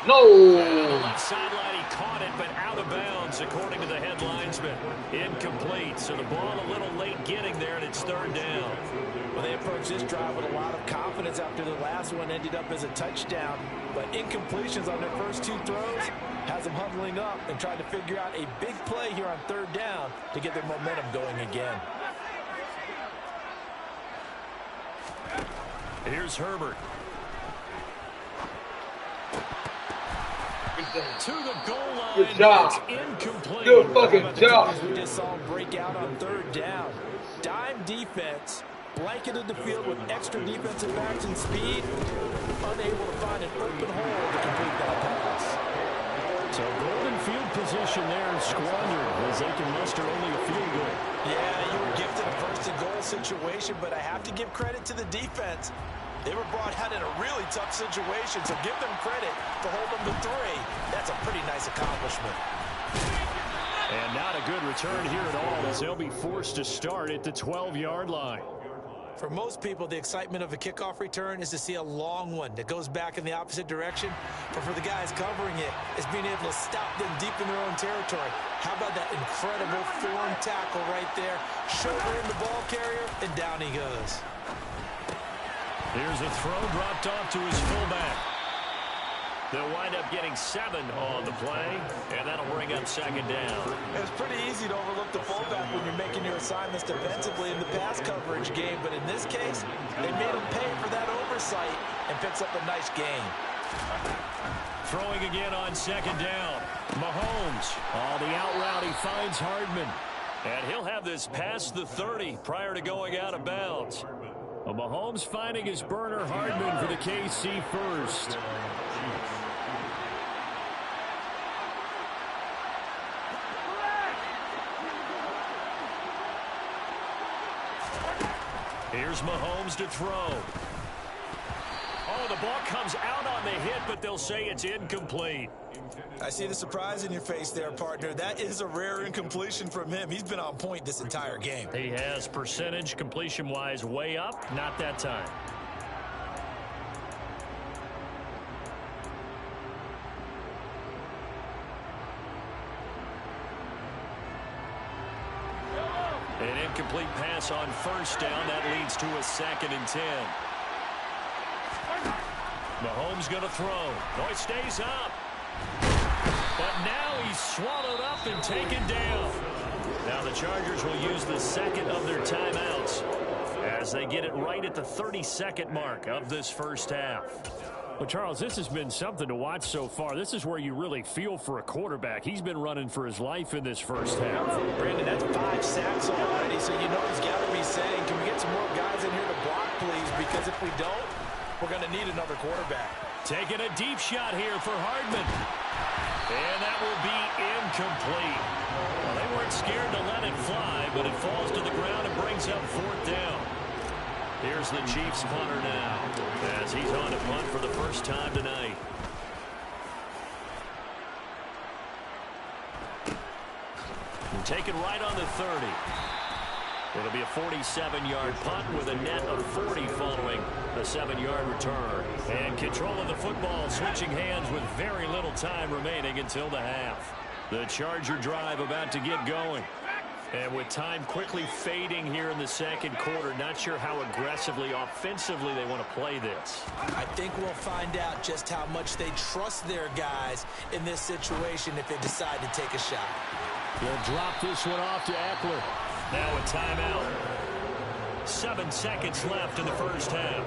No. On the left sideline, he caught it, but out of bounds, according to the head linesman. Incomplete. So the ball a little late getting there, and it's 3rd down. Well, they approached this drive with a lot of confidence after the last one ended up as a touchdown. But incompletions on their first 2 throws has them huddling up and trying to figure out a big play here on 3rd down to get their momentum going again. Here's Herbert. To the goal line. Good job. It's incomplete. Good fucking job. We just saw him break out on 3rd down. Dime defense, blanketed the field with extra defensive backs and speed, unable to find an open hole to complete that pass. So golden field position there is squandered as they can muster only a field goal. Yeah, you were gifted a first-and-goal situation, but I have to give credit to the defense. They were brought out in a really tough situation, so give them credit to hold them to 3. That's a pretty nice accomplishment. And not a good return here at all as they'll be forced to start at the 12-yard line. For most people, the excitement of a kickoff return is to see a long one that goes back in the opposite direction. But for the guys covering it, it's being able to stop them deep in their own territory. How about that incredible form tackle right there? Shoulder in the ball carrier, and down he goes. Here's a throw dropped off to his fullback. They'll wind up getting 7 on the play, and that'll bring up 2nd down. It's pretty easy to overlook the fullback when you're making your assignments defensively in the pass coverage game, but in this case, they made him pay for that oversight and picks up a nice gain. Throwing again on 2nd down. Mahomes. The out route, he finds Hardman. And he'll have this past the 30 prior to going out of bounds. Mahomes finding his burner Hardman for the KC first. Here's Mahomes to throw. The ball comes out on the hit, but they'll say it's incomplete. I see the surprise in your face there, partner. That is a rare incompletion from him. He's been on point this entire game. He has percentage completion-wise way up, not that time. An incomplete pass on first down. That leads to a 2nd and 10. Mahomes going to throw. He stays up. But now he's swallowed up and taken down. Now the Chargers will use the 2nd of their timeouts as they get it right at the 32nd mark of this first half. Well, Charles, this has been something to watch so far. This is where you really feel for a quarterback. He's been running for his life in this first half. Brandon, that's 5 sacks already, so you know he's got to be saying, can we get some more guys in here to block, please? Because if we don't, we're going to need another quarterback. Taking a deep shot here for Hardman. And that will be incomplete. Well, they weren't scared to let it fly, but it falls to the ground and brings up 4th down. Here's the Chiefs punter now as he's on to punt for the first time tonight. And take it right on the 30. It'll be a 47-yard punt with a net of 40 following the 7-yard return. And control of the football switching hands with very little time remaining until the half. The Charger drive about to get going. And with time quickly fading here in the second quarter, not sure how aggressively, offensively they want to play this. I think we'll find out just how much they trust their guys in this situation if they decide to take a shot. They'll drop this one off to Eckler. Now a timeout. 7 seconds left in the first half.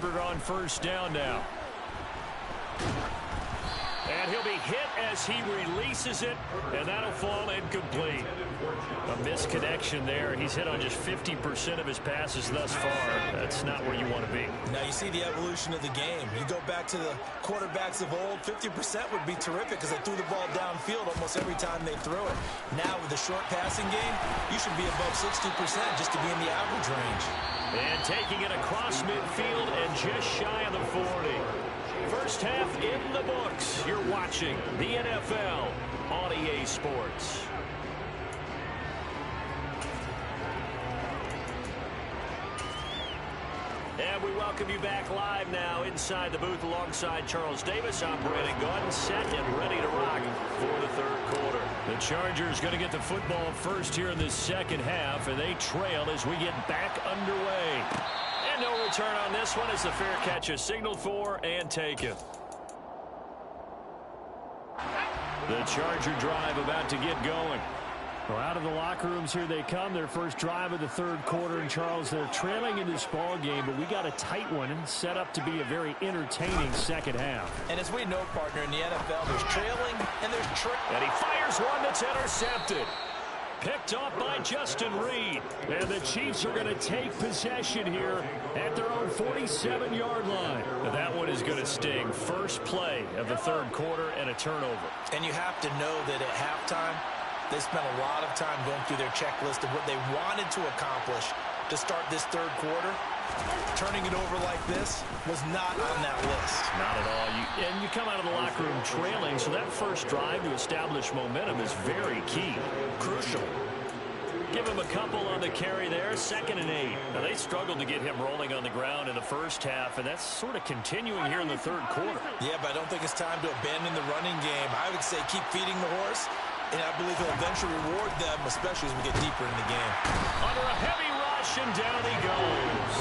Herbert on first down now. And he'll be hit as he releases it, and that'll fall incomplete. A misconnection there. He's hit on just 50% of his passes thus far. That's not where you want to be. Now you see the evolution of the game. You go back to the quarterbacks of old, 50% would be terrific because they threw the ball downfield almost every time they threw it. Now with the short passing game, you should be above 60% just to be in the average range. And taking it across midfield and just shy of the 40. First half in the books. You're watching the NFL on EA Sports. And we welcome you back live now inside the booth alongside Charles Davis. I'm Brandon Gaudin, set and ready to rock for the third quarter. The Chargers going to get the football first here in this second half, and they trail as we get back underway. And no return on this one as the fair catch is signaled for and taken. The Charger drive about to get going. Well, out of the locker rooms here they come. Their first drive of the third quarter. And, Charles, they're trailing in this ball game, but we got a tight one and set up to be a very entertaining second half. And as we know, partner, in the NFL, there's trailing and there's And he fires one that's intercepted. Picked off by Justin Reed. And the Chiefs are going to take possession here at their own 47-yard line. Now that one is going to sting. First play of the third quarter and a turnover. And you have to know that at halftime, they spent a lot of time going through their checklist of what they wanted to accomplish to start this third quarter. Turning it over like this was not on that list. Not at all. And you come out of the locker room trailing, so that first drive to establish momentum is very key. Crucial. Give him a couple on the carry there, 2nd and 8. Now, they struggled to get him rolling on the ground in the first half, and that's sort of continuing here in the third quarter. Yeah, but I don't think it's time to abandon the running game. I would say keep feeding the horse, and I believe he'll eventually reward them, especially as we get deeper in the game. Under a heavy rush, and down he goes.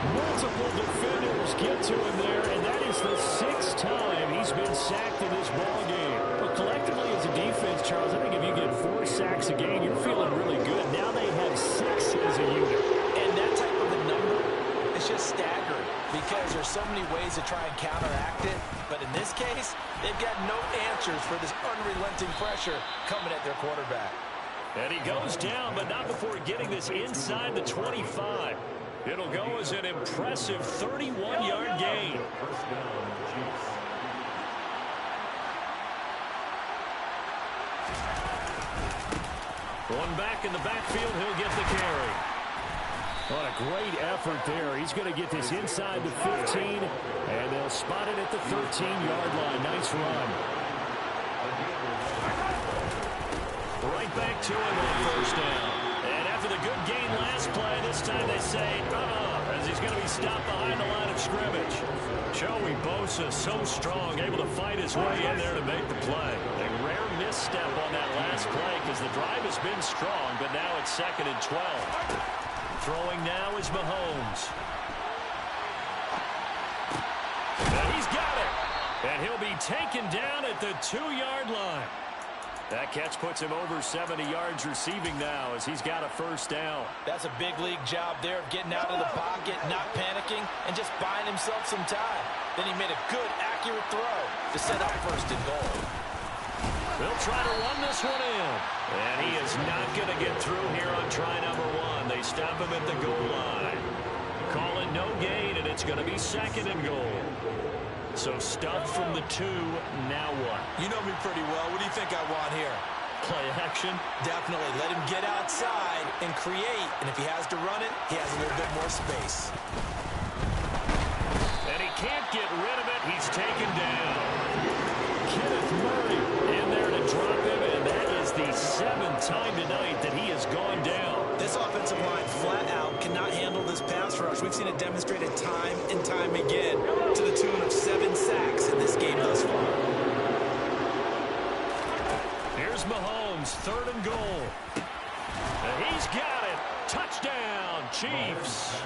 Multiple defenders get to him there, and that is the 6th time he's been sacked in this ball game. But collectively as a defense, Charles, I think if you get 4 sacks a game, you're feeling really good. Now they have 6 as a unit. And that type of a number is just staggering because there's so many ways to try and counteract it. But in this case, they've got no answers for this unrelenting pressure coming at their quarterback. And he goes down, but not before getting this inside the 25. It'll go as an impressive 31-yard gain. Going back in the backfield, he'll get the carry. What a great effort there. He's going to get this inside the 15, and they'll spot it at the 13-yard line. Nice run. Right back to him on first down. And after the good gain last play, this time they say, as he's going to be stopped behind the line of scrimmage. Joey Bosa, so strong, able to fight his way in there to make the play. A rare misstep on that last play because the drive has been strong, but now it's 2nd and 12. Throwing now is Mahomes. And he's got it. And he'll be taken down at the 2-yard line. That catch puts him over 70 yards receiving now as he's got a first down. That's a big league job there of getting out of the pocket, not panicking, and just buying himself some time. Then he made a good, accurate throw to set up 1st and goal. They'll try to run this one in. And he is not going to get through here on try number 1. They stop him at the goal line. Call it no gain, and it's going to be 2nd and goal. So stuff from the 2, now what? You know me pretty well. What do you think I want here? Play action? Definitely. Let him get outside and create. And if he has to run it, he has a little bit more space. And he can't get rid of it. He's taken down. Kenneth Murray in there to drop him, and that is the 7th time tonight that he has gone down. This offensive line flat out cannot handle this pass rush. We've seen it demonstrated time and time again to the tune of 7 sacks in this game thus far. Here's Mahomes, 3rd and goal. And he's got it. Touchdown, Chiefs.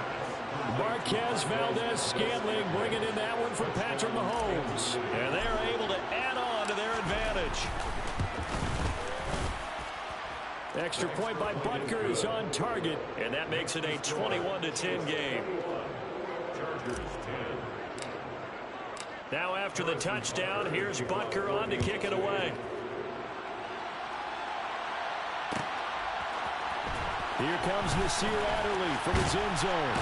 Marquez Valdez-Scantling bringing in that one for Patrick Mahomes. And they're able to add on to their advantage. Extra point by Butker is on target, and that makes it a 21-10 game. Now after the touchdown, here's Butker on to kick it away. Here comes Nasir Adderley from his end zone.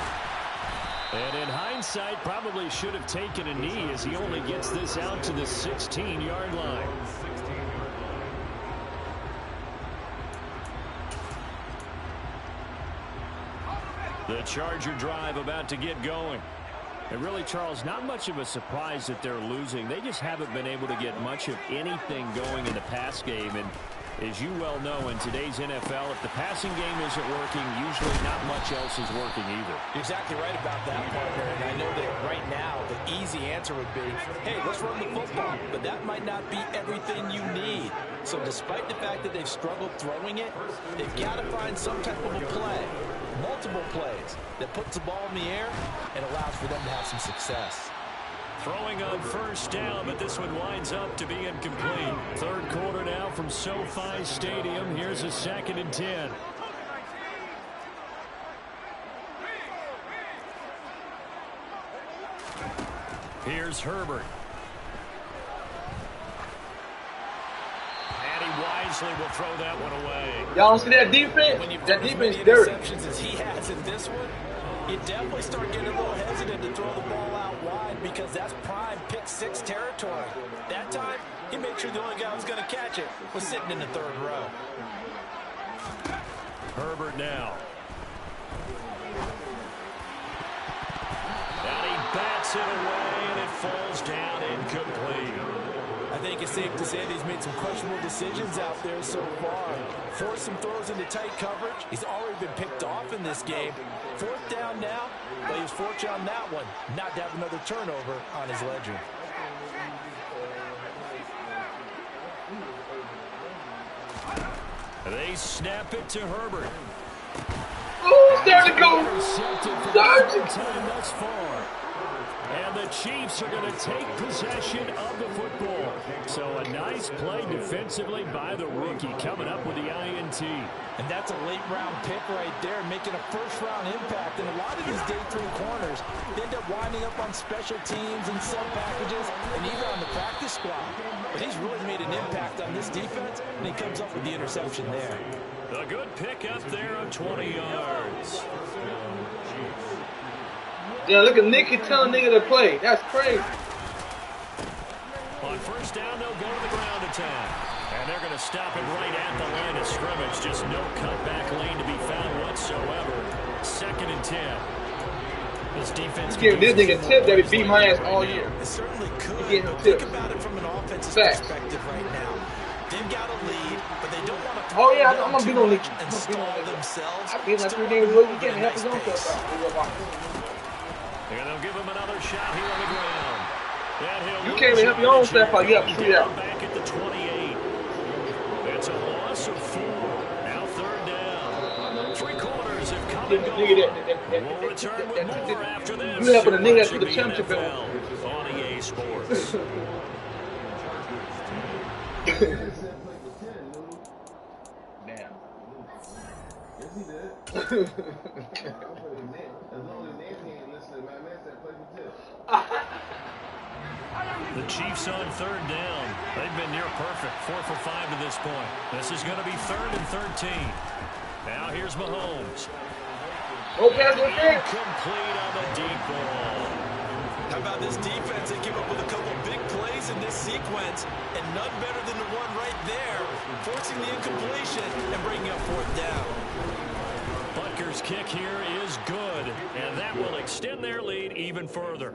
And in hindsight, probably should have taken a knee as he only gets this out to the 16-yard line. The Charger drive about to get going. And really, Charles, not much of a surprise that they're losing. They just haven't been able to get much of anything going in the pass game. And as you well know, in today's NFL, if the passing game isn't working, usually not much else is working either. You're exactly right about that, partner. And I know that right now the easy answer would be, hey, let's run the football. But that might not be everything you need. So despite the fact that they've struggled throwing it, they've got to find some type of a play, multiple plays, that puts the ball in the air and allows for them to have some success. Throwing on first down, but this one winds up to be incomplete. Third quarter now from SoFi Stadium. Here's a 2nd and 10. Here's Herbert. And he wisely will throw that one away. Y'all see that defense? That defense is dirty. As he has in this one, you definitely start getting a little hesitant to throw the ball out wide because that's prime pick 6 territory. That time, he made sure the only guy who was going to catch it was sitting in the 3rd row. Herbert now. And he bats it away, and it falls down incomplete. I think it's safe to say that he's made some questionable decisions out there so far. Forced some throws into tight coverage. He's already been picked off in this game. 4th down now, but he was fortunate on that one not to have another turnover on his ledger. They snap it to Herbert. Oh, there to go. Time thus far. And the Chiefs are going to take possession of the football. So a nice play defensively by the rookie coming up with the INT. And that's a late-round pick right there, making a first-round impact. And a lot of these day 3 corners end up winding up on special teams and sub packages and even on the practice squad. But he's really made an impact on this defense, and he comes up with the interception there. A good pick up there of 20 yards. Yeah, look at Nicky telling nigga to play. That's crazy. On first down, they'll go to the ground attack. And they're going to stop it right at the line of scrimmage. Just no cutback lane to be found whatsoever. 2nd and 10. This defense. You give this nigga tip that he beat my ass all year. It certainly could. You But think about it from an offensive perspective right now. They've got a lead, but they don't want to. Oh yeah, I'm gonna beat on Nicky. And stall themselves. I beat like 3 games a week. You can't help his own stuff out. And they'll give him another shot here on the ground. You can't even help your own stuff out. You have to shoot out. Back at the 28. It's a loss of 4. Now 3rd down. 3 quarters have come and gone. We'll return with more after this. You helping a nigga after the championship on EA Sports. Damn. The Chiefs on 3rd down. They've been near perfect. 4 for 5 to this point. This is going to be 3rd and 13. Now here's Mahomes. Incomplete on the deep ball. How about this defense? They came up with a couple big plays in this sequence, and none better than the one right there, forcing the incompletion and bringing up 4th down. Butker's kick here is good, and that will extend their lead even further.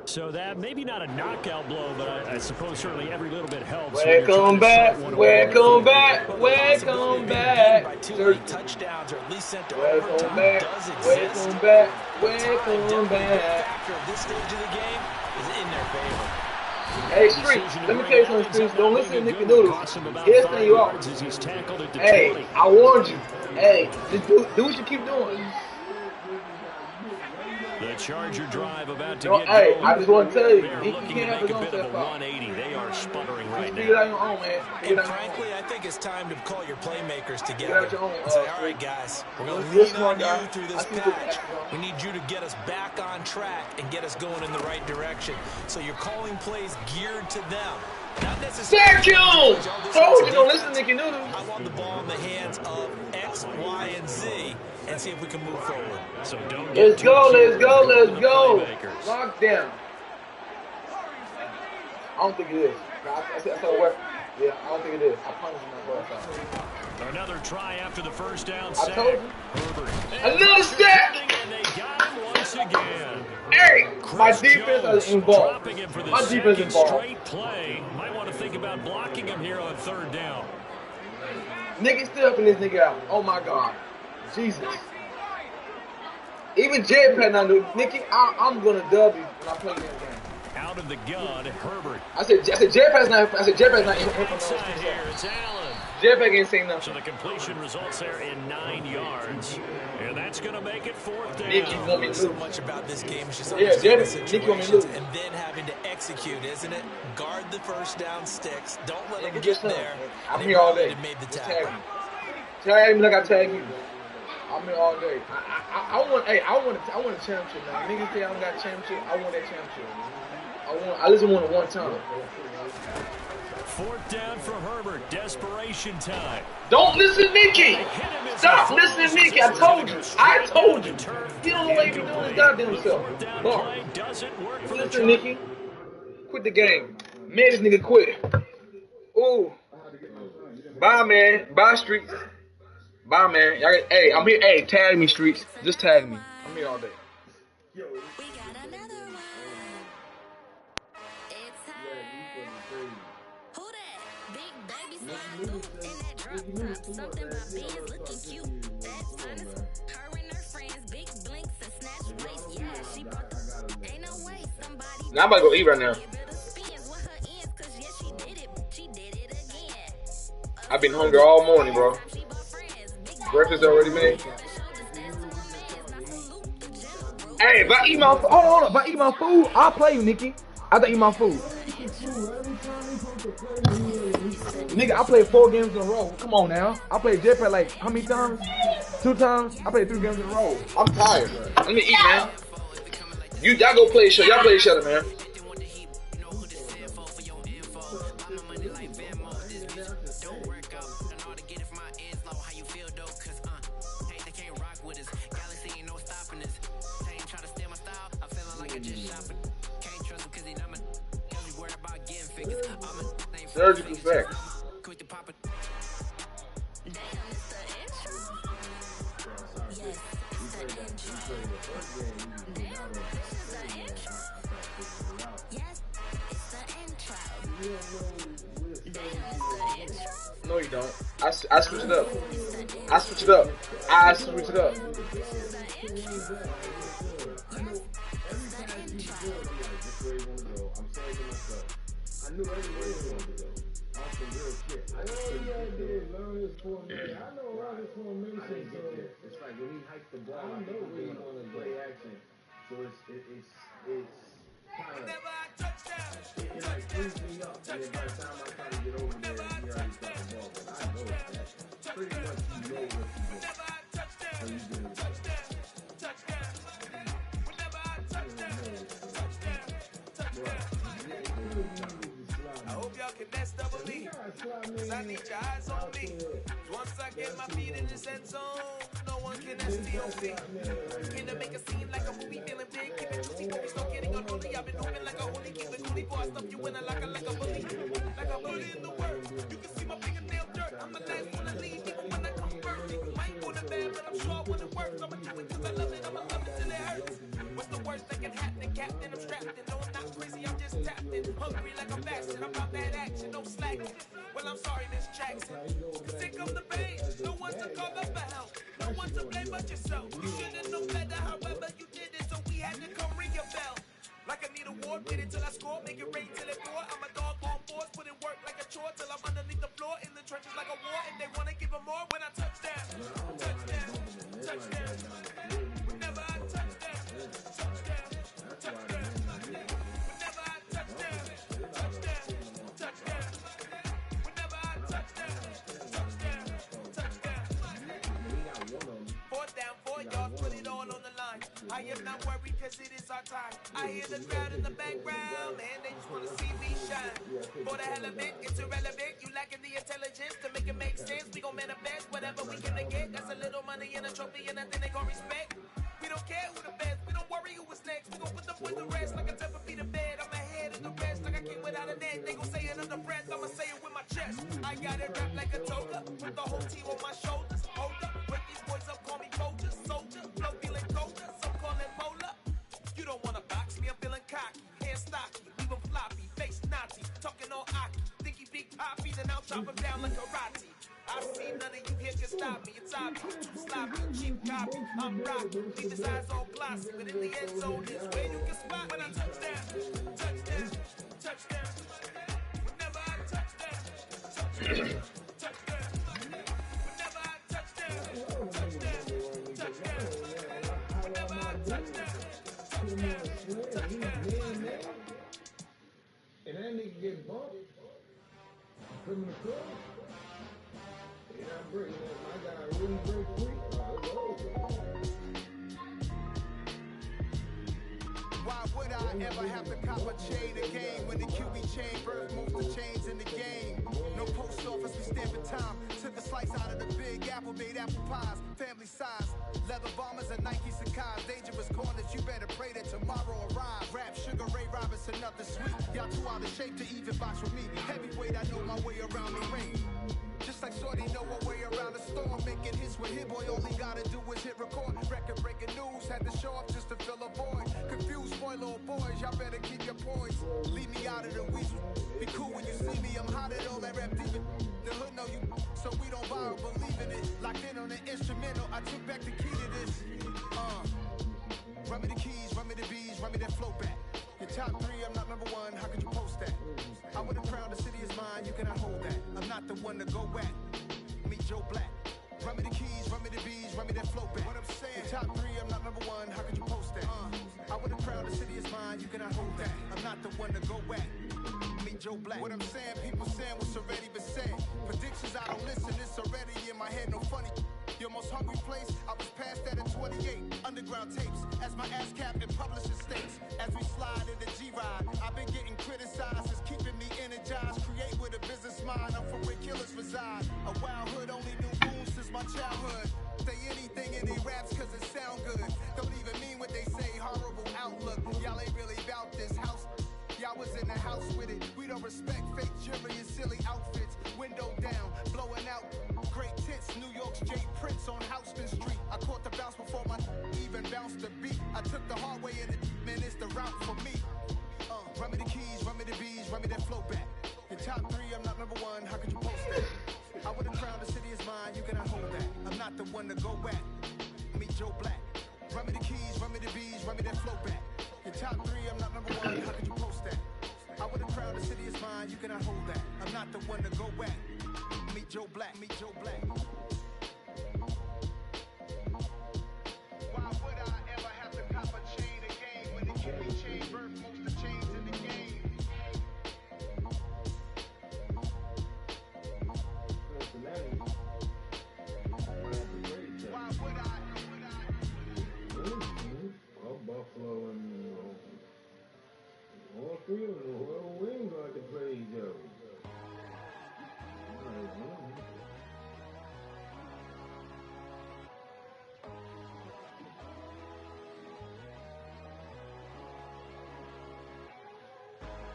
So that maybe not a knockout blow, but I suppose certainly every little bit helps. Welcome back, welcome back, welcome back. Touchdowns, or at least sent to welcome overtime, back, does exist. welcome back, welcome back. Factor of this stage of the game is in their favor. Hey, Street, let me tell you something, Street. Don't listen to Nicky Noodles. Here's the thing you are. Hey, I warned you. Hey, just do what you keep doing. The Charger drive about to No, get hey, going. I just want to tell you, They're he looking can't to have make his a own bit of step a out. 180. They are sputtering right Figure it out now. on your own, man. And frankly, I think it's time to call your playmakers Figure it together out your own. and say, all right, guys, we're going to You're a lean smart on guy. you through this I see what patch. you're We need you to get us back on track and get us going in the right direction. So you're calling plays geared to them. Not necessarily. Thank you! Told you, don't listen to Nicky Noodle. I want the ball in the hands of X, Y, and Z and see if we can move forward. So don't Let's go, let's go, let's go. Lockdown. I don't think it is. I said what? Yeah, I don't think it is. I promise you not. Another try after the first down I sack. told you. Herbert. Another sack! And they got him once again. Hey, my Chris defense Jones is involved. dropping him for the My defense second is involved. straight play. Might want to think about blocking him here on third down. Nicky still helping this nigga out. Oh my God. Jesus. Even Jed Pat not do. Nicky, I'm gonna dub you when I play this game. Out of the gun, Herbert. I said Jed Pat's not Inside here, it's Allen. Jed Pat ain't saying nothing. So the completion results there in 9 yards. And that's going to make it fourth down. Nicky want me to So lose. much about this game is just Yeah, understanding Nicky want me to lose. situations and then having to execute, isn't it? Guard the first down sticks. Don't let them Nigga, get just there. I'm here all day. Made the Just tackle. tag me. Tag me like I tag you. I'm here all day. I want a championship, man. Niggas say I don't got a championship. I want that championship. I just want it one time. Fourth down for Herbert. Desperation time. Don't listen to Nicky. Stop listening to Nicky. I told you. He don't know what he be doing his goddamn self. Look. Doesn't work for Listen, Nicky. Quit the game. Made this nigga quit. Ooh. Bye, man. Bye, Streets. Bye, man. Hey, I'm here. Hey, tag me, Streets. Just tag me. I'm here all day. Now I'm about to go eat right now. I've been hungry all morning, bro. Breakfast already made. Hey, if I eat my food, hold on, if I eat my food, I'll play you, Nicky. I have to eat my food. Nigga, I played 4 games in a row. Come on now. I played Jetpack like how many times? 2 times? I played 3 games in a row. I'm tired. Let me eat, man. Y'all go play each other. Y'all play each other, man. Surgical effects. No, you don't. I switch it up. I switch it up. I switch it up. I knew everywhere he wanted to go. I'm some real shit. I know he did learn his formation. I know all his formation. It's like when he hiked the ball, I know where he want to play action. So it's kind of it like frees me up. And then by the time I kind of get over there, he already got the ball. But I know that pretty much you know what you want. So you do it. I hope y'all can best double me, cause I need your eyes on me. Once I get my feet in this end zone, no one can STOP. Can to make a scene like a movie, feeling big, keep it juicy, don't be so getting unruly. I've been hooping like a holy, keep it coolie, before I stuff you in a locker like a bully. Like a bully in the world, you can see my fingernail dirt. I'm the last one to leave, even when I come first. I ain't going to bad, but I'm sure when it works, I'ma do it cause I love it, I'ma love it till it hurts. What's the worst that can happen, Captain? I'm strapped in, no I'm not crazy, I'm just tapped in. Hungry like I'm fasting, I'm about that action, no slacking. Well, I'm sorry, Miss Jackson. Cause here comes the pain, no one to call up for help. No one to blame but yourself. You should've known better, however you did it, so we had to come ring your bell. Like I need a war, get it till I score, make it rain till it pour. I'm a dog on force, put in work like a chore till I'm underneath the floor, in the trenches like a war, and they wanna give them more when I touch down. Touchdown, touchdown. Whenever I touch down. more yards, put it all on the line. I am not worried because it is our time. I hear the crowd in the background, man, they just want to see me shine. For the hell of it, it's irrelevant. You lacking the intelligence to make it make sense. We gon' manifest whatever we can get. That's a little money and a trophy and nothing they gon' respect. We don't care who the best, we don't worry who was next. We gon' put them with the rest like a 10 feet of bed. I'm ahead of the rest like I came without a net. They gon' say it under breath, I'ma say it with my chest. I got it wrapped like a toga, with the whole team on my shoulders. Hold up, wake these boys up, call me vulture, soldier. Flow feeling colder, some call it molar. You don't wanna box me, I'm feeling cocky. Hair stocky, leave him floppy, face naughty. Talking all aki, think he big poppy, then I'll chop him down like karate. I see none of you here can stop me. It's obvious, too sloppy, cheap copy. I'm rocky, leave his eyes all glossy. But in the end zone is where you can spot when I touch down. Touchdown, touchdown. Whenever I touch down, touchdown, touchdown. Whenever I touch down, touchdown, touchdown. Whenever I touch down, touchdown, touchdown. And that nigga get bumped. Put him in the club. Yeah, my guy really break free. Why would I ever have to cop a chain again when the QB chain first moves the chains in the game? No post office, we stamping time. Took a slice out of the big apple, made apple pies, family size. Leather bombers and Nike Sakai's. Dangerous corners, you better pray that tomorrow arrives. Rap, Sugar Ray Robinson, nothing sweet. Y'all too out of shape to even box with me. Heavyweight, I know my way around the ring. Just like Shorty know her way around the storm. Making hits with Hit Boy, all he gotta do is hit record. Record breaking news, had to show up just to fill a void. Confused boy, little boys, y'all better keep your poise. Leave me out of the weasel. Be cool when you see me, I'm hot at all that rap deep. The hood know you, so we don't borrow, believe in it. Locked in on the instrumental, I took back the key to this. Run me the keys, run me the bees, run me that flow back. Your top three, I'm not number one, how could you post that? I would've crowned the city is mine, you cannot hold that. I'm not the one to go back. Meet Joe Black. Run me the keys, run me the bees, run me that flow back. What I'm saying, top three, I'm not number one, how could you post that? I would've crowned the city is mine, you cannot hold that. I'm not the one to go back. Meet Joe Black. What I'm saying, people saying what's already been said. Predictions, I don't listen, it's already in my head, no funny. Your most hungry place, I was past that at 28. Underground tapes, as my ass cap in publishing states. As we slide in the G-Ride, I've been getting criticized, it's keeping me energized. Create with a business mind, I'm from where killers reside. A wild hood, only knew goons since my childhood. Say anything in they raps cause it sound good. Don't even mean what they say, horrible outlook. Y'all ain't really about this house. Y'all was in the house with it. We don't respect fake jewelry and silly outfits. Window down, blowing out. Great tits, New York's Jay Prince on Houston Street. I caught the bounce before my even bounced the beat. I took the hard way in it, man, it's the route for me. Run me the keys, run me the bees, run me that flow back. Your top three, I'm not number one, how could you post that? I would've crowned the city is mine, you cannot hold that. I'm not the one to go back. Meet Joe Black. Run me the keys, run me the bees, run me that flow back. Your top three, I'm not number one, how could you post that? I would've crowned the city is mine, you cannot hold that. I'm not the one to go back. Meet Joe Black, meet Joe Black. Why would I ever have to cop a chain again when the QB chain birth most of chains in the game? Why would I? Buffalo and all three of them, whoever wins got to play each other.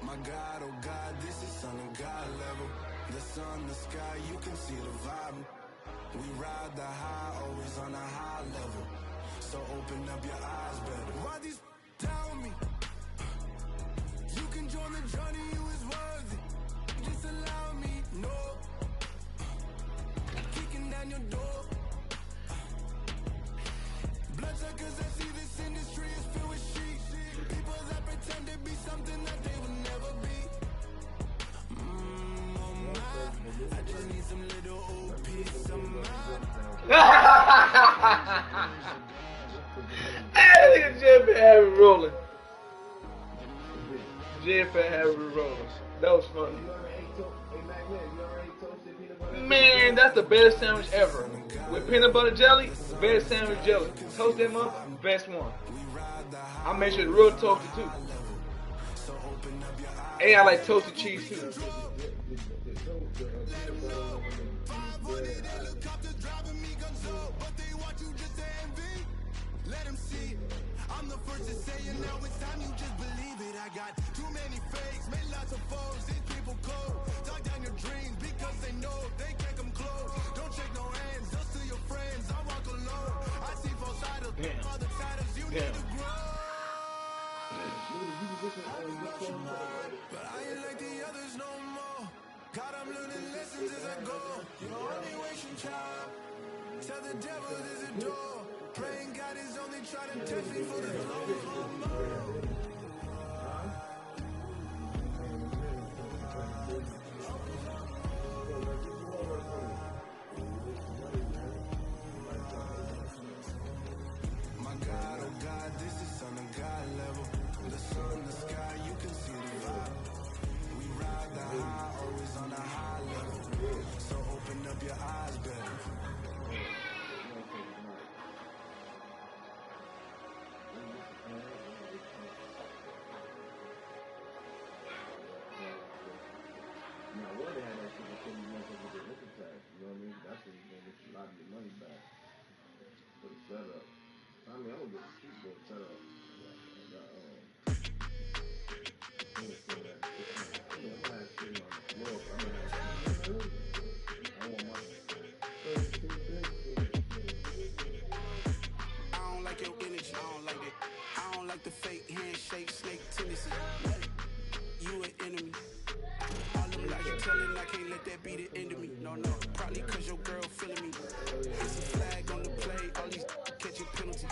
My God, oh God, this is son of God level. The sun, the sky, you can see the vibe. We ride the high, always on a high level. So open up your eyes better. Why these tell me? You can join the journey, you is worthy. Just allow me, no. Kicking down your door. Bloodsuckers, I see this industry is filled with sheep. People that pretend to be something that they will never be. Oh my, I just need some little old peace of mind. Hey, look at Jeff and Harry rolling. Jeff and Harry rolling. That was funny. Man, that's the best sandwich ever. with peanut butter jelly, the best sandwich jelly. Toast them up, best one. I make sure it's real toasted too. And I like toasted cheese too. Let them see it. I'm the first to say it now. It's time you just believe it. I got too many fakes, made lots of foes. These people cold. Talk down your dreams because they know they can't come close. Don't shake no hands, just to your friends. I walk alone. I see false idols, other titles. You need to grow. But I ain't like the others no more. God, I'm learning lessons as I go. You're only wasting child. Tell the devil there's a door. Praying God is only trying to test me for the glory. My God, oh God, this is on a God level. The sun, the sky, you can see the vibe. We ride the high, always on a high level. So open up your eyes better. Now, what they had that shit before you went over the liquor tax, you know what I mean? That's when you're going to get a lot of your money back for the setup. I mean, I'm going to get the street board set up. I don't like your energy, I don't like it. I don't like the fake handshake, snake tendency. You an enemy. All them lies you telling, I can't let that be the end of me. No, probably cause your girl feeling me. It's a flag on the play, all these catching penalties.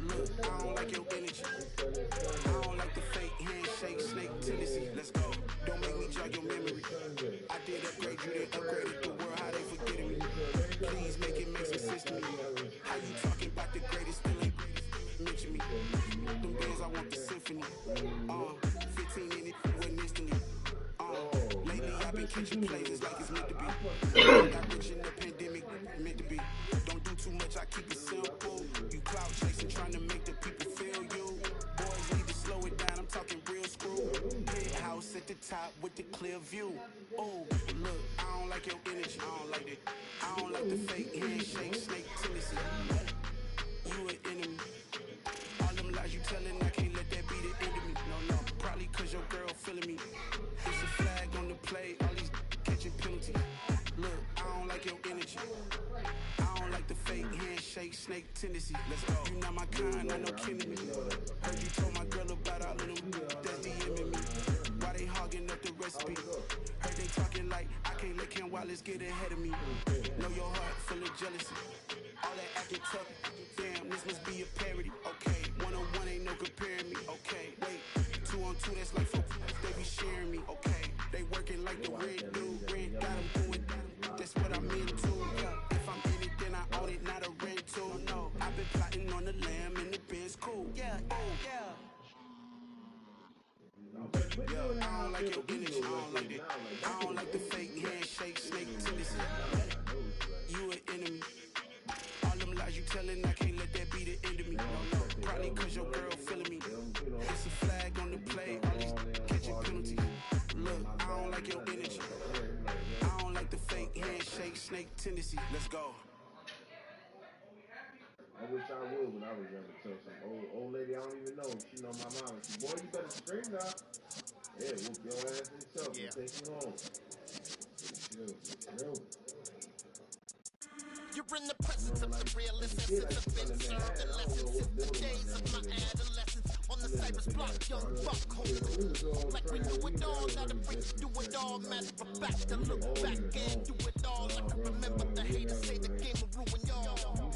Look, I don't like your energy. I don't like the fake handshake, snake tendency. Let's go. Don't make me jog your memory. I did upgrade you, then upgraded the world, how they forgetting me. Please make it make some sense to me. How you talking about the greatest, still ain't mention me. Them bands, I want the symphony. 15 in it, went instantly. Lately I've been catching plays, it's like it's meant to be. Got rich in the pandemic, meant to be. Don't do too much, I keep it simple. You clout chasing, trying to make the people feel you. Boys need to slow it down, I'm talking real screw. Big house at the top with the clear view. Oh, look, I don't like your energy, I don't like it. I don't like the fake handshake, snake tendency. You an enemy. All them lies you telling, I can't let that be the end of me. No, probably cause your girl feeling me. It's a flag on the play, all these catching penalties. Look, I don't like your energy. I don't like the fake handshake, snake tendency. Let's go. You not my kind, I know kidding me. Heard you told my girl about all of them that's DMing me. Why they hogging up the recipe? Heard they talking like I can't let Ken Wallace get ahead of me. Know your heart full of jealousy. All that acting tough. Damn, this must be a parody. Okay, 1-on-1 ain't no comparing me. Okay, wait, 2-on-2 that's like four. They be sharing me. Okay, they working like the red dude. Red got them doing. That's what I'm into. Yeah, if I'm in it, then I own it, not a rental. No, I've been plotting on the lamb and the Benz cool. Yeah, yeah. I don't like your energy, I don't like it. I don't like the fake handshake, snake tendency. You an enemy. All them lies you telling, I can't let that be the end of me. No, probably cause your girl feeling me. It's a flag on the play, all these catching penalties. Look, I don't like your energy. I don't like the fake handshake, snake tendency. Let's go. I wish I would when I was younger. So some old lady I don't even know. She know my mom. She, boy, you better scream now. Yeah, whoop your ass itself and take you home. You're in the presence of the realest essence of served and lessons since the days of my adolescence. On the Cypress block, young buck holding like we knew it all, now the freaks do it all. Matter of fact, I look back and do it all. Like I remember the haters say the game will ruin y'all.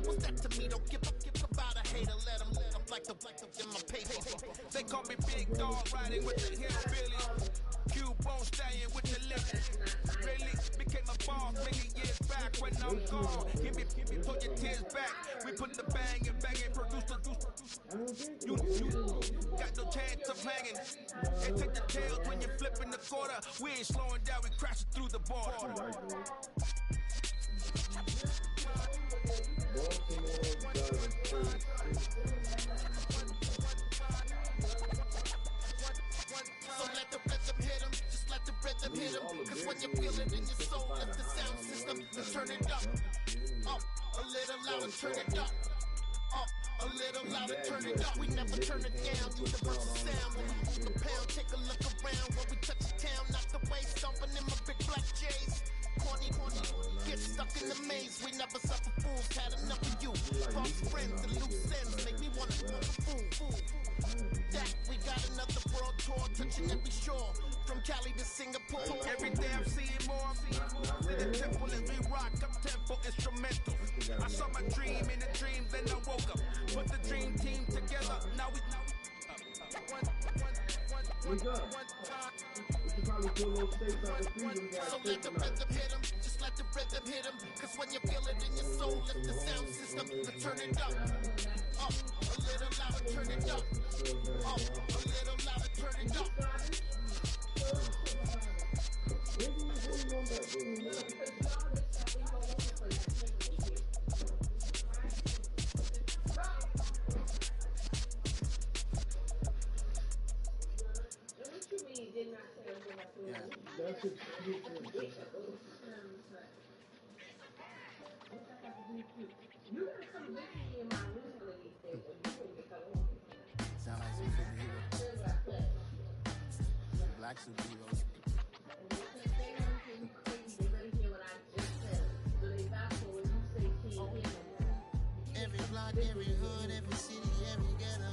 What's that to me? Don't give about a hater, let them up like the in my paper. They call me Big Dog, riding with the hillbillies. Cubone staying with the left. Really became a boss many years back when I'm gone. Give me, put your tears back. We put the bang and produce the you got no chance of hanging. And take the tails when you're flipping the quarter. We ain't slowing down, we crashing through the border. So let the rhythm hit him, just let the rhythm hit him. Cause when you feel it in your soul, lift the sound system and turn it up. Up, a little louder, turn it up. Up, a little louder, turn it up. We never turn it down, universal sound. When we move the pound, take a look around. When we touch the town, knock the waist, stomping in my big black J's. Corny, get stuck in the maze. We never suffer fools, had enough of you. False friends and loose ends make me wanna smoke a fool. That we got another world tour, touching every shore, from Cali to Singapore. Every day I'm seeing more. See the temple as we rock up tempo instrumentals. I saw my dream in a dream, then I woke up. Put the dream team together. Now we. Wake up. We should probably pull those states out of the freezer. So let the rhythm hit him, just let the rhythm hit him. Cause when you feel it in your soul, lift the sound system to turn it up. Up, a little louder, turn it up. Up, a little louder, turn it up. That's it. You gotta come visit me in my room when you say, Sound like some superheroes. Black superheroes. Every block, every hood, every city, every ghetto.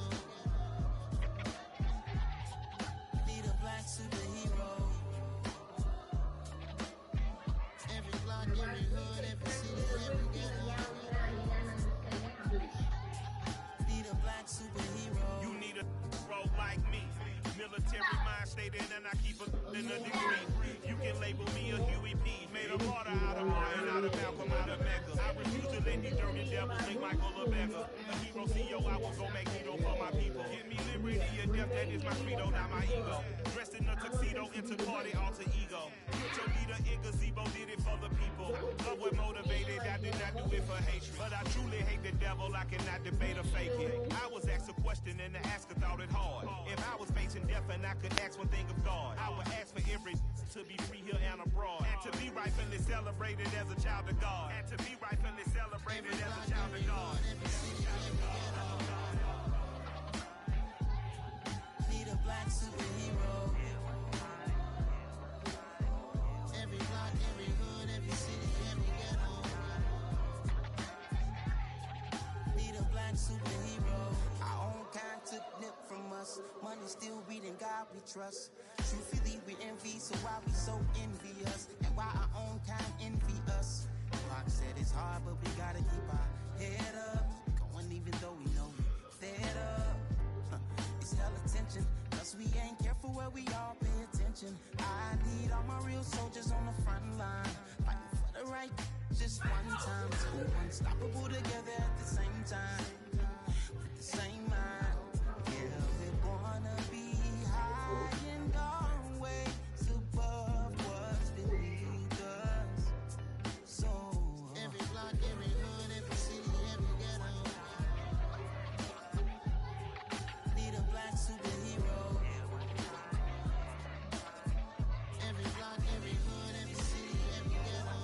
Need a black superhero. Every block, every hood, every city, every ghetto. Need a black superhero. You need a role like me. Military mind state and I keep a in a degree. You can label me a Huey P. Made a martyr out of Martin, out of Malcolm, out of Mecca. I refuse to let these dirty devils make Michael a beggar. A hero CEO, I will go make hero for my people. Give me liberty or death, that is my credo, not my ego. Dressed in a tuxedo, into party, alter ego. Put your leader in gazebo, did it for the people. Love what motivated, I did not do it for hatred. But I truly hate the devil, I cannot debate or fake it. I was asked a question and the asker thought it hard. If I was facing death and I could ask one thing of God, I would ask for every to be free here and abroad. And to be rightfully celebrated as a child of God. And to be rightfully celebrated as a child of God. Need a black superhero. Every block, every hood, every city, every ghetto. Need a black superhero. Our own kind took nip from us. Money still reading God we trust. Truthfully we envy, so why we so envious? And why our own kind envy us? Rock said it's hard, but we gotta keep our head up. Going even though we know we fed up. It's hella tension, plus we ain't careful where we all pay attention. I need all my real soldiers on the front line, fighting for the right just one time. So unstoppable together at the same time, with the same mind. Yeah, we wanna be high and always above what's beneath us. So every block, every hood, every city, every ghetto. Need a black superhero. Every block, every hood, every city, every ghetto.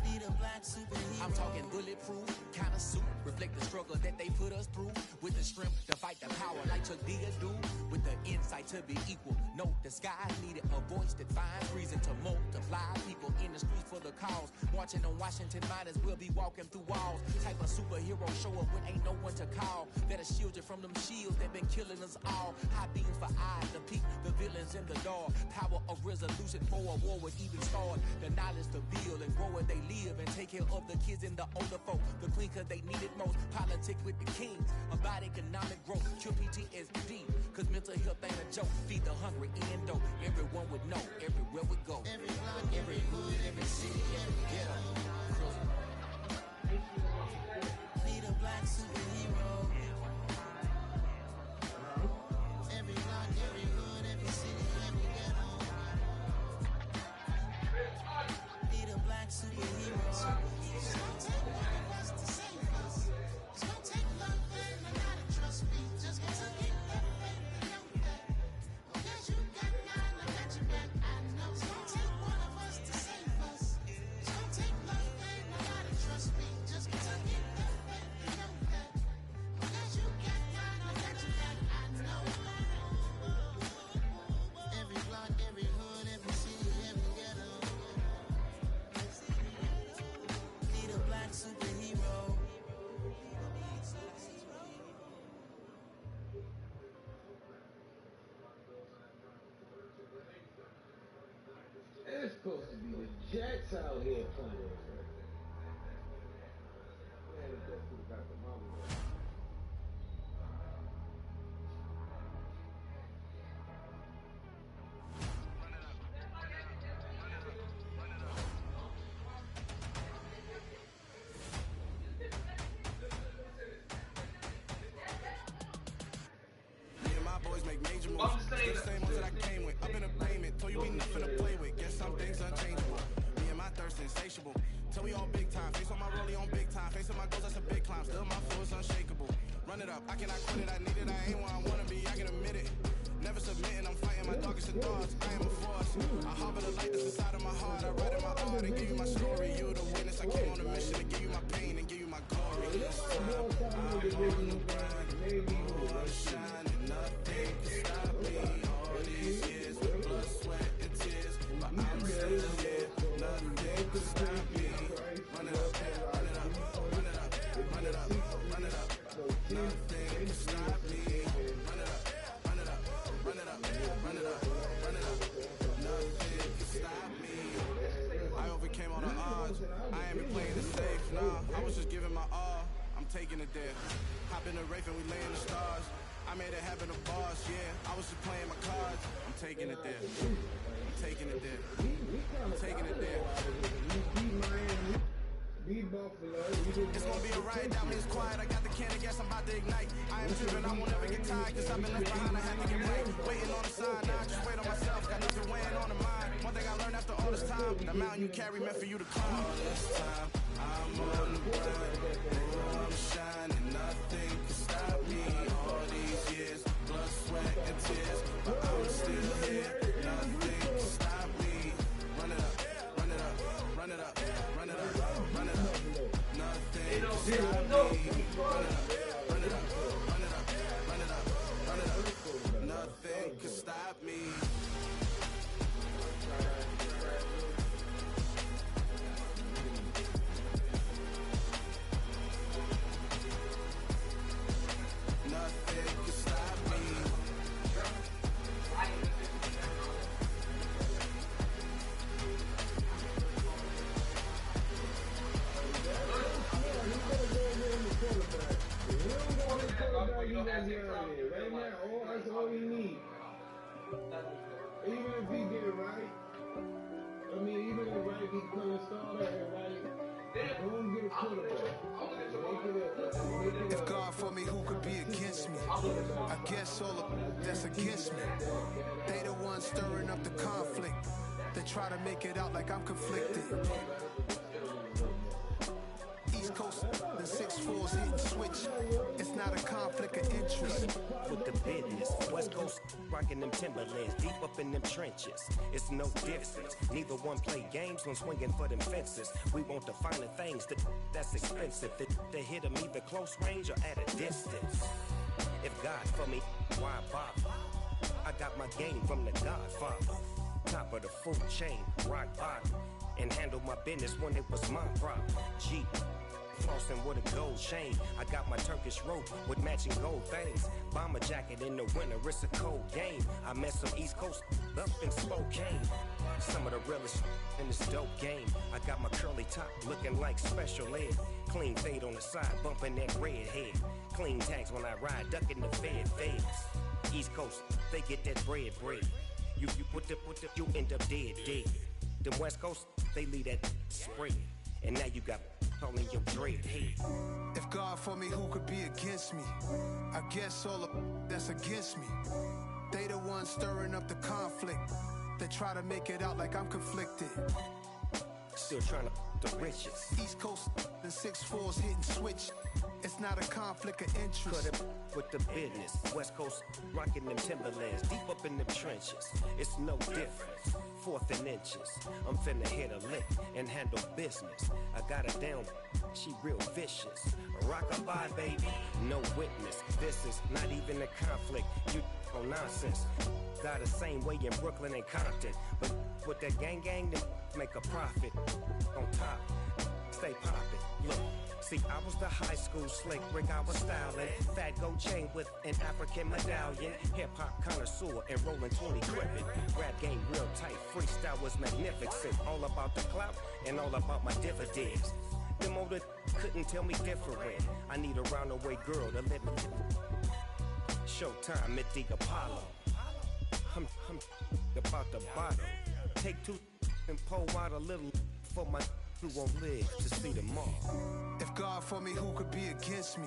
Need a black superhero. I'm talking bulletproof, kind of suit, reflect the struggle that they put us through. With the strength to fight the power like Chuck D do. With the insight to be equal. No disguise needed, a voice that finds reason to multiply. People in the streets for the cause. Marching on Washington, might as well be walking through walls. Type of superhero show up when ain't no one to call. That'll shield you from them shields that been killing us all. High beams for eyes to peek the villains in the dark. Power of resolution for a war would even start. The knowledge to build and grow where they live and take care of the kids and the older folk. The clean cause they need it most. Politics with the kings. About economic growth. Cure PTSD. Cause mental health ain't a joke. Feed the hungry in dough. Everyone would know. Everywhere we go. Every block, every hood, every city, every ghetto. Need a black superhero. Every block, every hood, every city, every ghetto. Need a black superhero. Jets out here playing. Man, the Jets got the mama. Boys make major moves. Still the same ones that I came with. Up in a payment. Told you we nothing to play with. Guess some things unchangeable. Me and my thirst insatiable. Tell me on big time. Face on my rollie on big time. Face on my goals, that's a big climb. Still my flow is unshakable. Run it up. I cannot quit it. I need it. I ain't where I wanna be. I can admit it. Never submitting. I'm fighting my darkest of thoughts. I am a force. I harbor the light that's inside of my heart. I write in my art and give you my story. You the witness. I came on a mission to give you my pain and give you my glory. This time, I'm on the grind. I'm shining. Nothing can stop me. All these years with blood, sweat, and tears, but I'm still here. Nothing can stop me. Run it up, run it up, run it up, run it up, run it up. Nothing can stop me. Run it up, run it up, run it up, run it up, run it up. Nothing can stop me. I overcame all the odds. I ain't been playing it safe, nah. I was just giving my all. I'm taking it there. Hop in the Wraith and we lay in the stars. I made it happen, the boss, yeah. I was just playing my cards. I'm taking it there. I'm taking it there. I'm taking it there. It's gonna be a riot, that means quiet. I got the can of gas, I'm about to ignite. I am driven, I won't ever get tired, cause I've been left behind, I had to get right. Waiting on the sign, now I just wait on myself. Got nothing weighing on the mind. One thing I learned after all this time, the mountain you carry meant for you to climb. All this time, I'm on the grind. Oh, I'm shining, nothing can stop me. All these years, blood, sweat, and tears, but I'm still here. Nothing can stop me. Run it up, run it up, run it up, run it up, run it up. Nothing can stop me. Run it up, run it up, run it up, run it up, run it up. Nothing can stop me. Nothing can stop me. Right now, that's all he needs. Even if he get it right, I mean, even if right, he couldn't start at it right. Don't get a quarterback. If God for me, who could be against me? I guess all of that's against me. They the ones stirring up the conflict. They try to make it out like I'm conflicted. East Coast, the 6-4's hitting switch. It's not a conflict of interest. With the business, West Coast rocking them Timberlands, deep up in them trenches. It's no difference. Neither one play games when swinging for them fences. We want the finer things that's expensive. They hit them either close range or at a distance. If God for me, why bother? I got my game from the Godfather. Top of the food chain, rock bottom, and handle my business when it was my problem. G. Flossing with a gold chain. I got my Turkish rope with matching gold things. Bomber jacket in the winter, it's a cold game. I met some East Coast up in Spokane. Some of the realest in this dope game. I got my curly top looking like special ed. Clean fade on the side, bumping that red head. Clean tags when I ride, ducking the feds. East Coast, they get that bread. You end up dead. The West Coast, they leave that spread. And now you got all in your dread head. If God for me, who could be against me? I guess all of that's against me. They the ones stirring up the conflict. They try to make it out like I'm conflicted. Still trying to the riches. East Coast, the 6-4's hitting switch. It's not a conflict of interest. Cut it with the business. West Coast rocking them Timberlands, deep up in them trenches. It's no difference. 4th and inches. I'm finna hit a lick and handle business. I got her down, she real vicious. Rock-a-bye, baby, no witness. This is not even a conflict. You on nonsense. Got the same way in Brooklyn and Compton, but with that gang, then make a profit on top. Stay poppin'. Look, See, I was the high school slick Rick, I was styling. Fat gold chain with an African medallion. Hip-hop connoisseur and rolling 20 cribbing. Rap game real tight, freestyle was magnificent. All about the clout and all about my dividends. Them older couldn't tell me different. I need a roundaway girl to let me Showtime at the Apollo. I'm about the bottom. Take two and pour out a little for my who won't live to see tomorrow. If God for me, who could be against me?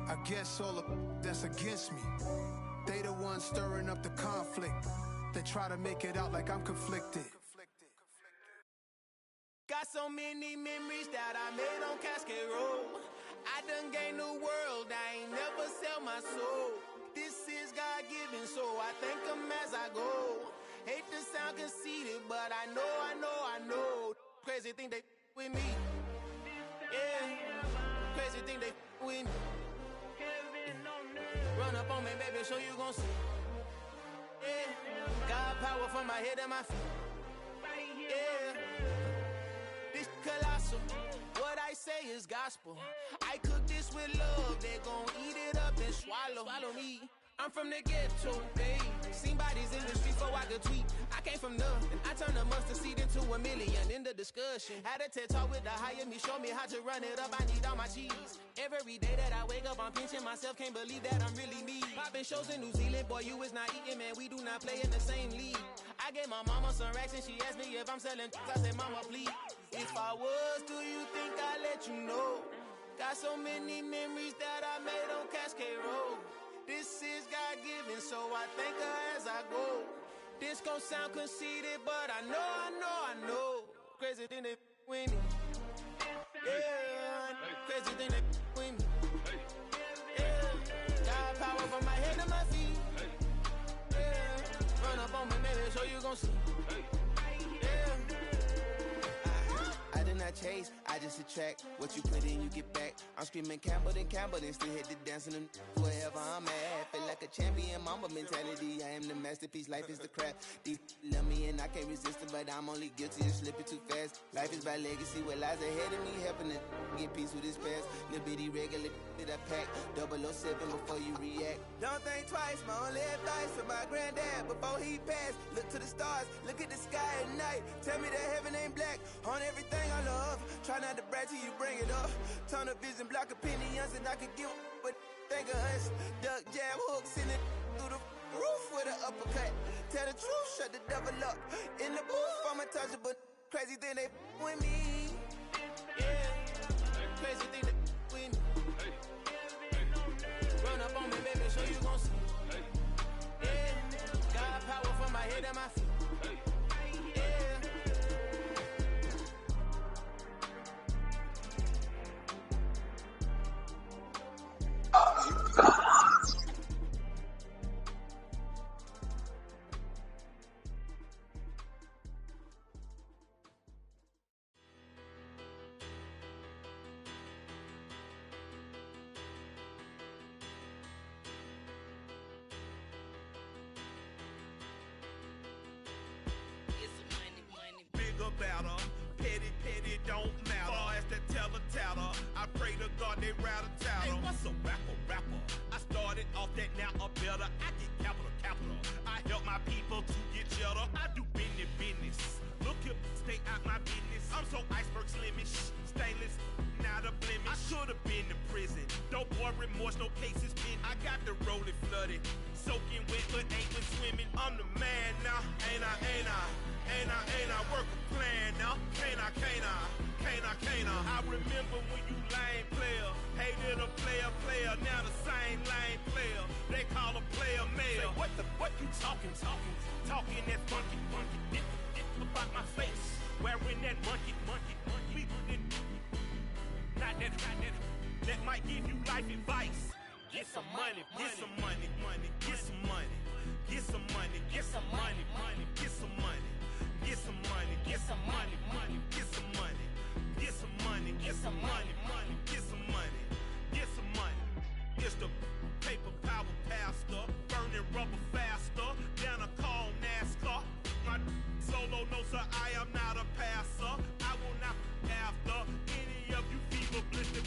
I guess all of that's against me. They the ones stirring up the conflict. They try to make it out like I'm conflicted. Got so many memories that I made on Cascade Road. I done gained the world, I ain't never sell my soul. This is God-given, so I thank him as I go. Hate to sound conceited, but I know. Crazy thing they with me. Yeah, crazy thing they with me. Run up on me, baby, so you gon' see. Yeah, God power from my head and my feet. Yeah. This colossal, what I say is gospel. I cook this with love, they gon' eat it up and swallow me. I'm from the ghetto, babe. Seen bodies in the streets before I could tweet. I came from nothing, I turned a mustard seed into a million in the discussion. Had a TED talk with the higher me, show me how to run it up, I need all my cheese. Every day that I wake up, I'm pinching myself, can't believe that I'm really me. Popping shows in New Zealand, boy, you is not eating, man, we do not play in the same league. I gave my mama some racks and she asked me if I'm selling, I said, mama, please. If I was, do you think I'd let you know? Got so many memories that I made on Cascade Road. This is God-given, so I thank her as I go. This gon' sound conceited, but I know. Crazy thing they with me. Yeah, crazy thing they with me. Yeah, God power from my head to my feet. Yeah, run up on me, baby, so you gon' see. Yeah. I did not chase, I just attract. What you put in, you get back. I'm screaming Campbell, then still hit the dancing and wherever I'm at. Feel like a champion, mamba mentality. I am the masterpiece, life is the crap. These love me and I can't resist it, but I'm only guilty of slipping too fast. Life is by legacy, what lies ahead of me, helping to get peace with this past. Little bitty regular that I pack, 007 before you react. Don't think twice, my only advice for my granddad before he passed. Look to the stars, look at the sky at night. Tell me that heaven ain't black on everything I love. Try not to brag till you bring it up. Tunnel vision, block opinions, and I could give but think of us. Duck jab hooks in it through the roof with an uppercut. Tell the truth, shut the devil up. In the booth, I'm untouchable. Crazy thing they with me. Yeah, crazy thing they with me. Run up on me, baby, so you gon' see. Yeah, God power from my head and my feet. Better. Petty don't matter. Far as that tatter, I pray to God they rattle tattle. Hey, what's a rapper? I started off that, now I'm better. I get capital. I help my people to get cheddar. I do business. Look here, stay out my business. I'm so iceberg slimish, stainless, not a blemish. I should have been in prison. No boy remorse, no cases pinned. I got the rolling flooded, soaking wet, but ain't been swimming. I'm the man now, ain't I? Work a plan now, can't I? I remember when you lame player, hated a player, now the same lame player. They call a player mayor. Say, what you talking that funky, about my face, wearing that monkey. Not that might give you life advice. Get some money. It's the paper power pastor, burning rubber faster, down a call NASCAR. My solo, no sir, I am not a passer. I will not after any of you fever blistered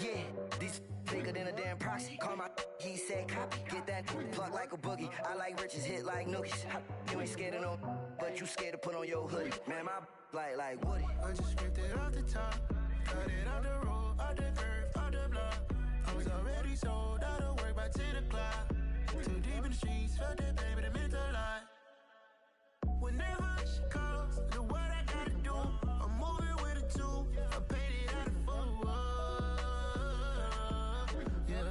Yeah, these bigger than a damn proxy. Call my he said copy. Get that plug like a boogie. I like riches, hit like nookies. You ain't scared of no, but you scared to put on your hoodie. Man, my like Woody. I just scraped it off the top, cut it out the road, out the curve, out the block. I was already sold out of work by 10 o'clock. Too deep in the streets, felt that baby, that meant a lot. Whenever she calls, do what I gotta do. I'm moving with a two, I paid it out of full. Yeah.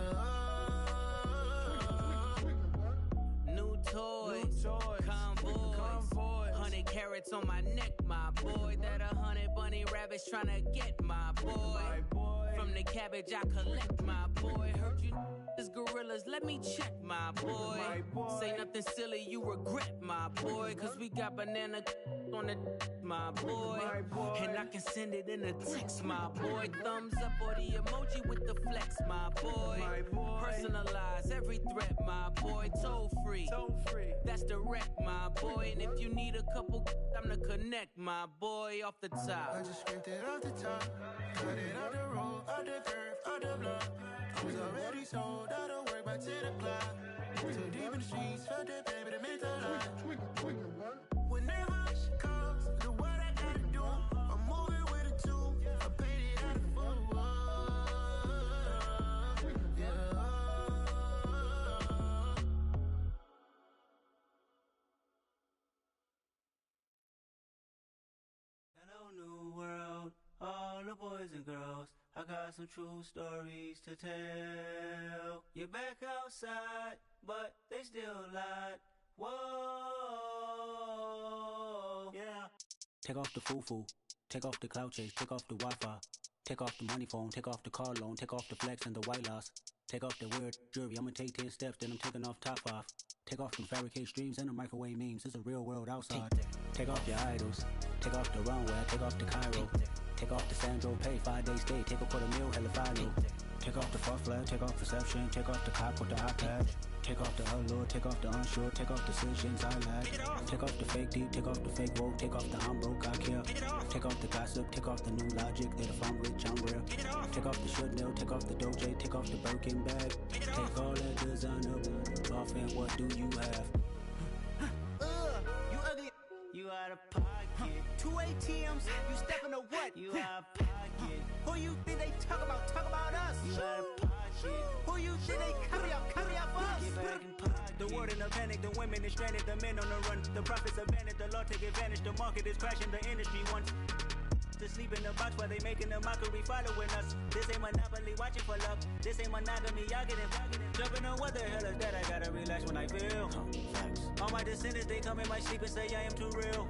New toys, convoys, 100 carats on my neck, my boy. That 100 bunny rabbits tryna get my boy. From the cabbage I collect, my boy. Heard you is gorillas, let me check, my boy. Say nothing silly, you regret, my boy. Cause we got banana on the my boy. And I can send it in a text, my boy. Thumbs up or the emoji with the flex, my boy. Personalize every threat, my boy. Toll free, that's direct, my boy. And if you need a couple, I'm to connect, my boy, off the top. I just scraped it off the top, cut it out the road, out the curve, out the block. I was already sold out of work by 10 o'clock. Too deep in the streets, felt that baby, that meant a lot. Whenever she calls, do what I gotta do. I'm moving with a two, I paid it out of full. Yeah. Hello, new world, all the boys and girls. I got some true stories to tell. You're back outside, but they still lied. Whoa, yeah. Take off the foo-foo, take off the cloud chase, take off the Wi-Fi, take off the money phone, take off the car loan, take off the flex and the white loss, take off the weird jewelry. I'ma take 10 steps, then I'm taking off top off. Take off them fabricated streams and the microwave memes. It's a real world outside. Take off your idols, take off the runway, take off the Cairo, take off the Sandro Pay, 5 days stay, take a $250,000 hella final. Take off the far flag, take off perception, take off the cop with the iPad. Take off the allure, take off the unsure, take off decisions I lack. Take off the fake deep, take off the fake woke, take off the I'm broke, I care. Take off the gossip, take off the new logic that if I'm rich, I'm real. Take off the should know, take off the Doja, take off the Birkin bag. Take all that designer off and what do you have? You ugly, you out of pocket. 2 ATMs, you stepping to what? You out of pocket. Who you think they talk about us? You out of pocket. Who you think they carry out for us? Get back in pocket. The world in a panic, the women is stranded, the men on the run. The profits abandoned, the law take advantage. The market is crashing, the industry wants to sleep in the box while they making a mockery following us. This ain't monopoly, watching for love. This ain't monogamy, y'all getting jumping on what the hell is that? I gotta relax when I feel. All my descendants, they come in my sleep and say I am too real.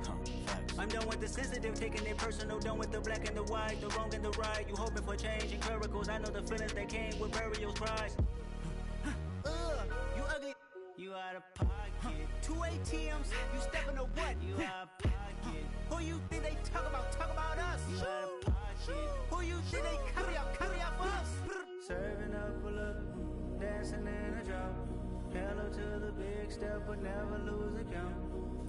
I'm done with the sensitive, taking it personal. Done with the black and the white, the wrong and the right. You hoping for change and miracles. I know the feelings that came with burial cries. You ugly, you out of pocket. 2 ATMs, you stepping to what? You out of pocket. Who you think they talk about us? You out of pocket. Who you think they carry out for us? Serving up a look, dancing in a drop. Hello to the big step, but never lose a count.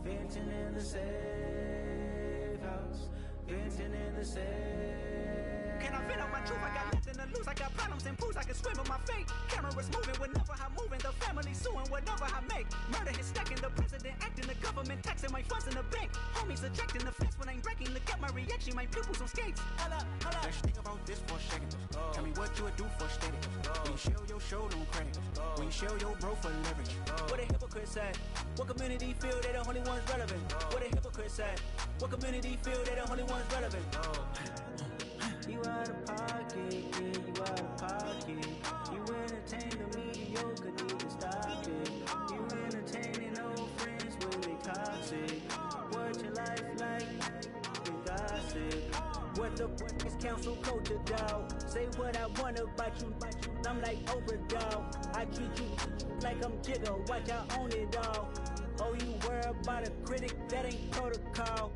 Venting in the safe house. Venting in the safe. Can I vent out my truth? I got nothing to lose. I got problems and pools. I can swim with my fate. Cameras moving whenever I'm moving. The family suing whatever I make. Murder is stacking. The president acting. The government taxing my funds in the bank. Homies ejecting the fence when I'm breaking. Look at my reaction. My pupils on skates. Holla, holla. Let's think about this for a second. Tell me what you would do for steady. When you show your show, don't credit. When you show your bro for leverage. What a hypocrite said. What community feel they the only ones relevant? What a hypocrite said. What community feel they the only ones relevant? You out of pocket, yeah, you out of pocket. You entertain the mediocre, need to stop it. You entertaining old friends when they toxic. What your life like? You gossip. What the is council code to doubt? Say what I want about you. I'm like overdog. I treat you like I'm Jigga. Watch I own it all. Oh, you worry about a critic? That ain't protocol.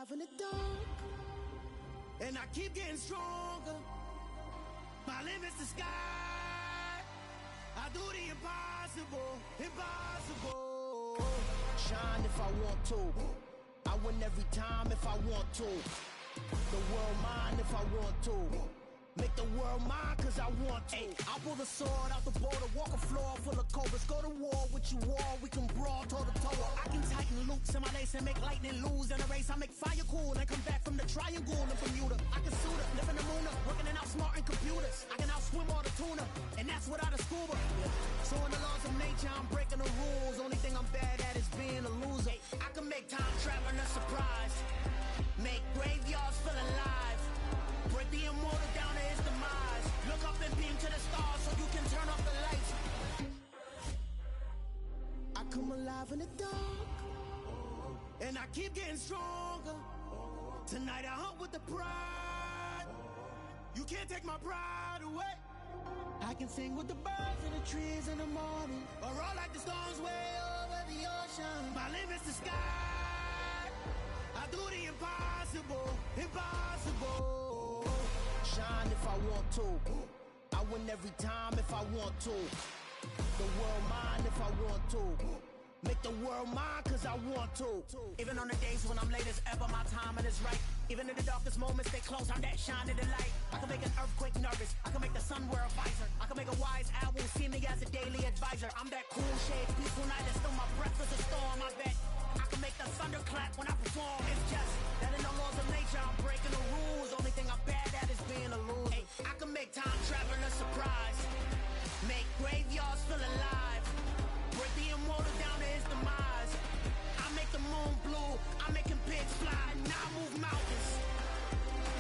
alive in the dark, and I keep getting stronger. My limit's the sky. I do the impossible, impossible. Shine if I want to. I win every time if I want to. The world mine if I want to. Make the world mine cause I want to. I pull the sword out the border, walk a floor full of cobras. Go to war with you all, we can brawl toe to toe. I can tighten loops in my lace and make lightning lose in a race. I make fire cool and come back from the triangle in Bermuda. I can suit it, live in the moon, working and outsmarting computers. I can outswim all the tuna, and that's without a scuba. So in the laws of nature, I'm breaking the rules. Only thing I'm bad at is being a loser. I can make time traveling a surprise. Make graveyards feel alive. Break the immortal down to his demise. Look up and beam to the stars so you can turn off the lights. I come alive in the dark, and I keep getting stronger. Tonight I hunt with the pride. You can't take my pride away. I can sing with the birds and the trees in the morning, or roll like the storms way over the ocean. My limit's the sky. I do the impossible, impossible. Shine if I want to. I win every time if I want to. The world mine if I want to. Make the world mine cause I want to. Even on the days when I'm late as ever, my timing is right. Even in the darkest moments, they close, I'm that shine in the light. I can make an earthquake nervous, I can make the sun wear a visor. I can make a wise owl see me as a daily advisor. I'm that cool shade, peaceful night, that's still my breath is a storm, I bet. I can make the thunder clap when I perform. It's just that in the laws of nature, I'm breaking the rules. Only thing I'm bad at is being a loser. I can make time traveling a surprise. Make graveyards feel alive. Break the immortal down to his demise. I make the moon blue, I'm making pigs fly. Now I move mountains.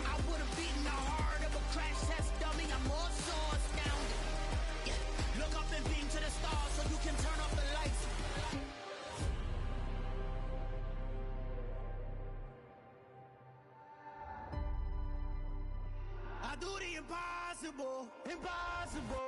I would have beaten the heart of a crash test dummy. I'm more so astounded. Yeah. Look up and beam to the stars so you can turn off the lights. I do the impossible, impossible.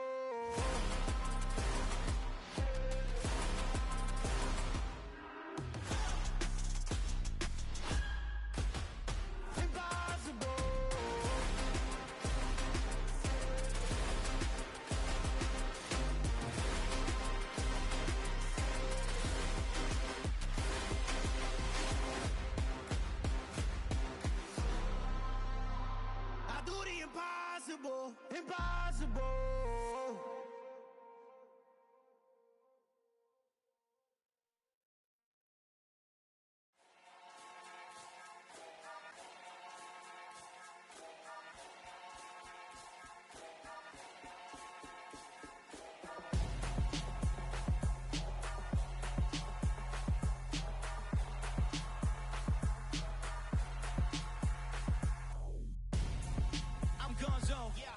Impossible, impossible.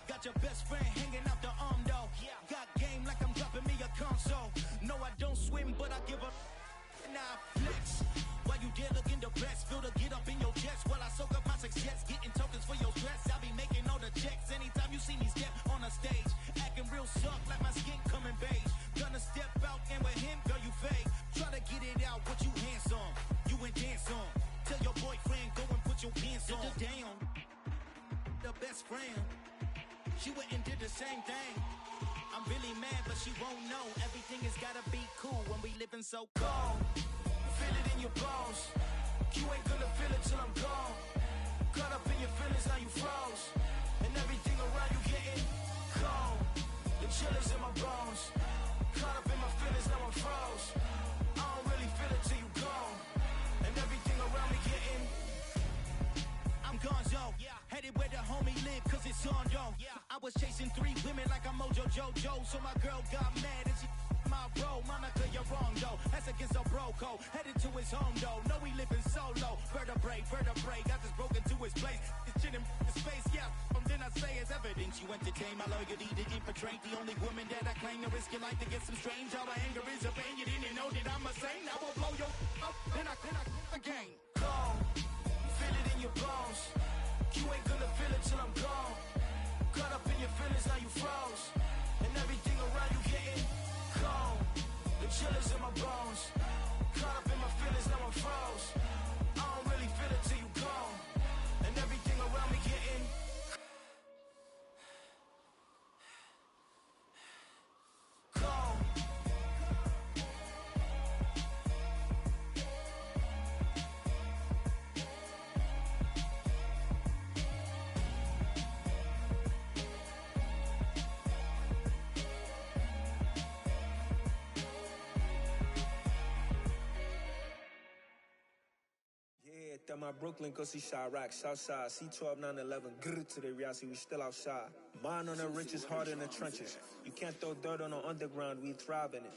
Got your best friend hanging out the arm though. Got game like I'm dropping me a console. No, I don't swim, but I give up. Now I flex. While you there looking the best, feel the get up in your chest. While I soak up my success, getting tokens for your stress. I be making all the checks anytime you see me step on a stage. Acting real soft like my skin coming beige. Gonna step out and with him, girl, you fake. Try to get it out, what you handsome. You and dance on. Tell your boyfriend, go and put your pants on. Down. The best friend. She went and did the same thing. I'm really mad, but she won't know. Everything has gotta be cool when we living so cold. Feel it in your bones. You ain't gonna feel it till I'm gone. Caught up in your feelings, now you froze. And everything around you getting cold. The chill is in my bones. Caught up in my feelings, now I'm froze. I don't really feel it till you gone. And everything around me getting I'm gonzo. Headed where the homie live, cause it's on, yo. I was chasing 3 women like I'm Mojo Jojo. So my girl got mad and she my bro. Monica, you're wrong, though. That's against a bro code. Headed to his home, though. No, he living solo. Vertebrae. Got this broken to his place. It's shit in his face, yeah. Then I say it's evidence you entertain my loyalty to infiltrate. The only woman that I claim to risk your life to get some strange. All my anger is a pain. You didn't know that I'm a saint. I will blow your up. Then I again. Cold. Feel it in your bones. You ain't gonna feel it till I'm gone. Caught up in your feelings, now you froze. And everything around you getting cold. The chill is in my bones. Caught up in my feelings, now I'm froze. I don't really feel it till you gone. kicked at my Brooklyn, go see Chirac, Southside, C12, 911, grr to the Riasi, we still outside. Mine on the riches, hard in the trenches. You can't throw dirt on the underground, we thrive in it.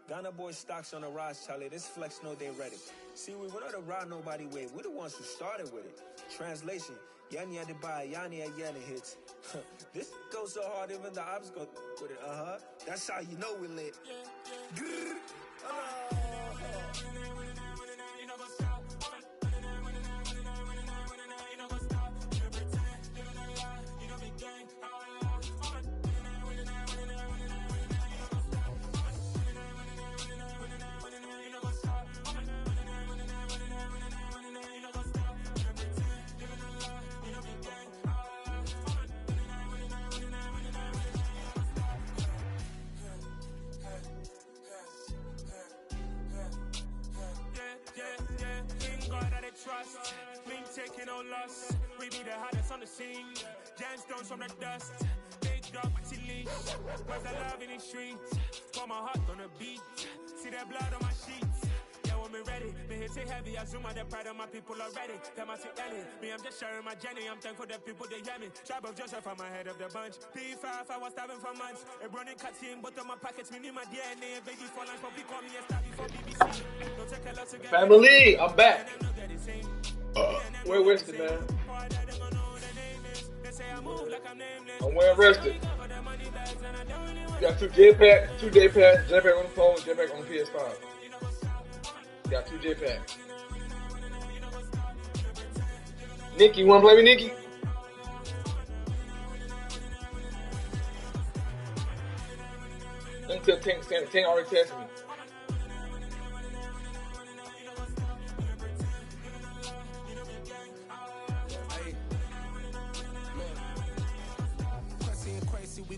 Ghana boys stocks on the rise, Charlie, this flex know they ready. See, we're not to ride nobody way, we're the ones who started with it. Translation, Yani had to buy, Yani had Yanni hits. This goes so hard, even the ops go with it, That's how you know we lit. Grr. Trust, clean taking no loss. We be the hardest on the scene. Gemstones from the dust. Big dog, but she leash. Where's the love in the streets? Pour my heart on the beat. See that blood on my sheets. Yeah, when we ready, me hit it heavy. I zoom out the pride of my people already. Them I see Ellie. Me, I'm just sharing my journey. I'm thankful that people they hear me. Tribe of Joseph, I'm ahead of the bunch. P5, I was starving for months. A running cutscene, but on my pockets, me need my DNA. Baby for lunch, but we call me a star before BBC. Don't take a lot to get Family, I'm back. We're rested, man. I'm wearing rested. Got two J-Pack, J-Pack on the phone, J-Pack on the PS5. Got two J-Packs. Nikki, you wanna play with Nikki? Until Tank already texted me.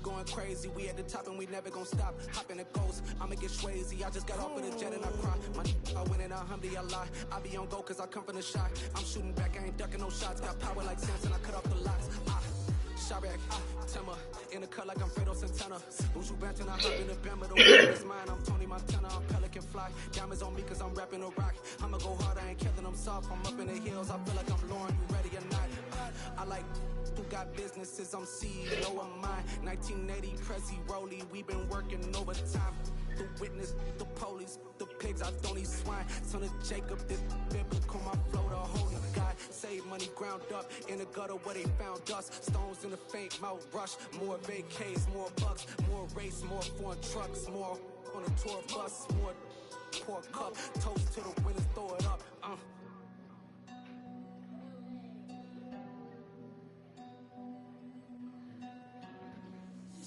Going crazy, we at the top and we never gonna stop. Hop in the ghost, I'ma get swayzy. I just got off of the jet and I cry. I win in a Humvee, I lie. I be on go cause I come from the shot. I'm shooting back, I ain't ducking no shots. Got power like Samson, I cut off the locks. Chirac, Timmer, in the cut like I'm Fredo Santana. Buju Banton, I hop in the band, but the world is mine. I'm Tony Montana, I'm Pelican Fly. Diamonds on me cause I'm rapping a rock. I'ma go hard, I ain't killing them soft. I'm up in the hills, I feel like I'm Lauren, you ready or not? I like who got businesses, I'm CEO of mine. 1980, Prezi Rolly, we been working overtime. The witness, the police, the pigs, I don't eat swine. Son of Jacob, this biblical, my flow, the holy God. Save money ground up in the gutter where they found dust. Stones in the faint mouth rush. More vacays, more bucks, more race, more foreign trucks, more on a tour bus, more pour cup. Toast to the winners, throw it up.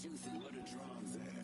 Juicy, what a drums at.